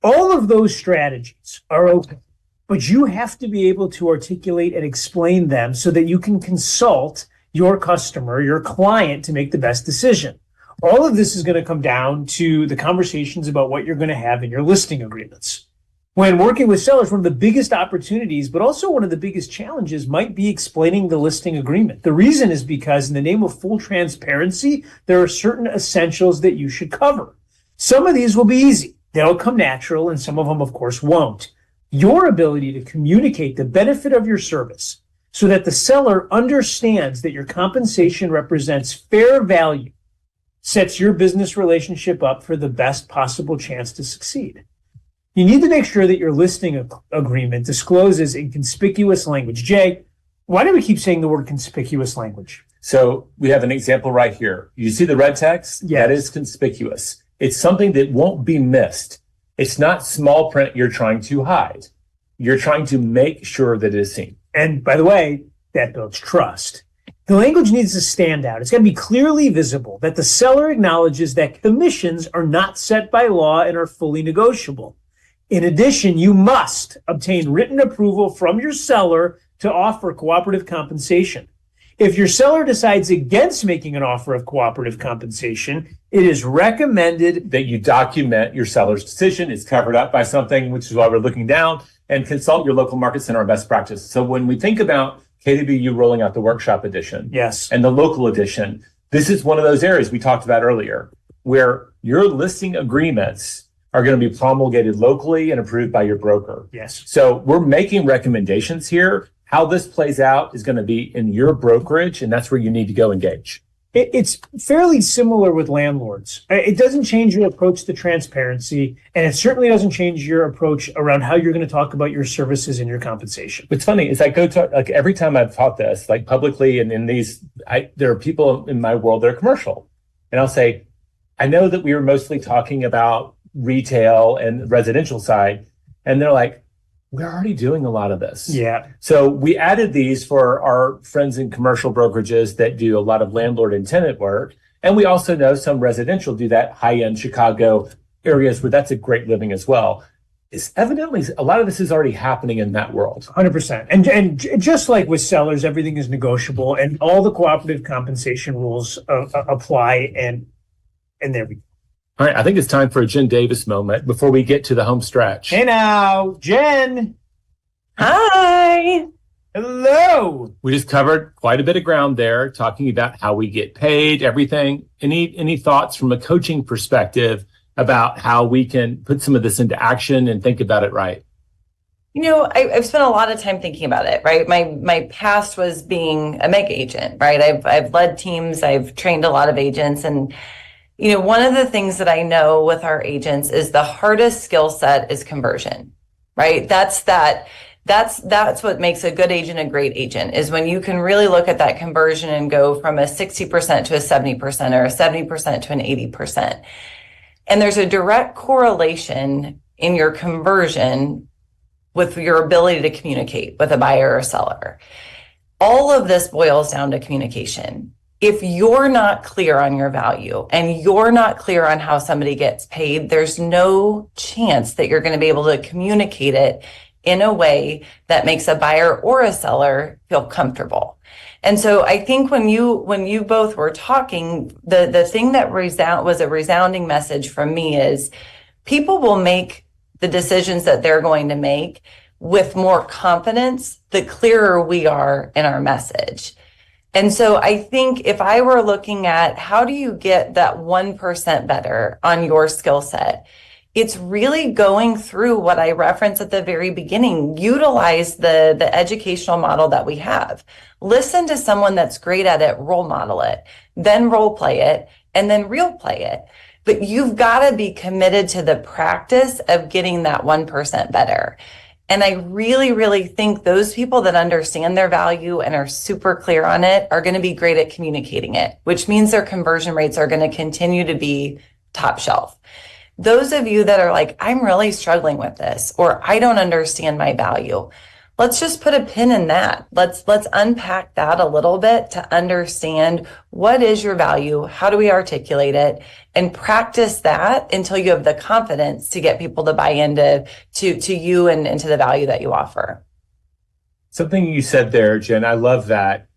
All of those strategies are okay, but you have to be able to articulate and explain them so that you can consult your customer, your client, to make the best decision. All of this is going to come down to the conversations about what you're going to have in your listing agreements. When working with sellers, one of the biggest opportunities, but also one of the biggest challenges might be explaining the listing agreement. The reason is because in the name of full transparency, there are certain essentials that you should cover. Some of these will be easy. They'll come natural, and some of them, of course, won't. Your ability to communicate the benefit of your service so that the seller understands that your compensation represents fair value sets your business relationship up for the best possible chance to succeed. You need to make sure that your listing agreement discloses in conspicuous language. Jay, why do we keep saying the word conspicuous language? So we have an example right here. You see the red text? Yes. That is conspicuous. It's something that won't be missed. It's not small print you're trying to hide. You're trying to make sure that it is seen. And by the way, that builds trust. The language needs to stand out. It's got to be clearly visible that the seller acknowledges that commissions are not set by law and are fully negotiable. In addition, you must obtain written approval from your seller to offer cooperative compensation. If your seller decides against making an offer of cooperative compensation, it is recommended that you document your seller's decision. It's covered up by something, which is why we're looking down, and consult your local market center on best practice. So when we think about KWU rolling out the workshop edition, yes, and the local edition, this is one of those areas we talked about earlier where your listing agreements are going to be promulgated locally and approved by your broker. Yes. So we're making recommendations here. How this plays out is going to be in your brokerage, and that's where you need to go engage. It's fairly similar with landlords. It doesn't change your approach to transparency, and it certainly doesn't change your approach around how you're going to talk about your services and your compensation. What's funny is I go to, like, every time I've taught this, like publicly and in these, there are people in my world that are commercial. And I'll say, I know that we were mostly talking about retail and residential side. And they're like, we're already doing a lot of this. Yeah. So we added these for our friends in commercial brokerages that do a lot of landlord and tenant work. And we also know some residential do that, high-end Chicago areas where that's a great living as well. It's evidently a lot of this is already happening in that world. 100%. And just like with sellers, everything is negotiable and all the cooperative compensation rules apply. And there we go. All right, I think it's time for a Jen Davis moment before we get to the home stretch. Hey now, Jen. Hi. Hello. We just covered quite a bit of ground there, talking about how we get paid, everything. Any thoughts from a coaching perspective about how we can put some of this into action and think about it right? You know, I've spent a lot of time thinking about it, right? My past was being a mega agent, right? I've led teams, I've trained a lot of agents, and you know, one of the things that I know with our agents is the hardest skill set is conversion, right? That's what makes a good agent a great agent, is when you can really look at that conversion and go from a 60% to a 70% or a 70% to an 80%. And there's a direct correlation in your conversion with your ability to communicate with a buyer or seller. All of this boils down to communication. If you're not clear on your value and you're not clear on how somebody gets paid, there's no chance that you're going to be able to communicate it in a way that makes a buyer or a seller feel comfortable. And so I think when you both were talking, the thing that was a resounding message from me is people will make the decisions that they're going to make with more confidence the clearer we are in our message. And so I think if I were looking at how do you get that 1% better on your skill set, it's really going through what I referenced at the very beginning. Utilize the educational model that we have. Listen to someone that's great at it, role model it, then role play it, and then real play it. But you've got to be committed to the practice of getting that 1% better. And I really, really think those people that understand their value and are super clear on it are going to be great at communicating it, which means their conversion rates are going to continue to be top shelf. Those of you that are like, I'm really struggling with this, or I don't understand my value, let's just put a pin in that. Let's unpack that a little bit to understand what is your value, how do we articulate it, and practice that until you have the confidence to get people to buy into to you and into the value that you offer. Something you said there, Jen, I love that.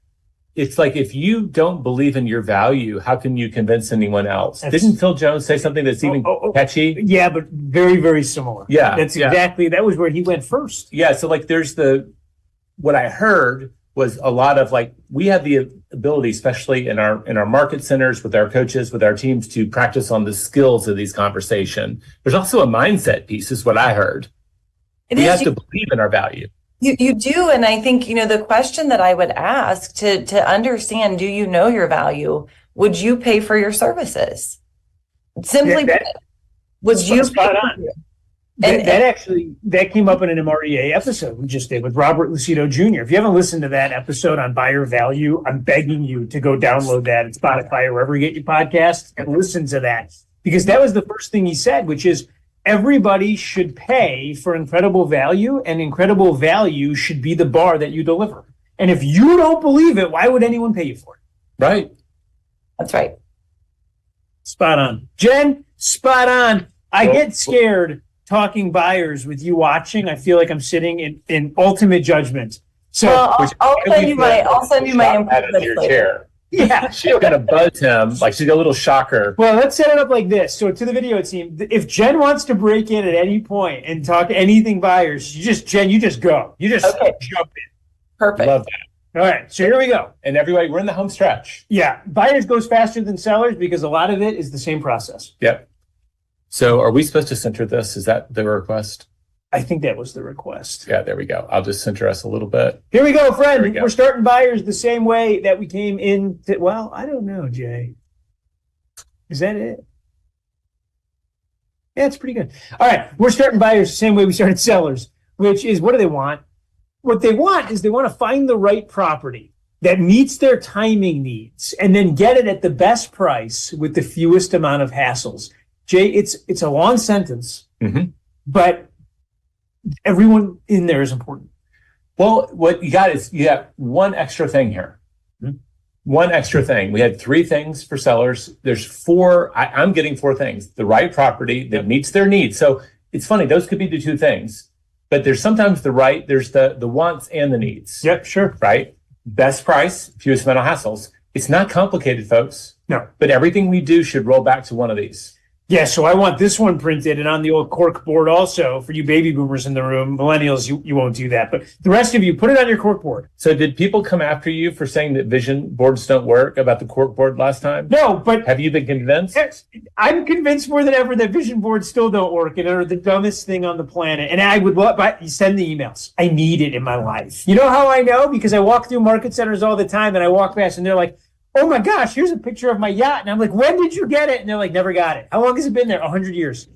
It's like, if you don't believe in your value, how can you convince anyone else? Didn't Phil Jones say something that's even catchy? Yeah, but very, very similar. Yeah. That was where he went first. Yeah. So like what I heard was a lot of like, we have the ability, especially in our market centers with our coaches, with our teams, to practice on the skills of these conversations. There's also a mindset piece is what I heard. We have to believe in our value. You do. And I think, the question that I would ask to understand, do you know your value? Would you pay for your services? Simply, would you spot on? That came up in an MREA episode we just did with Robert Lucido Jr. If you haven't listened to that episode on buyer value, I'm begging you to go download that at Spotify or wherever you get your podcasts and listen to that, because that was the first thing he said, which is everybody should pay for incredible value, and incredible value should be the bar that you deliver. And if you don't believe it, why would anyone pay you for it? Right. That's right. Spot on. Jen, spot on. I get scared talking buyers with you watching. I feel like I'm sitting in ultimate judgment. So I'll send you my improvements later. Yeah, she's gonna buzz him like she's a little shocker. Well, let's set it up like this. So to the video team, if Jen wants to break in at any point and talk anything buyers, you just go. You just jump in. Perfect. Love that. All right, so here we go. And everybody, we're in the home stretch. Yeah, buyers goes faster than sellers because a lot of it is the same process. Yep. So are we supposed to center this? Is that the request? I think that was the request. Yeah, there we go. I'll just center us a little bit. Here we go, friend. There we go. We're starting buyers the same way that we came in. Well, I don't know, Jay. Is that it? Yeah, it's pretty good. All right, we're starting buyers the same way we started sellers, which is, what do they want? What they want is they want to find the right property that meets their timing needs and then get it at the best price with the fewest amount of hassles. Jay, it's a long sentence, but everyone in there is important. Well, what you got is you have one extra thing here. One extra thing. We had 3 things for sellers. There's 4. I'm getting 4 things. The right property that meets their needs. So it's funny. Those could be the 2 things, but there's sometimes there's the wants and the needs. Yep, sure. Right? Best price, fewest amount of hassles. It's not complicated, folks. No. But everything we do should roll back to one of these. Yeah, so I want this one printed and on the old cork board also. For you baby boomers in the room, millennials, you won't do that. But the rest of you, put it on your cork board. So did people come after you for saying that vision boards don't work about the cork board last time? No, but Have you been convinced? I'm convinced more than ever that vision boards still don't work and are the dumbest thing on the planet. And I would love, but send the emails. I need it in my life. You know how I know? Because I walk through market centers all the time and I walk past and they're like, oh my gosh, here's a picture of my yacht. And I'm like, when did you get it? And they're like, never got it. How long has it been there? 100 years.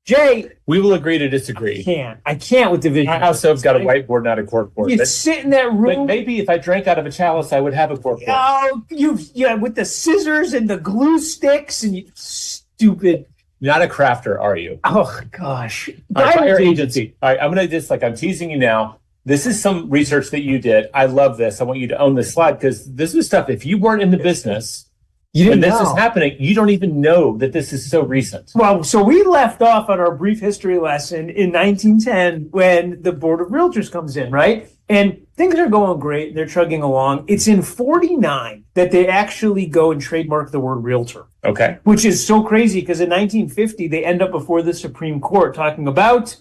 Jay. We will agree to distree. I can't with the vision. I also have got a whiteboard, not a cork board. You sit in that room. But maybe if I drank out of a chalice, I would have a cork board. Oh, with the scissors and the glue sticks and you stupid. Not a crafter, are you? Oh, gosh. Buyer agency. All right, I'm going to just, I'm teasing you now. This is some research that you did. I love this. I want you to own this slide because this is stuff. If you weren't in the business, when this is happening, you don't even know that this is so recent. Well, so we left off on our brief history lesson in 1910 when the Board of Realtors comes in, right? And things are going great. They're chugging along. It's in 49 that they actually go and trademark the word realtor. Okay. Which is so crazy because in 1950, they end up before the Supreme Court talking about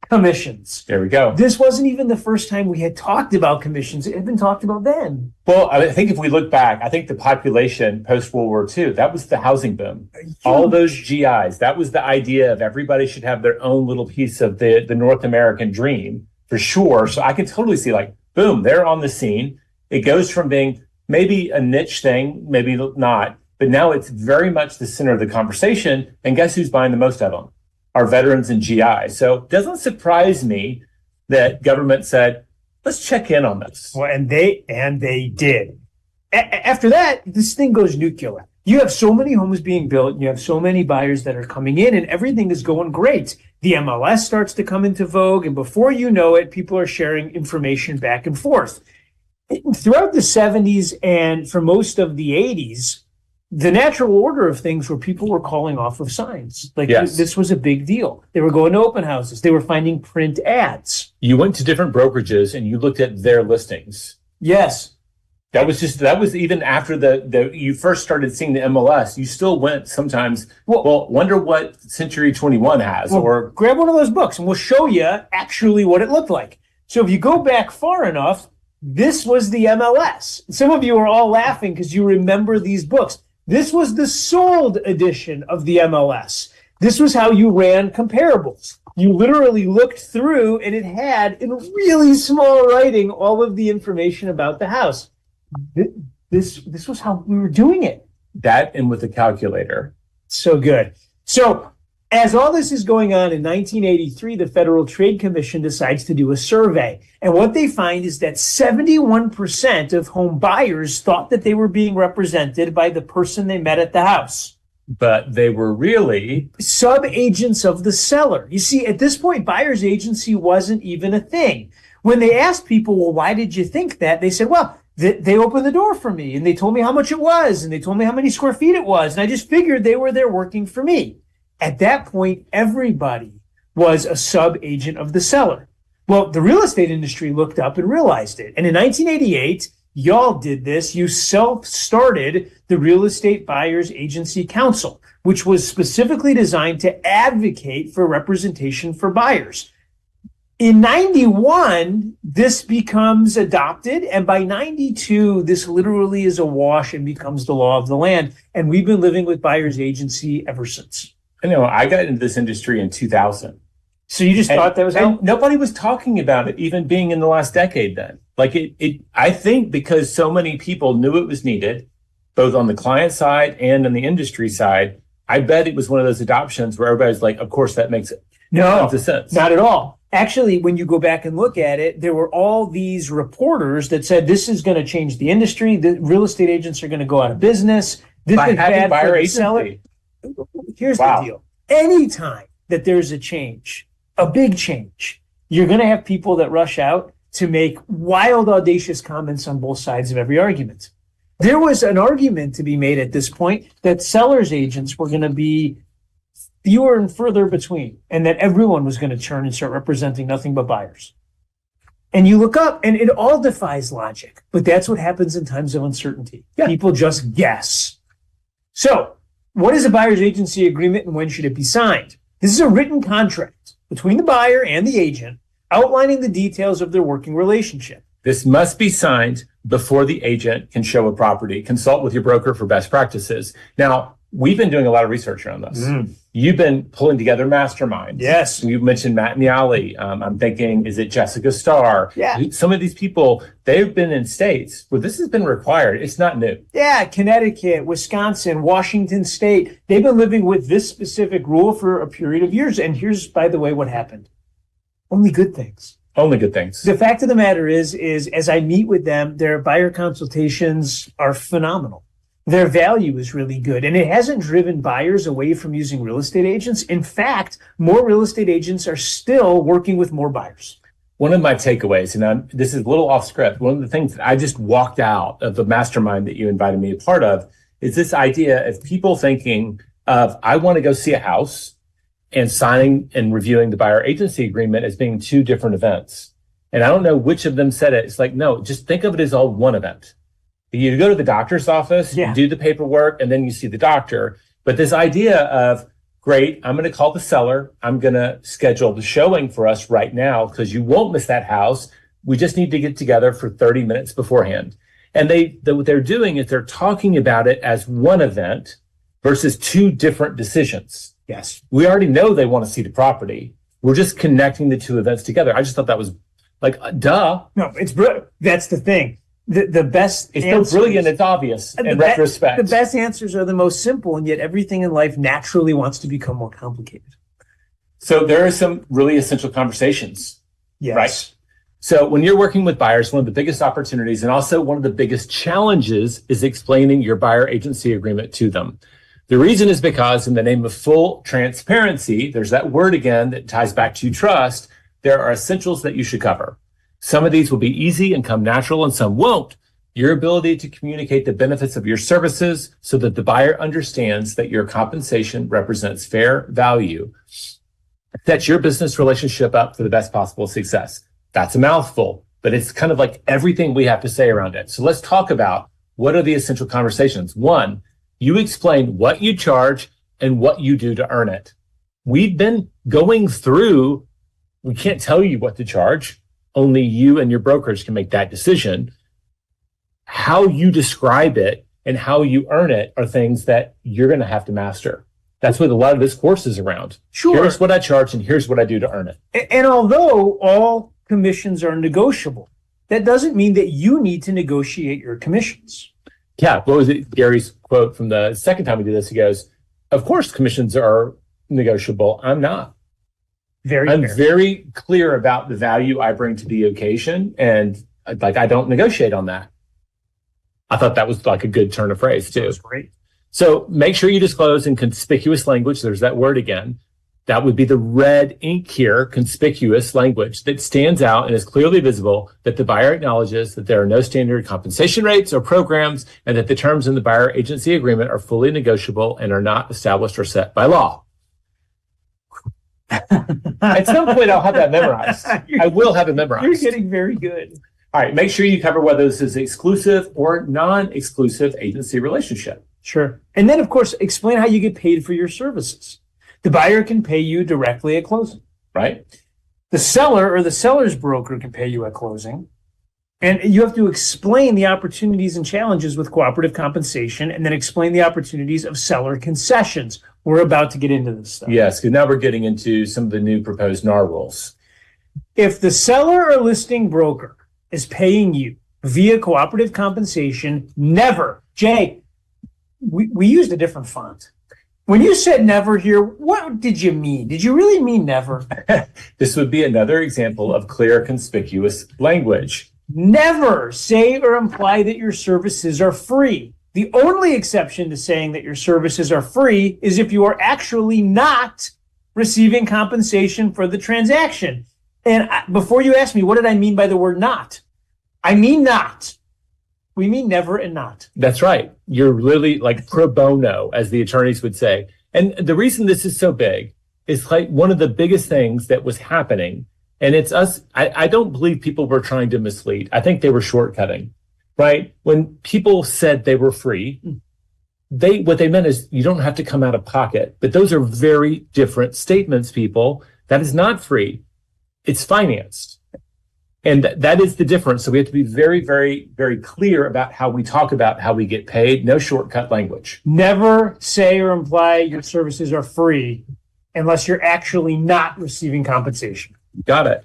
commissions. There we go. This wasn't even the first time we had talked about commissions. It had been talked about then. Well, I think if we look back, I think the population post-World War II, that was the housing boom. All those GIs, that was the idea of everybody should have their own little piece of the North American dream, for sure. So I can totally see boom, they're on the scene. It goes from being maybe a niche thing, maybe not, but now it's very much the center of the conversation. And guess who's buying the most of them? Our veterans and GI. So it doesn't surprise me that government said, let's check in on this. Well, and they did. After that, this thing goes nuclear. You have so many homes being built, and you have so many buyers that are coming in, and everything is going great. The MLS starts to come into vogue, and before you know it, people are sharing information back and forth. Throughout the 70s and for most of the 80s, the natural order of things were people were calling off of signs. This was a big deal. They were going to open houses. They were finding print ads. You went to different brokerages and you looked at their listings. Yes. That was even after you first started seeing the MLS. You still went sometimes. Well, wonder what Century 21 has, or grab one of those books and we'll show you actually what it looked like. So if you go back far enough, this was the MLS. Some of you are all laughing because you remember these books. This was the sold edition of the MLS. This was how you ran comparables. You literally looked through and it had in really small writing all of the information about the house. This was how we were doing it. That and with the calculator. So good. So as all this is going on in 1983, the Federal Trade Commission decides to do a survey. And what they find is that 71% of home buyers thought that they were being represented by the person they met at the house. But they were really sub-agents of the seller. You see, at this point, buyer's agency wasn't even a thing. When they asked people, well, why did you think that? They said, well, they opened the door for me and they told me how much it was and they told me how many square feet it was. And I just figured they were there working for me. At that point, everybody was a sub-agent of the seller. Well, the real estate industry looked up and realized it. And in 1988, y'all did this. You self-started the Real Estate Buyers Agency Council, which was specifically designed to advocate for representation for buyers. In 91, this becomes adopted. And by 92, this literally is a wash and becomes the law of the land. And we've been living with buyer's agency ever since. I know I got into this industry in 2000. So you just thought that was how? Nobody was talking about it even being in the last decade then. Like I think because so many people knew it was needed, both on the client side and on the industry side, I bet it was one of those adoptions where everybody's like, of course, that makes tons of sense. Not at all. Actually, when you go back and look at it, there were all these reporters that said this is going to change the industry. The real estate agents are going to go out of business. This By is having bad buyer for the agency. seller. Here's Wow. the deal. Anytime that there's a change, a big change, you're going to have people that rush out to make wild, audacious comments on both sides of every argument. There was an argument to be made at this point that sellers agents were going to be fewer and further between, and that everyone was going to turn and start representing nothing but buyers. And you look up and it all defies logic, but that's what happens in times of uncertainty. Yeah. People just guess. So what is a buyer's agency agreement and when should it be signed? This is a written contract between the buyer and the agent outlining the details of their working relationship. This must be signed before the agent can show a property. Consult with your broker for best practices. Now, we've been doing a lot of research around this. You've been pulling together masterminds. Yes. You mentioned Matt Miali. I'm thinking, is it Jessica Starr? Yeah. Some of these people, they've been in states where this has been required. It's not new. Yeah, Connecticut, Wisconsin, Washington State. They've been living with this specific rule for a period of years. And here's, by the way, what happened. Only good things. Only good things. The fact of the matter is as I meet with them, their buyer consultations are phenomenal. Their value is really good. And it hasn't driven buyers away from using real estate agents. In fact, more real estate agents are still working with more buyers. One of my takeaways, and this is a little off script, one of the things that I just walked out of the mastermind that you invited me a part of is this idea of people thinking of, I want to go see a house, and signing and reviewing the buyer agency agreement as being two different events. And I don't know which of them said it. It's like, no, just think of it as all one event. You go to the doctor's office, you do the paperwork, and then you see the doctor. But this idea of, great, I'm going to call the seller. I'm going to schedule the showing for us right now because you won't miss that house. We just need to get together for 30 minutes beforehand. And what they're doing is they're talking about it as one event versus two different decisions. Yes. We already know they want to see the property. We're just connecting the two events together. I just thought that was like, duh. No, it's brilliant. That's the thing. The best It's answers, so brilliant, it's obvious in retrospect. The best answers are the most simple, and yet everything in life naturally wants to become more complicated. So there are some really essential conversations. Yes. Right. So when you're working with buyers, one of the biggest opportunities and also one of the biggest challenges is explaining your buyer agency agreement to them. The reason is because in the name of full transparency, there's that word again that ties back to trust. There are essentials that you should cover. Some of these will be easy and come natural and some won't. Your ability to communicate the benefits of your services so that the buyer understands that your compensation represents fair value sets your business relationship up for the best possible success. That's a mouthful, but it's kind of like everything we have to say around it. So let's talk about what are the essential conversations. One, you explain what you charge and what you do to earn it. We've been going through, we can't tell you what to charge. Only you and your brokers can make that decision. How you describe it and how you earn it are things that you're going to have to master. That's what a lot of this course is around. Sure. Here's what I charge and here's what I do to earn it. And although all commissions are negotiable, that doesn't mean that you need to negotiate your commissions. Yeah. What was it? Gary's quote from the second time we did this, he goes, of course, commissions are negotiable. I'm not. I'm very clear about the value I bring to the occasion. And like, I don't negotiate on that. I thought that was like a good turn of phrase too. That was great. So make sure you disclose in conspicuous language. There's that word again. That would be the red ink here, conspicuous language that stands out and is clearly visible that the buyer acknowledges that there are no standard compensation rates or programs and that the terms in the buyer agency agreement are fully negotiable and are not established or set by law. At some point, I'll have that memorized. I will have it memorized. You're getting very good. All right. Make sure you cover whether this is exclusive or non-exclusive agency relationship. Sure. And then, of course, explain how you get paid for your services. The buyer can pay you directly at closing. Right. The seller or the seller's broker can pay you at closing. And you have to explain the opportunities and challenges with cooperative compensation and then explain the opportunities of seller concessions. We're about to get into this stuff. Yes, because now we're getting into some of the new proposed NAR rules. If the seller or listing broker is paying you via cooperative compensation, never, Jay, we used a different font. When you said never here, what did you mean? Did you really mean never? This would be another example of clear, conspicuous language. Never say or imply that your services are free. The only exception to saying that your services are free is if you are actually not receiving compensation for the transaction. And before you ask me, what did I mean by the word not? I mean not. We mean never and not. That's right. You're literally like pro bono, as the attorneys would say. And the reason this is so big is like one of the biggest things that was happening. And it's us. I don't believe people were trying to mislead. I think they were shortcutting, right? When people said they were free, what they meant is you don't have to come out of pocket. But those are very different statements, people. That is not free. It's financed. And that is the difference. So we have to be very, very, very clear about how we talk about how we get paid. No shortcut language. Never say or imply your services are free unless you're actually not receiving compensation. Got it.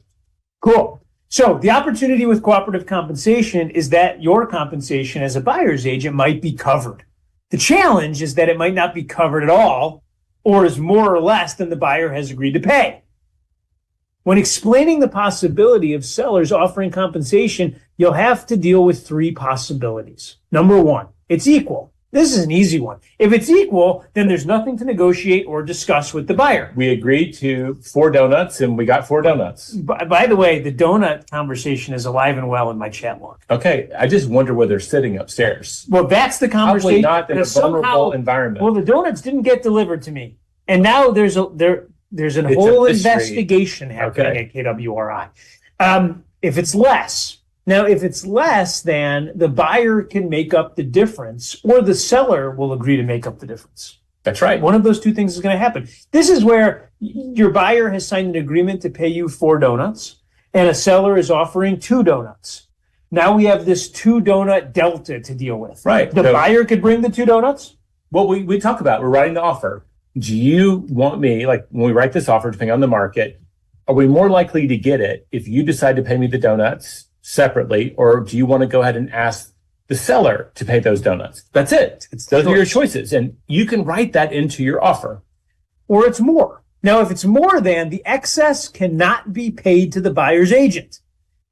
Cool. So the opportunity with cooperative compensation is that your compensation as a buyer's agent might be covered. The challenge is that it might not be covered at all or is more or less than the buyer has agreed to pay. When explaining the possibility of sellers offering compensation, you'll have to deal with three possibilities. Number one, it's equal. This is an easy one. If it's equal, then there's nothing to negotiate or discuss with the buyer. We agreed to 4 donuts and we got 4 donuts. By the way, the donut conversation is alive and well in my chat log. Okay. I just wonder where they're sitting upstairs. Well, that's the Probably conversation. not in a vulnerable environment. Well, the donuts didn't get delivered to me. And now there's a It's whole a mystery. investigation happening at KWRI. If it's less, then the buyer can make up the difference or the seller will agree to make up the difference. That's right. One of those two things is going to happen. This is where your buyer has signed an agreement to pay you 4 donuts and a seller is offering 2 donuts. Now we have this 2 donut delta to deal with. Right. The buyer could bring the 2 donuts. Well, we talk about, we're writing the offer. Do you want me, like when we write this offer, depending on the market, are we more likely to get it if you decide to pay me the donuts separately, or do you want to go ahead and ask the seller to pay those donuts? That's it. Those are your choices. And you can write that into your offer. Or it's more. Now, if it's more than, the excess cannot be paid to the buyer's agent.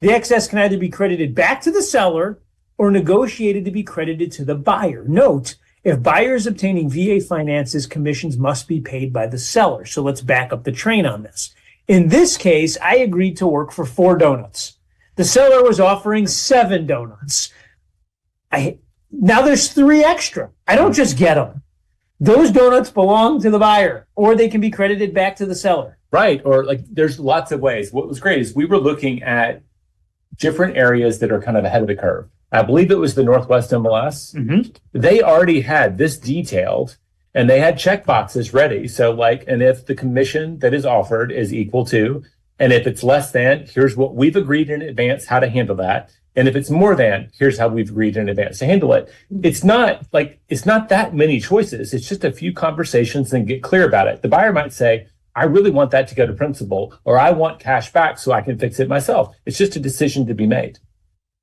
The excess can either be credited back to the seller or negotiated to be credited to the buyer. Note, if buyers obtaining VA finances, commissions must be paid by the seller. So let's back up the train on this. In this case, I agreed to work for 4 donuts. The seller was offering 7 donuts. Now there's 3 extra. I don't just get them. Those donuts belong to the buyer, or they can be credited back to the seller. Right. Or like there's lots of ways. What was great is we were looking at different areas that are kind of ahead of the curve. I believe it was the Northwest MLS. Mm-hmm. They already had this detailed and they had check boxes ready. So and if the commission that is offered is equal to, and if it's less than, here's what we've agreed in advance how to handle that. And if it's more than, here's how we've agreed in advance to handle it. It's not that many choices. It's just a few conversations and get clear about it. The buyer might say, I really want that to go to principal, or I want cash back so I can fix it myself. It's just a decision to be made.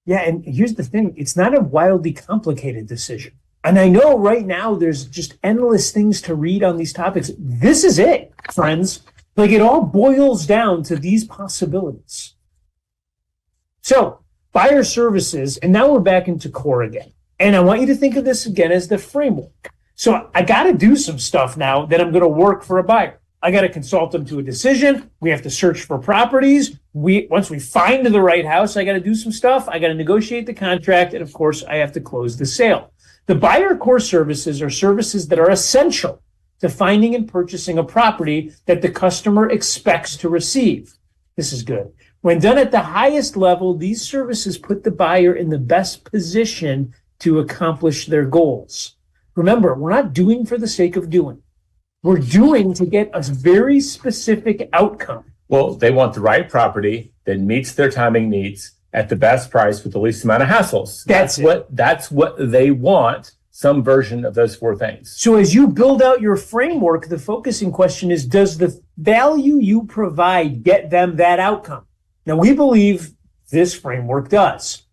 Yeah, and here's the thing. It's not a wildly complicated decision. And I know right now there's just endless things to read on these topics. This is it, friends. Like it all boils down to these possibilities. So, buyer services, and now we're back into core again. And I want you to think of this again as the framework. So I got to do some stuff now that I'm going to work for a buyer. I got to consult them to a decision. We have to search for properties. Once we find the right house, I got to do some stuff. I got to negotiate the contract. And of course, I have to close the sale. The buyer core services are services that are essential to finding and purchasing a property that the customer expects to receive. This is good. When done at the highest level, these services put the buyer in the best position to accomplish their goals. Remember, we're not doing for the sake of doing. We're doing to get a very specific outcome. Well, they want the right property that meets their timing needs at the best price with the least amount of hassles. That's what they want, some version of those four things. So as you build out your framework, the focusing question is, does the value you provide get them that outcome? Now, we believe this framework does.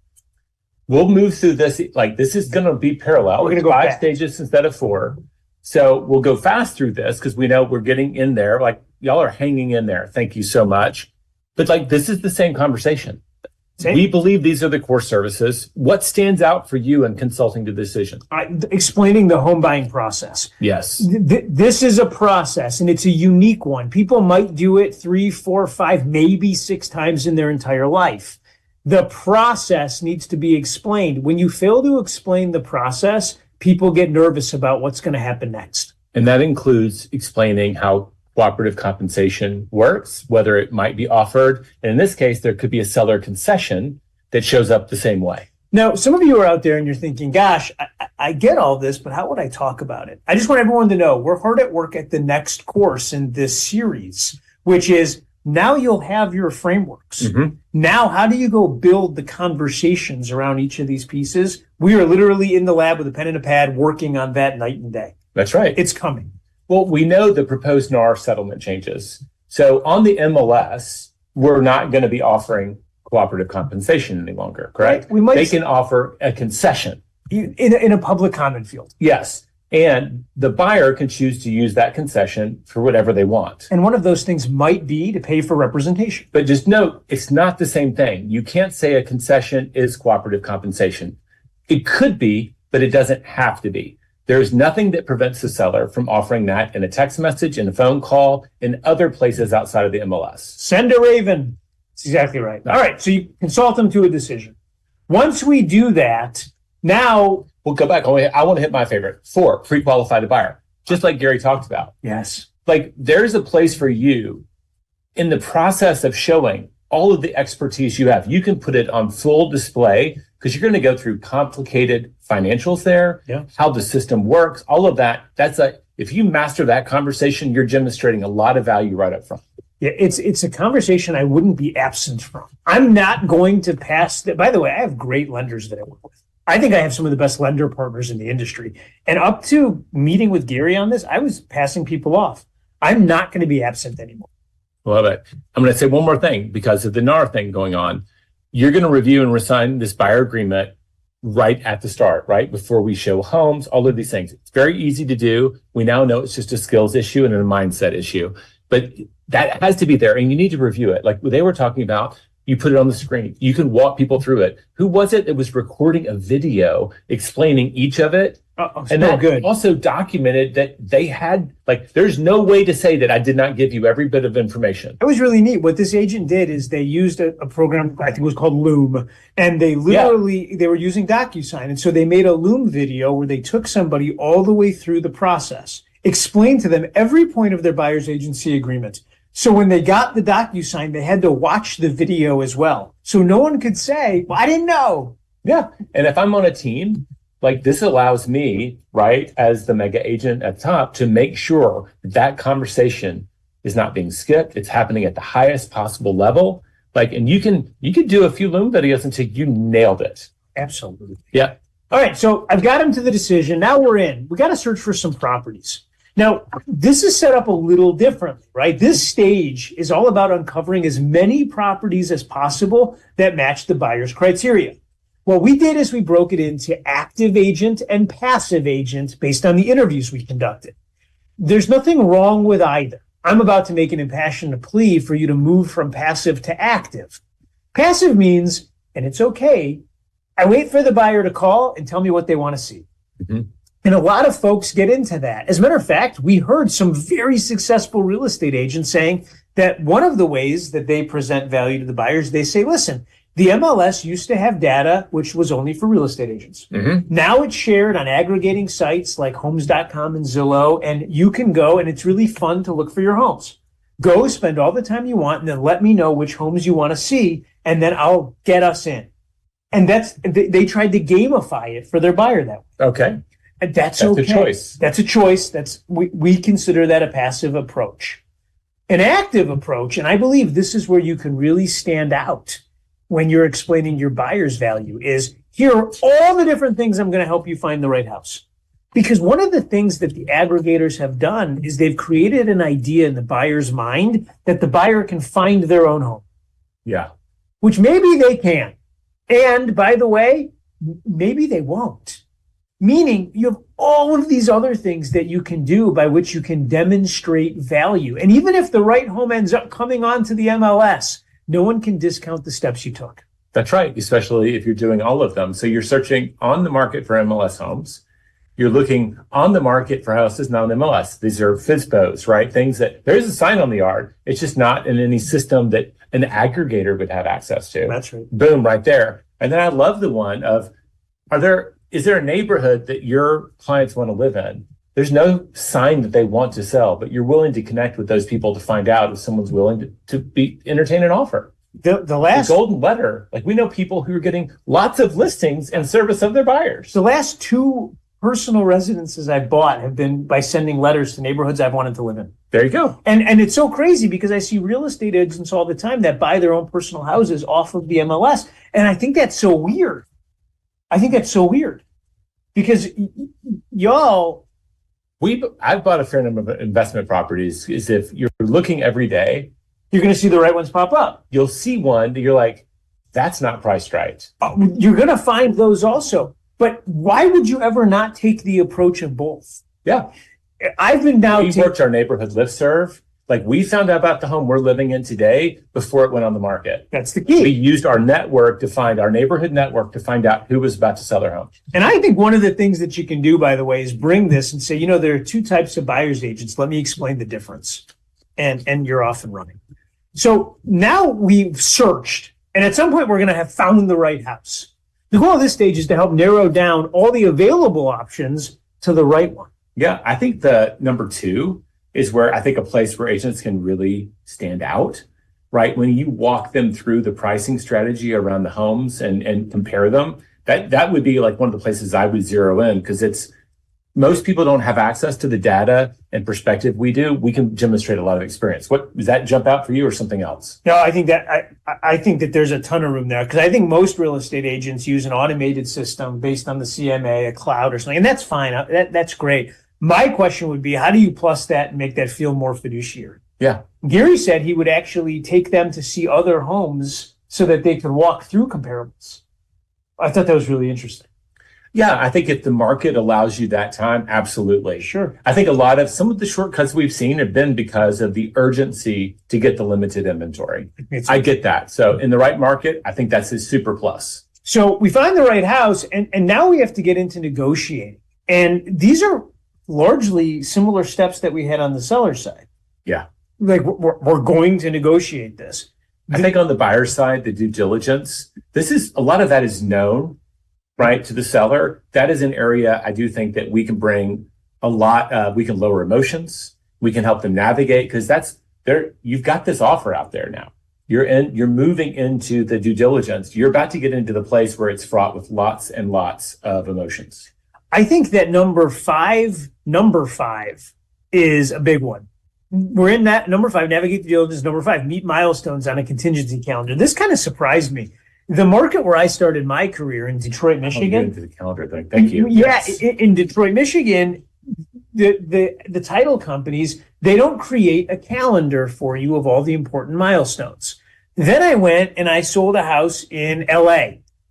We'll move through this, like this is going to be parallel. We're going to go 5 fast. stages instead of 4. So we'll go fast through this because we know we're getting in there. Like y'all are hanging in there. Thank you so much. But like, this is the same conversation. We believe these are the core services. What stands out for you in consulting the decision? Explaining the home buying process. Yes. This is a process, and it's a unique one. People might do it 3, 4, 5, maybe 6 times in their entire life. The process needs to be explained. When you fail to explain the process, people get nervous about what's going to happen next. And that includes explaining how cooperative compensation works, whether it might be offered. And in this case, there could be a seller concession that shows up the same way. Now, some of you are out there and you're thinking, gosh, I get all this, but how would I talk about it? I just want everyone to know we're hard at work at the next course in this series, which is now you'll have your frameworks. Mm-hmm. Now, how do you go build the conversations around each of these pieces? We are literally in the lab with a pen and a pad working on that night and day. That's right. It's coming. Well, we know the proposed NAR settlement changes. So on the MLS, we're not going to be offering cooperative compensation any longer, correct? Right. They can offer a concession. In a public comment field. Yes. And the buyer can choose to use that concession for whatever they want. And one of those things might be to pay for representation. But just note, it's not the same thing. You can't say a concession is cooperative compensation. It could be, but it doesn't have to be. There's nothing that prevents the seller from offering that in a text message, in a phone call, in other places outside of the MLS. Send a raven. That's exactly right. All right. So you consult them to a decision. Once we do that, now we'll go back. I want to hit my favorite. 4, pre-qualify the buyer. Just like Gary talked about. Yes. Like there's a place for you in the process of showing all of the expertise you have. You can put it on full display because you're going to go through complicated financials there, how the system works, all of that. That's if you master that conversation, you're demonstrating a lot of value right up front. Yeah, it's a conversation I wouldn't be absent from. I'm not going to pass that. By the way, I have great lenders that I work with. I think I have some of the best lender partners in the industry. And up to meeting with Gary on this, I was passing people off. I'm not going to be absent anymore. Love it. I'm going to say one more thing because of the NAR thing going on. You're going to review and sign this buyer agreement right at the start, right? Before we show homes, all of these things. It's very easy to do. We now know it's just a skills issue and a mindset issue, but that has to be there and you need to review it. Like they were talking about, you put it on the screen. You can walk people through it. Who was it that was recording a video explaining each of it? And that good. Also documented that they had, like, there's no way to say that I did not give you every bit of information. It was really neat. What this agent did is they used a program, I think it was called Loom, and they literally, they were using DocuSign. And so they made a Loom video where they took somebody all the way through the process, explained to them every point of their buyer's agency agreement. So when they got the DocuSign, they had to watch the video as well. So no one could say, well, I didn't know. Yeah. And if I'm on a team, like this allows me, right, as the mega agent at the top to make sure that conversation is not being skipped. It's happening at the highest possible level. Like, and you can do a few Loom videos until you nailed it. Absolutely. Yeah. All right. So I've got him to the decision. Now we're in. We got to search for some properties. Now, this is set up a little differently, right? This stage is all about uncovering as many properties as possible that match the buyer's criteria. What we did is we broke it into active agent and passive agent based on the interviews we conducted. There's nothing wrong with either. I'm about to make an impassioned plea for you to move from passive to active. Passive means, and it's okay, I wait for the buyer to call and tell me what they want to see. Mm-hmm. And a lot of folks get into that. As a matter of fact, we heard some very successful real estate agents saying that one of the ways that they present value to the buyers, they say, listen, the MLS used to have data which was only for real estate agents. Mm-hmm. Now it's shared on aggregating sites like homes.com and Zillow, and you can go and it's really fun to look for your homes. Go spend all the time you want and then let me know which homes you want to see, and then I'll get us in. And they tried to gamify it for their buyer that way. Okay. And that's okay. a choice. That's a choice. We consider that a passive approach. An active approach, and I believe this is where you can really stand out when you're explaining your buyer's value, is here are all the different things I'm going to help you find the right house. Because one of the things that the aggregators have done is they've created an idea in the buyer's mind that the buyer can find their own home. Yeah. Which maybe they can. And by the way, maybe they won't. Meaning you have all of these other things that you can do by which you can demonstrate value. And even if the right home ends up coming onto the MLS, no one can discount the steps you took. That's right, especially if you're doing all of them. So you're searching on the market for MLS homes. You're looking on the market for houses not on MLS. These are FSBOs, right? Things that there's a sign on the yard. It's just not in any system that an aggregator would have access to. That's right. Boom, right there. And then I love the one of, is there a neighborhood that your clients want to live in? There's no sign that they want to sell, but you're willing to connect with those people to find out if someone's willing to entertain an offer. The golden letter, like we know people who are getting lots of listings in service of their buyers. The last 2 personal residences I've bought have been by sending letters to neighborhoods I've wanted to live in. There you go. And it's so crazy because I see real estate agents all the time that buy their own personal houses off of the MLS. And I think that's so weird. Because y'all... I've bought a fair number of investment properties. Is if you're looking every day, you're going to see the right ones pop up. You'll see one that you're like, that's not priced right. You're going to find those also. But why would you ever not take the approach of both? Yeah. I've been now... We worked our neighborhood listserv. Like we found out about the home we're living in today before it went on the market. That's the key. We used our network to find our neighborhood network to find out who was about to sell their home. And I think one of the things that you can do, by the way, is bring this and say, there are 2 types of buyer's agents. Let me explain the difference. And you're off and running. So now we've searched, and at some point we're going to have found the right house. The goal of this stage is to help narrow down all the available options to the right one. Yeah, I think the number 2 is where I think a place where agents can really stand out, right? When you walk them through the pricing strategy around the homes and compare them, that would be like one of the places I would zero in, because most people don't have access to the data and perspective we do. We can demonstrate a lot of experience. Does that jump out for you or something else? No, I think that there's a ton of room there, because I think most real estate agents use an automated system based on the CMA, a cloud or something, and that's fine. That's great. My question would be, how do you plus that and make that feel more fiduciary? Yeah. Gary said he would actually take them to see other homes so that they could walk through comparables. I thought that was really interesting. Yeah, I think if the market allows you that time, absolutely. Sure. I think some of the shortcuts we've seen have been because of the urgency to get the limited inventory. I get that. So in the right market, I think that's a super plus. So we find the right house, and now we have to get into negotiating. And these are largely similar steps that we had on the seller side. Yeah. Like we're going to negotiate this. I think on the buyer side, the due diligence, a lot of that is known, right, to the seller. That is an area I do think that we can bring a lot. We can lower emotions. We can help them navigate, because you've got this offer out there now. You're moving into the due diligence. You're about to get into the place where it's fraught with lots and lots of emotions. I think that number five is a big one. We're in that number 5, navigate the diligence. Number 5, meet milestones on a contingency calendar. This kind of surprised me. The market where I started my career in Detroit, Michigan. Into the calendar thing. Thank you. Yeah, yes. In Detroit, Michigan, the title companies, they don't create a calendar for you of all the important milestones. Then I went and I sold a house in LA,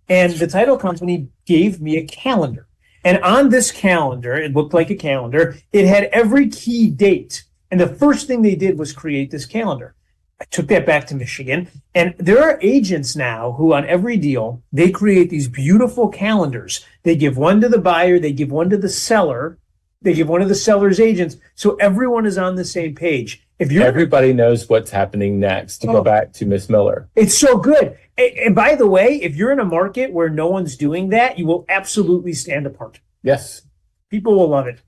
and the title company gave me a calendar. And on this calendar, it looked like a calendar. It had every key date. And the first thing they did was create this calendar. I took that back to Michigan. And there are agents now who on every deal, they create these beautiful calendars. They give one to the buyer. They give one to the seller. They give one of the seller's agents. So everyone is on the same page. Everybody knows what's happening next, to go back to Miss Miller. It's so good. And by the way, if you're in a market where no one's doing that, you will absolutely stand apart. Yes. People will love it.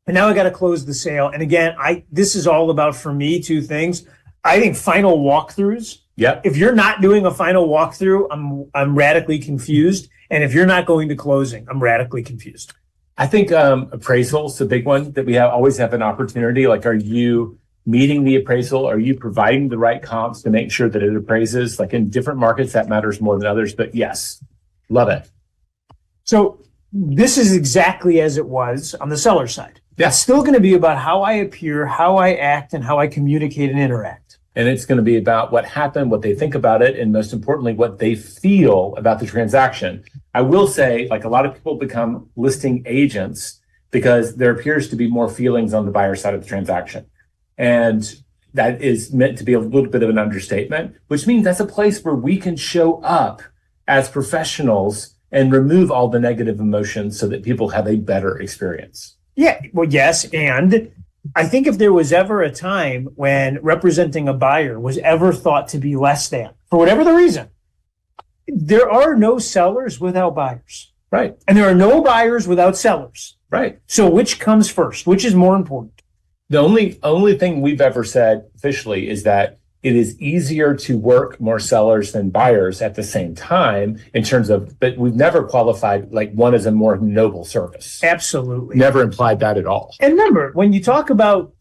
And now I got to close the sale. And again, this is all about, for me, 2 things. I think final walkthroughs. Yep. If you're not doing a final walkthrough, I'm radically confused. And if you're not going to closing, I'm radically confused. I think appraisal's a big one that we always have an opportunity. Like, are you meeting the appraisal? Are you providing the right comps to make sure that it appraises? Like in different markets, that matters more than others. But yes, love it. So this is exactly as it was on the seller side. Yeah. It's still going to be about how I appear, how I act, and how I communicate and interact. And it's going to be about what happened, what they think about it, and most importantly, what they feel about the transaction. I will say, like a lot of people become listing agents because there appears to be more feelings on the buyer side of the transaction. And that is meant to be a little bit of an understatement, which means that's a place where we can show up as professionals and remove all the negative emotions so that people have a better experience. Yeah, well, yes. And I think if there was ever a time when representing a buyer was ever thought to be less than, for whatever the reason, there are no sellers without buyers. Right. And there are no buyers without sellers. Right. So which comes first? Which is more important? The only thing we've ever said officially is that it is easier to work more sellers than buyers at the same time in terms of, but we've never qualified like one as a more noble service. Absolutely. Never implied that at all. And remember, when you talk about,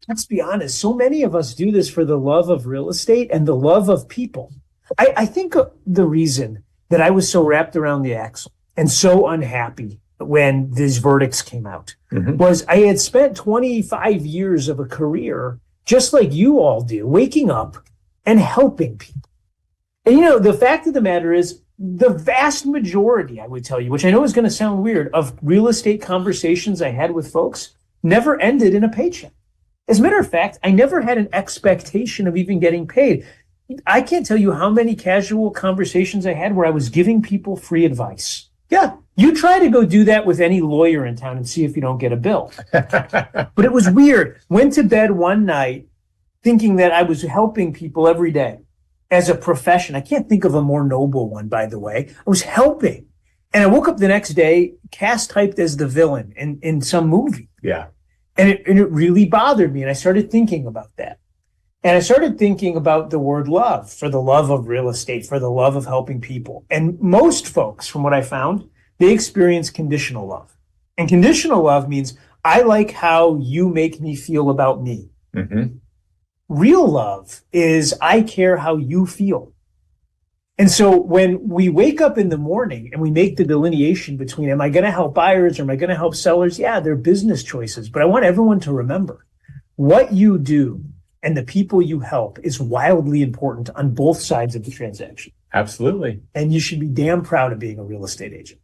let's be honest, so many of us do this for the love of real estate and the love of people. I think the reason that I was so wrapped around the axle and so unhappy when these verdicts came out was I had spent 25 years of a career just like you all do, waking up and helping people. And, you know, the fact of the matter is the vast majority, I would tell you, which I know is going to sound weird, of real estate conversations I had with folks never ended in a paycheck. As a matter of fact, I never had an expectation of even getting paid. I can't tell you how many casual conversations I had where I was giving people free advice. Yeah, you try to go do that with any lawyer in town and see if you don't get a bill. But it was weird. Went to bed one night thinking that I was helping people every day as a profession. I can't think of a more noble one, by the way. I was helping. And I woke up the next day, cast typed as the villain in some movie. Yeah. And it really bothered me. And I started thinking about that. And I started thinking about the word love, for the love of real estate, for the love of helping people. And most folks, from what I found, they experience conditional love. And conditional love means I like how you make me feel about me. Mm-hmm. Real love is I care how you feel. And so when we wake up in the morning and we make the delineation between, am I going to help buyers or am I going to help sellers? Yeah, they're business choices. But I want everyone to remember what you do and the people you help is wildly important on both sides of the transaction. Absolutely. And you should be damn proud of being a real estate agent.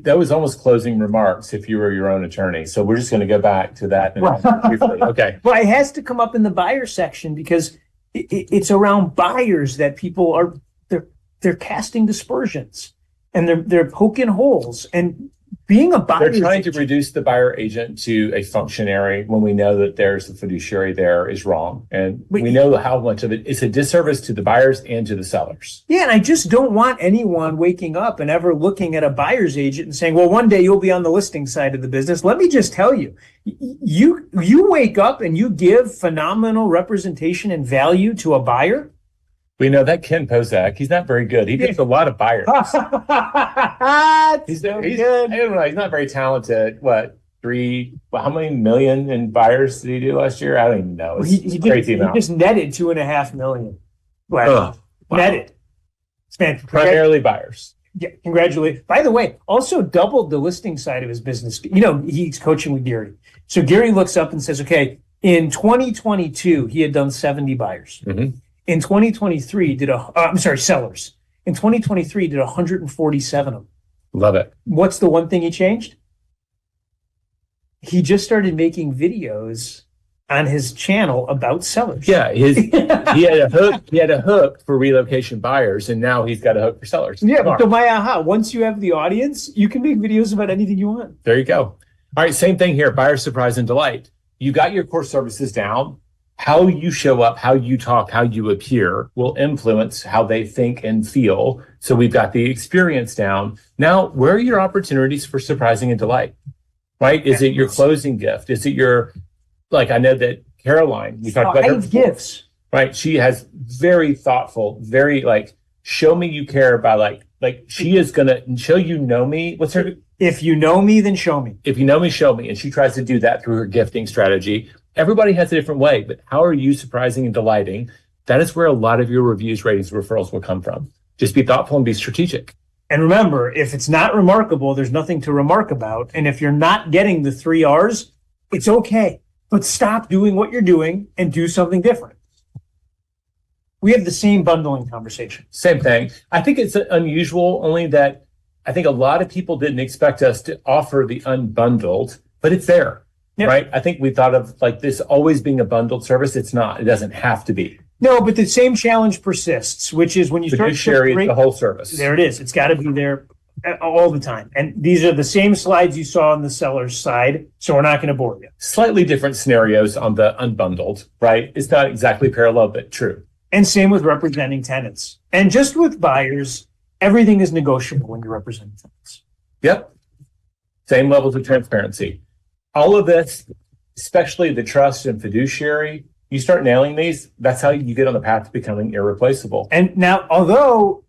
That was almost closing remarks if you were your own attorney. So we're just going to go back to that briefly. Okay. Well, it has to come up in the buyer section because it's around buyers that people are, they're casting dispersions and they're poking holes. And being a buyer, they're trying to reduce the buyer agent to a functionary when we know that there's a fiduciary there is wrong. And we know how much of it is a disservice to the buyers and to the sellers. Yeah, and I just don't want anyone waking up and ever looking at a buyer's agent and saying, well, one day you'll be on the listing side of the business. Let me just tell you, you wake up and you give phenomenal representation and value to a buyer. We know that Ken Pozak, he's not very good. He gets a lot of buyers. He's good. I don't know, he's not very talented. How many million in buyers did he do last year? I don't even know. It's crazy amount. He just netted $2.5 million. Wow. Netted. Primarily buyers. Yeah, congratulations. By the way, also doubled the listing side of his business. You know, he's coaching with Gary. So Gary looks up and says, okay, in 2022, he had done 70 buyers. Mm-hmm. In 2023, sellers. In 2023, did 147 of them. Love it. What's the one thing he changed? He just started making videos on his channel about sellers. Yeah, he had a hook for relocation buyers, and now he's got a hook for sellers. Yeah, so my aha, once you have the audience, you can make videos about anything you want. There you go. All right, same thing here, buyer surprise and delight. You got your core services down. How you show up, how you talk, how you appear will influence how they think and feel. So we've got the experience down. Now, where are your opportunities for surprising and delight? Right? Is it your closing gift? Is it your, I know that Caroline, we talked about her gifts. Right? She has very thoughtful, very show me you care by Like she is going to show you know me. What's her? If you know me, then show me. If you know me, show me. And she tries to do that through her gifting strategy. Everybody has a different way, but how are you surprising and delighting? That is where a lot of your reviews, ratings, referrals will come from. Just be thoughtful and be strategic. And remember, if it's not remarkable, there's nothing to remark about. And if you're not getting the 3 R's, it's okay. But stop doing what you're doing and do something different. We have the same bundling conversation. Same thing. I think it's unusual only that I think a lot of people didn't expect us to offer the unbundled, but it's there, right? I think we thought of like this always being a bundled service. It's not. It doesn't have to be. No, but the same challenge persists, which is when you start to Fiduciary is the whole service. There it is. It's got to be there all the time. And these are the same slides you saw on the seller's side, so we're not going to bore you. Slightly different scenarios on the unbundled, right? It's not exactly parallel, but true. And same with representing tenants. And just with buyers, everything is negotiable when you're representing tenants. Yep. Same levels of transparency. All of this, especially the trust and fiduciary, you start nailing these, that's how you get on the path to becoming irreplaceable. And now, although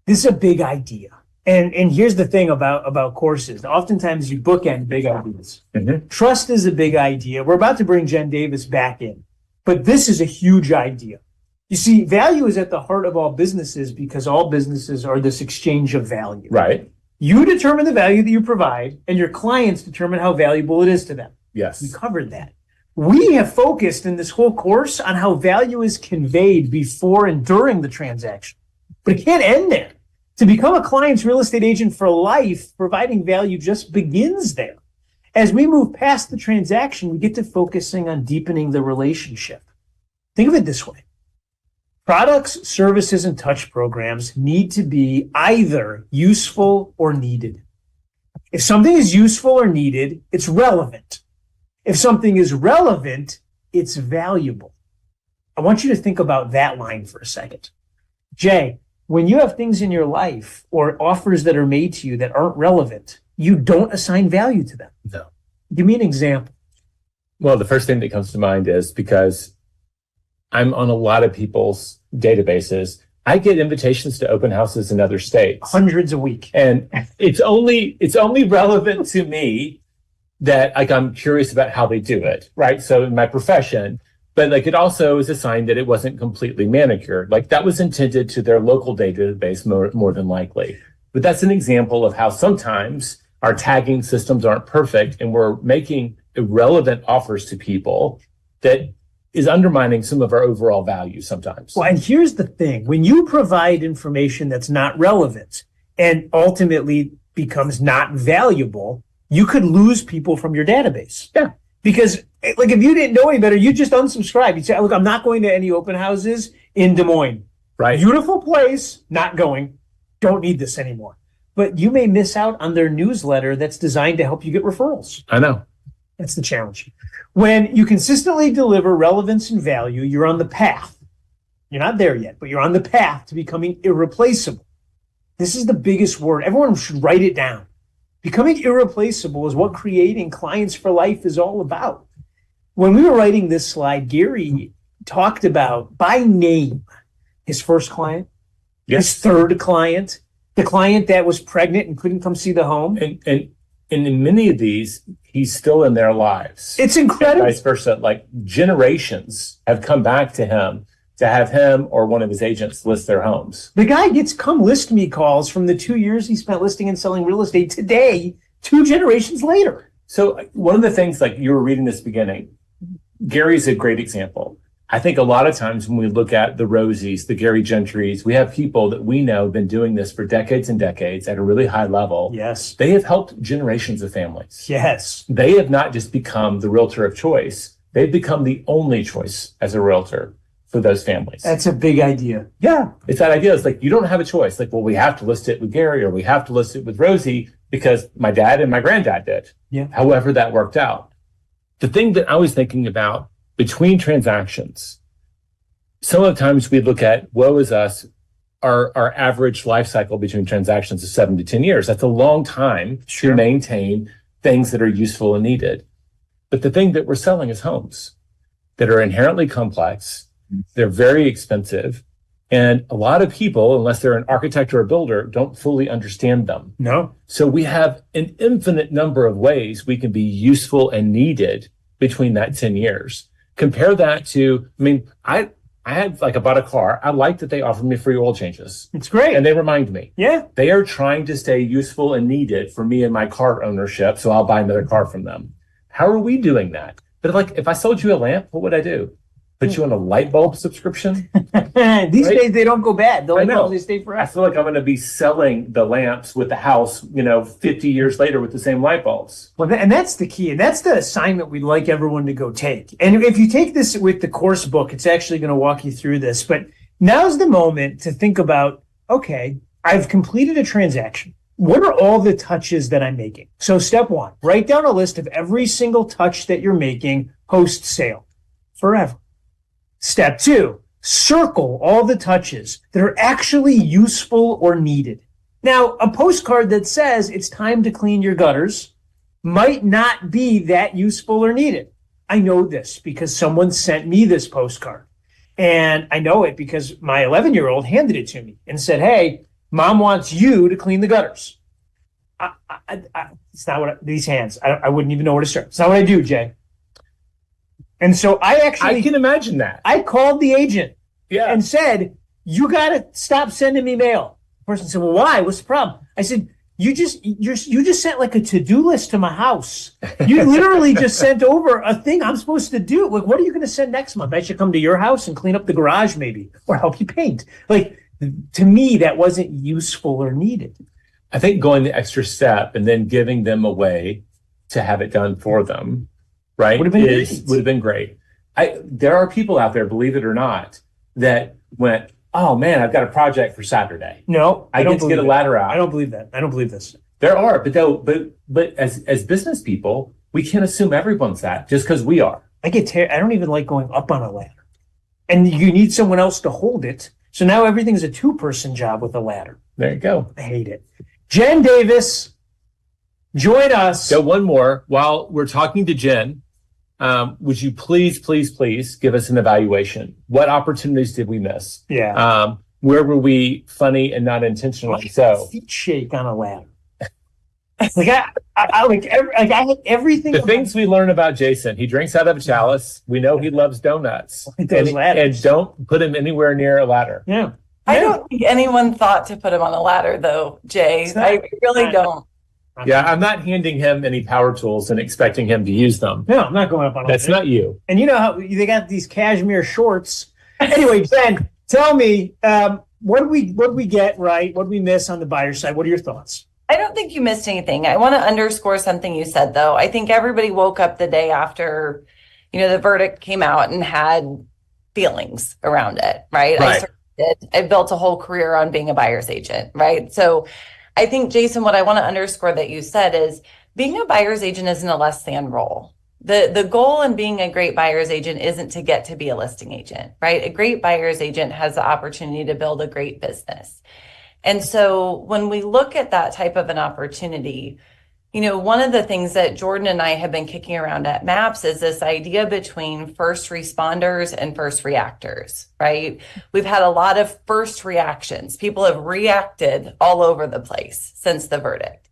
this is a big idea, and here's the thing about courses. Oftentimes you bookend big ideas. Mm-hmm. Trust is a big idea. We're about to bring Jen Davis back in, but this is a huge idea. You see, value is at the heart of all businesses because all businesses are this exchange of value. Right. You determine the value that you provide, and your clients determine how valuable it is to them. Yes. We covered that. We have focused in this whole course on how value is conveyed before and during the transaction. But it can't end there. To become a client's real estate agent for life, providing value just begins there. As we move past the transaction, we get to focusing on deepening the relationship. Think of it this way. Products, services, and touch programs need to be either useful or needed. If something is useful or needed, it's relevant. If something is relevant, it's valuable. I want you to think about that line for a second. Jay, when you have things in your life or offers that are made to you that aren't relevant, you don't assign value to them. No. Give me an example. Well, the first thing that comes to mind is because I'm on a lot of people's databases, I get invitations to open houses in other states. Hundreds a week. And it's only relevant to me that like I'm curious about how they do it, right? So in my profession, but like it also is a sign that it wasn't completely manicured. Like that was intended to their local database more than likely. But that's an example of how sometimes our tagging systems aren't perfect and we're making irrelevant offers to people that is undermining some of our overall value sometimes. Well, and here's the thing. When you provide information that's not relevant and ultimately becomes not valuable, you could lose people from your database. Yeah. Because like if you didn't know any better, you just unsubscribe. You'd say, look, I'm not going to any open houses in Des Moines. Right. Beautiful place, not going. Don't need this anymore. But you may miss out on their newsletter that's designed to help you get referrals. I know. That's the challenge. When you consistently deliver relevance and value, you're on the path. You're not there yet, but you're on the path to becoming irreplaceable. This is the biggest word. Everyone should write it down. Becoming irreplaceable is what creating clients for life is all about. When we were writing this slide, Gary talked about by name his first client, his third client, the client that was pregnant and couldn't come see the home. And in many of these, he's still in their lives. It's incredible. And vice versa. Like generations have come back to him to have him or one of his agents list their homes. The guy gets come list me calls from the 2 years he spent listing and selling real estate today, 2 generations later. So one of the things, like you were reading this beginning, Gary's a great example. I think a lot of times when we look at the Rosies, the Gary Gentrys, we have people that we know have been doing this for decades and decades at a really high level. Yes. They have helped generations of families. Yes. They have not just become the realtor of choice. They've become the only choice as a realtor for those families. That's a big idea. Yeah. It's that idea. It's like, you don't have a choice. Like, well, we have to list it with Gary or we have to list it with Rosie because my dad and my granddad did. Yeah. However that worked out. The thing that I was thinking about between transactions, some of the times we look at, woe is us, our average life cycle between transactions is 7 to 10 years. That's a long time to maintain things that are useful and needed. But the thing that we're selling is homes that are inherently complex. They're very expensive. And a lot of people, unless they're an architect or a builder, don't fully understand them. No. So we have an infinite number of ways we can be useful and needed between that 10 years. Compare that to, I had I bought a car. I like that they offered me free oil changes. It's great. And they remind me. Yeah. They are trying to stay useful and needed for me and my car ownership. So I'll buy another car from them. How are we doing that? But if I sold you a lamp, what would I do? Put you on a light bulb subscription? These days they don't go bad. I know. They stay I forever. feel like I'm going to be selling the lamps with the house, 50 years later with the same light bulbs. Well, and that's the key. And that's the assignment we'd like everyone to go take. And if you take this with the course book, it's actually going to walk you through this. But now's the moment to think about, okay, I've completed a transaction. What are all the touches that I'm making? So step one, write down a list of every single touch that you're making post-sale forever. Step two, circle all the touches that are actually useful or needed. Now, a postcard that says it's time to clean your gutters might not be that useful or needed. I know this because someone sent me this postcard. And I know it because my 11-year-old handed it to me and said, hey, Mom wants you to clean the gutters. It's not what these hands. I wouldn't even know where to start. It's not what I do, Jay. And so I can imagine that. I called the agent Yeah. and said, you got to stop sending me mail. The person said, well, why? What's the problem? I said, you just sent a to-do list to my house. You literally just sent over a thing I'm supposed to do. What are you going to send next month? I should come to your house and clean up the garage maybe, or help you paint. To me, that wasn't useful or needed. I think going the extra step and then giving them a way to have it done for them, right, would have been great. There are people out there, believe it or not, that went, oh man, I've got a project for Saturday. No, I get to get a ladder out. I don't believe that. I don't believe this. There are, but as business people, we can't assume everyone's that just because we are. I don't even like going up on a ladder, and you need someone else to hold it. So now everything's a two-person job with a ladder. There you go. I hate it. Jen Davis, join us. So one more. While we're talking to Jen, would you please give us an evaluation? What opportunities did we miss? Yeah. Where were we funny and not intentionally so? Feet shake on a ladder. I had everything. The things we learn about Jason: he drinks out of a chalice. We know he loves donuts, and don't put him anywhere near a ladder. Yeah. I don't think anyone thought to put him on a ladder, though, Jay. I really don't. Yeah, I'm not handing him any power tools and expecting him to use them. No, I'm not going up on a ladder. That's not you. And you know how they got these cashmere shorts. Anyway, Jen, tell me, what did we get right? What did we miss on the buyer side? What are your thoughts? I don't think you missed anything. I want to underscore something you said, though. I think everybody woke up the day after, the verdict came out and had feelings around it, right? Right. I built a whole career on being a buyer's agent, right? So I think, Jason, what I want to underscore that you said is being a buyer's agent isn't a less than role. The goal in being a great buyer's agent isn't to get to be a listing agent, right? A great buyer's agent has the opportunity to build a great business. And so when we look at that type of an opportunity, one of the things that Jordan and I have been kicking around at MAPS is this idea between first responders and first reactors, right? We've had a lot of first reactions. People have reacted all over the place since the verdict.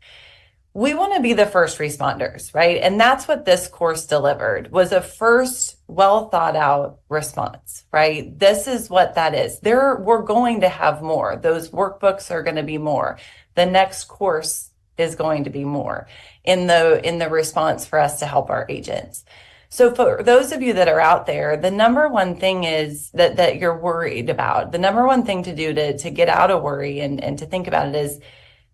We want to be the first responders, right? And that's what this course delivered, was a first well thought out response, right? This is what that is. We're going to have more. Those workbooks are going to be more. The next course is going to be more in the response for us to help our agents. So for those of you that are out there, the number one thing is that you're worried about. The number one thing to do to get out of worry and to think about it is,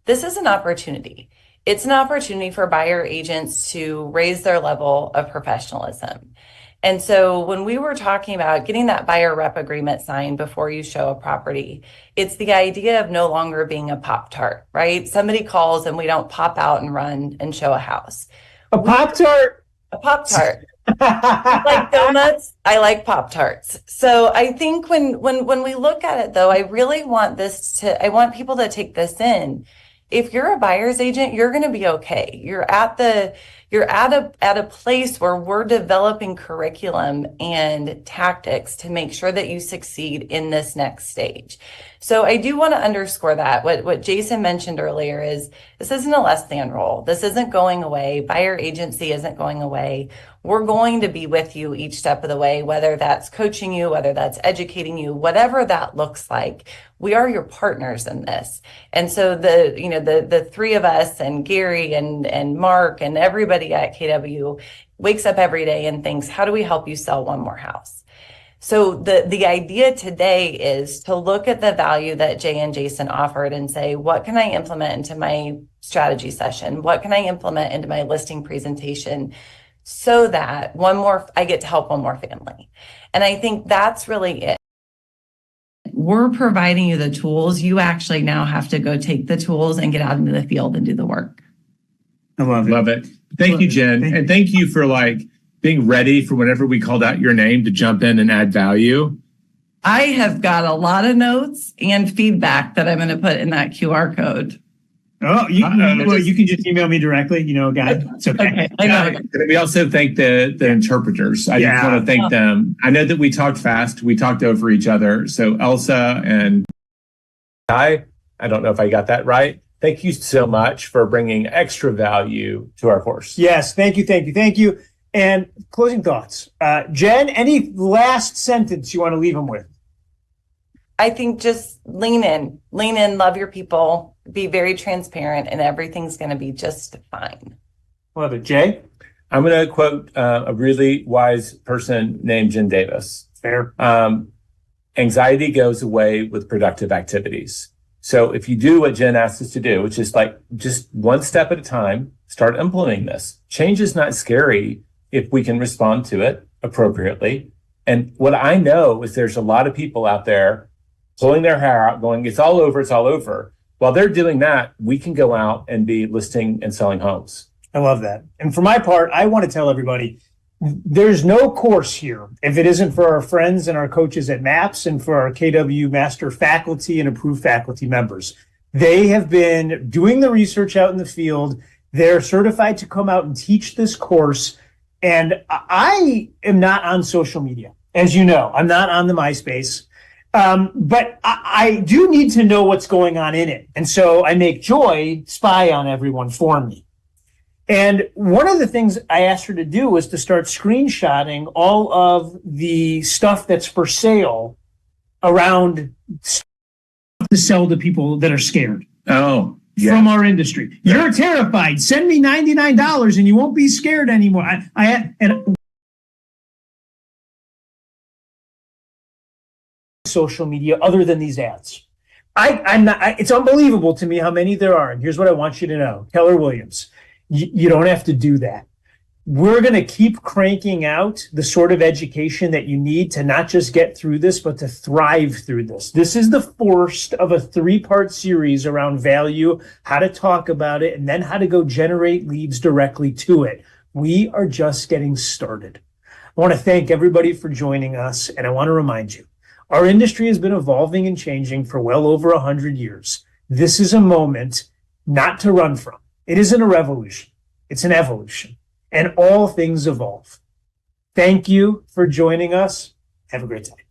this is an opportunity. It's an opportunity for buyer agents to raise their level of professionalism. And so when we were talking about getting that buyer rep agreement signed before you show a property, it's the idea of no longer being a Pop-Tart, right? Somebody calls and we don't pop out and run and show a house. A Pop-Tart? A Pop-Tart. I like donuts. I like Pop-Tarts. So I think when we look at it, though, I really want I want people to take this in. if you're a buyer's agent, you're going to be okay. You're at a place where we're developing curriculum and tactics to make sure that you succeed in this next stage. So I do want to underscore that what Jason mentioned earlier is this isn't a less than role. This isn't going away. Buyer agency isn't going away. We're going to be with you each step of the way, whether that's coaching you, whether that's educating you, whatever that looks like. We are your partners in this. And so the three of us and Gary and Mark and everybody at KW wakes up every day and thinks, how do we help you sell one more house? So the idea today is to look at the value that Jay and Jason offered and say, what can I implement into my strategy session? What can I implement into my listing presentation so that I get to help one more family? And I think that's really it. We're providing you the tools. You actually now have to go take the tools and get out into the field and do the work. I love it. Love it. Thank you, Jen. And thank you for being ready for whenever we called out your name to jump in and add value. I have got a lot of notes and feedback that I'm going to put in that QR code. Oh, you can just email me directly, guys. It's okay. I know. We also thank the interpreters. I just want to thank them. I know that we talked fast. We talked over each other. So Elsa and I don't know if I got that right. Thank you so much for bringing extra value to our course. Yes, thank you. And closing thoughts. Jen, any last sentence you want to leave them with? I think just lean in, love your people, be very transparent, and everything's going to be just fine. Love it. Jay? I'm going to quote a really wise person named Jen Davis. Fair. Anxiety goes away with productive activities. So if you do what Jen asked us to do, which is just one step at a time, start implementing this. Change is not scary if we can respond to it appropriately. And what I know is there's a lot of people out there pulling their hair out going, it's all over. While they're doing that, we can go out and be listing and selling homes. I love that. And for my part, I want to tell everybody, there's no course here if it isn't for our friends and our coaches at MAPS and for our KW Master faculty and approved faculty members. They have been doing the research out in the field. They're certified to come out and teach this course. And I am not on social media. As you know, I'm not on the MySpace. But I do need to know what's going on in it. And so I make Joy spy on everyone for me. And one of the things I asked her to do was to start screenshotting all of the stuff that's for sale around to sell to people that are scared. Oh, yeah. From our industry. Yeah. You're terrified. Send me $99 and you won't be scared anymore. Social media other than these ads. I'm not, it's unbelievable to me how many there are. And here's what I want you to know. Keller Williams, you don't have to do that. We're going to keep cranking out the sort of education that you need to not just get through this, but to thrive through this. This is the first of a 3-part series around value, how to talk about it, and then how to go generate leads directly to it. We are just getting started. I want to thank everybody for joining us. And I want to remind you, our industry has been evolving and changing for well over 100 years. This is a moment not to run from. It isn't a revolution. It's an evolution. And all things evolve. Thank you for joining us. Have a great day.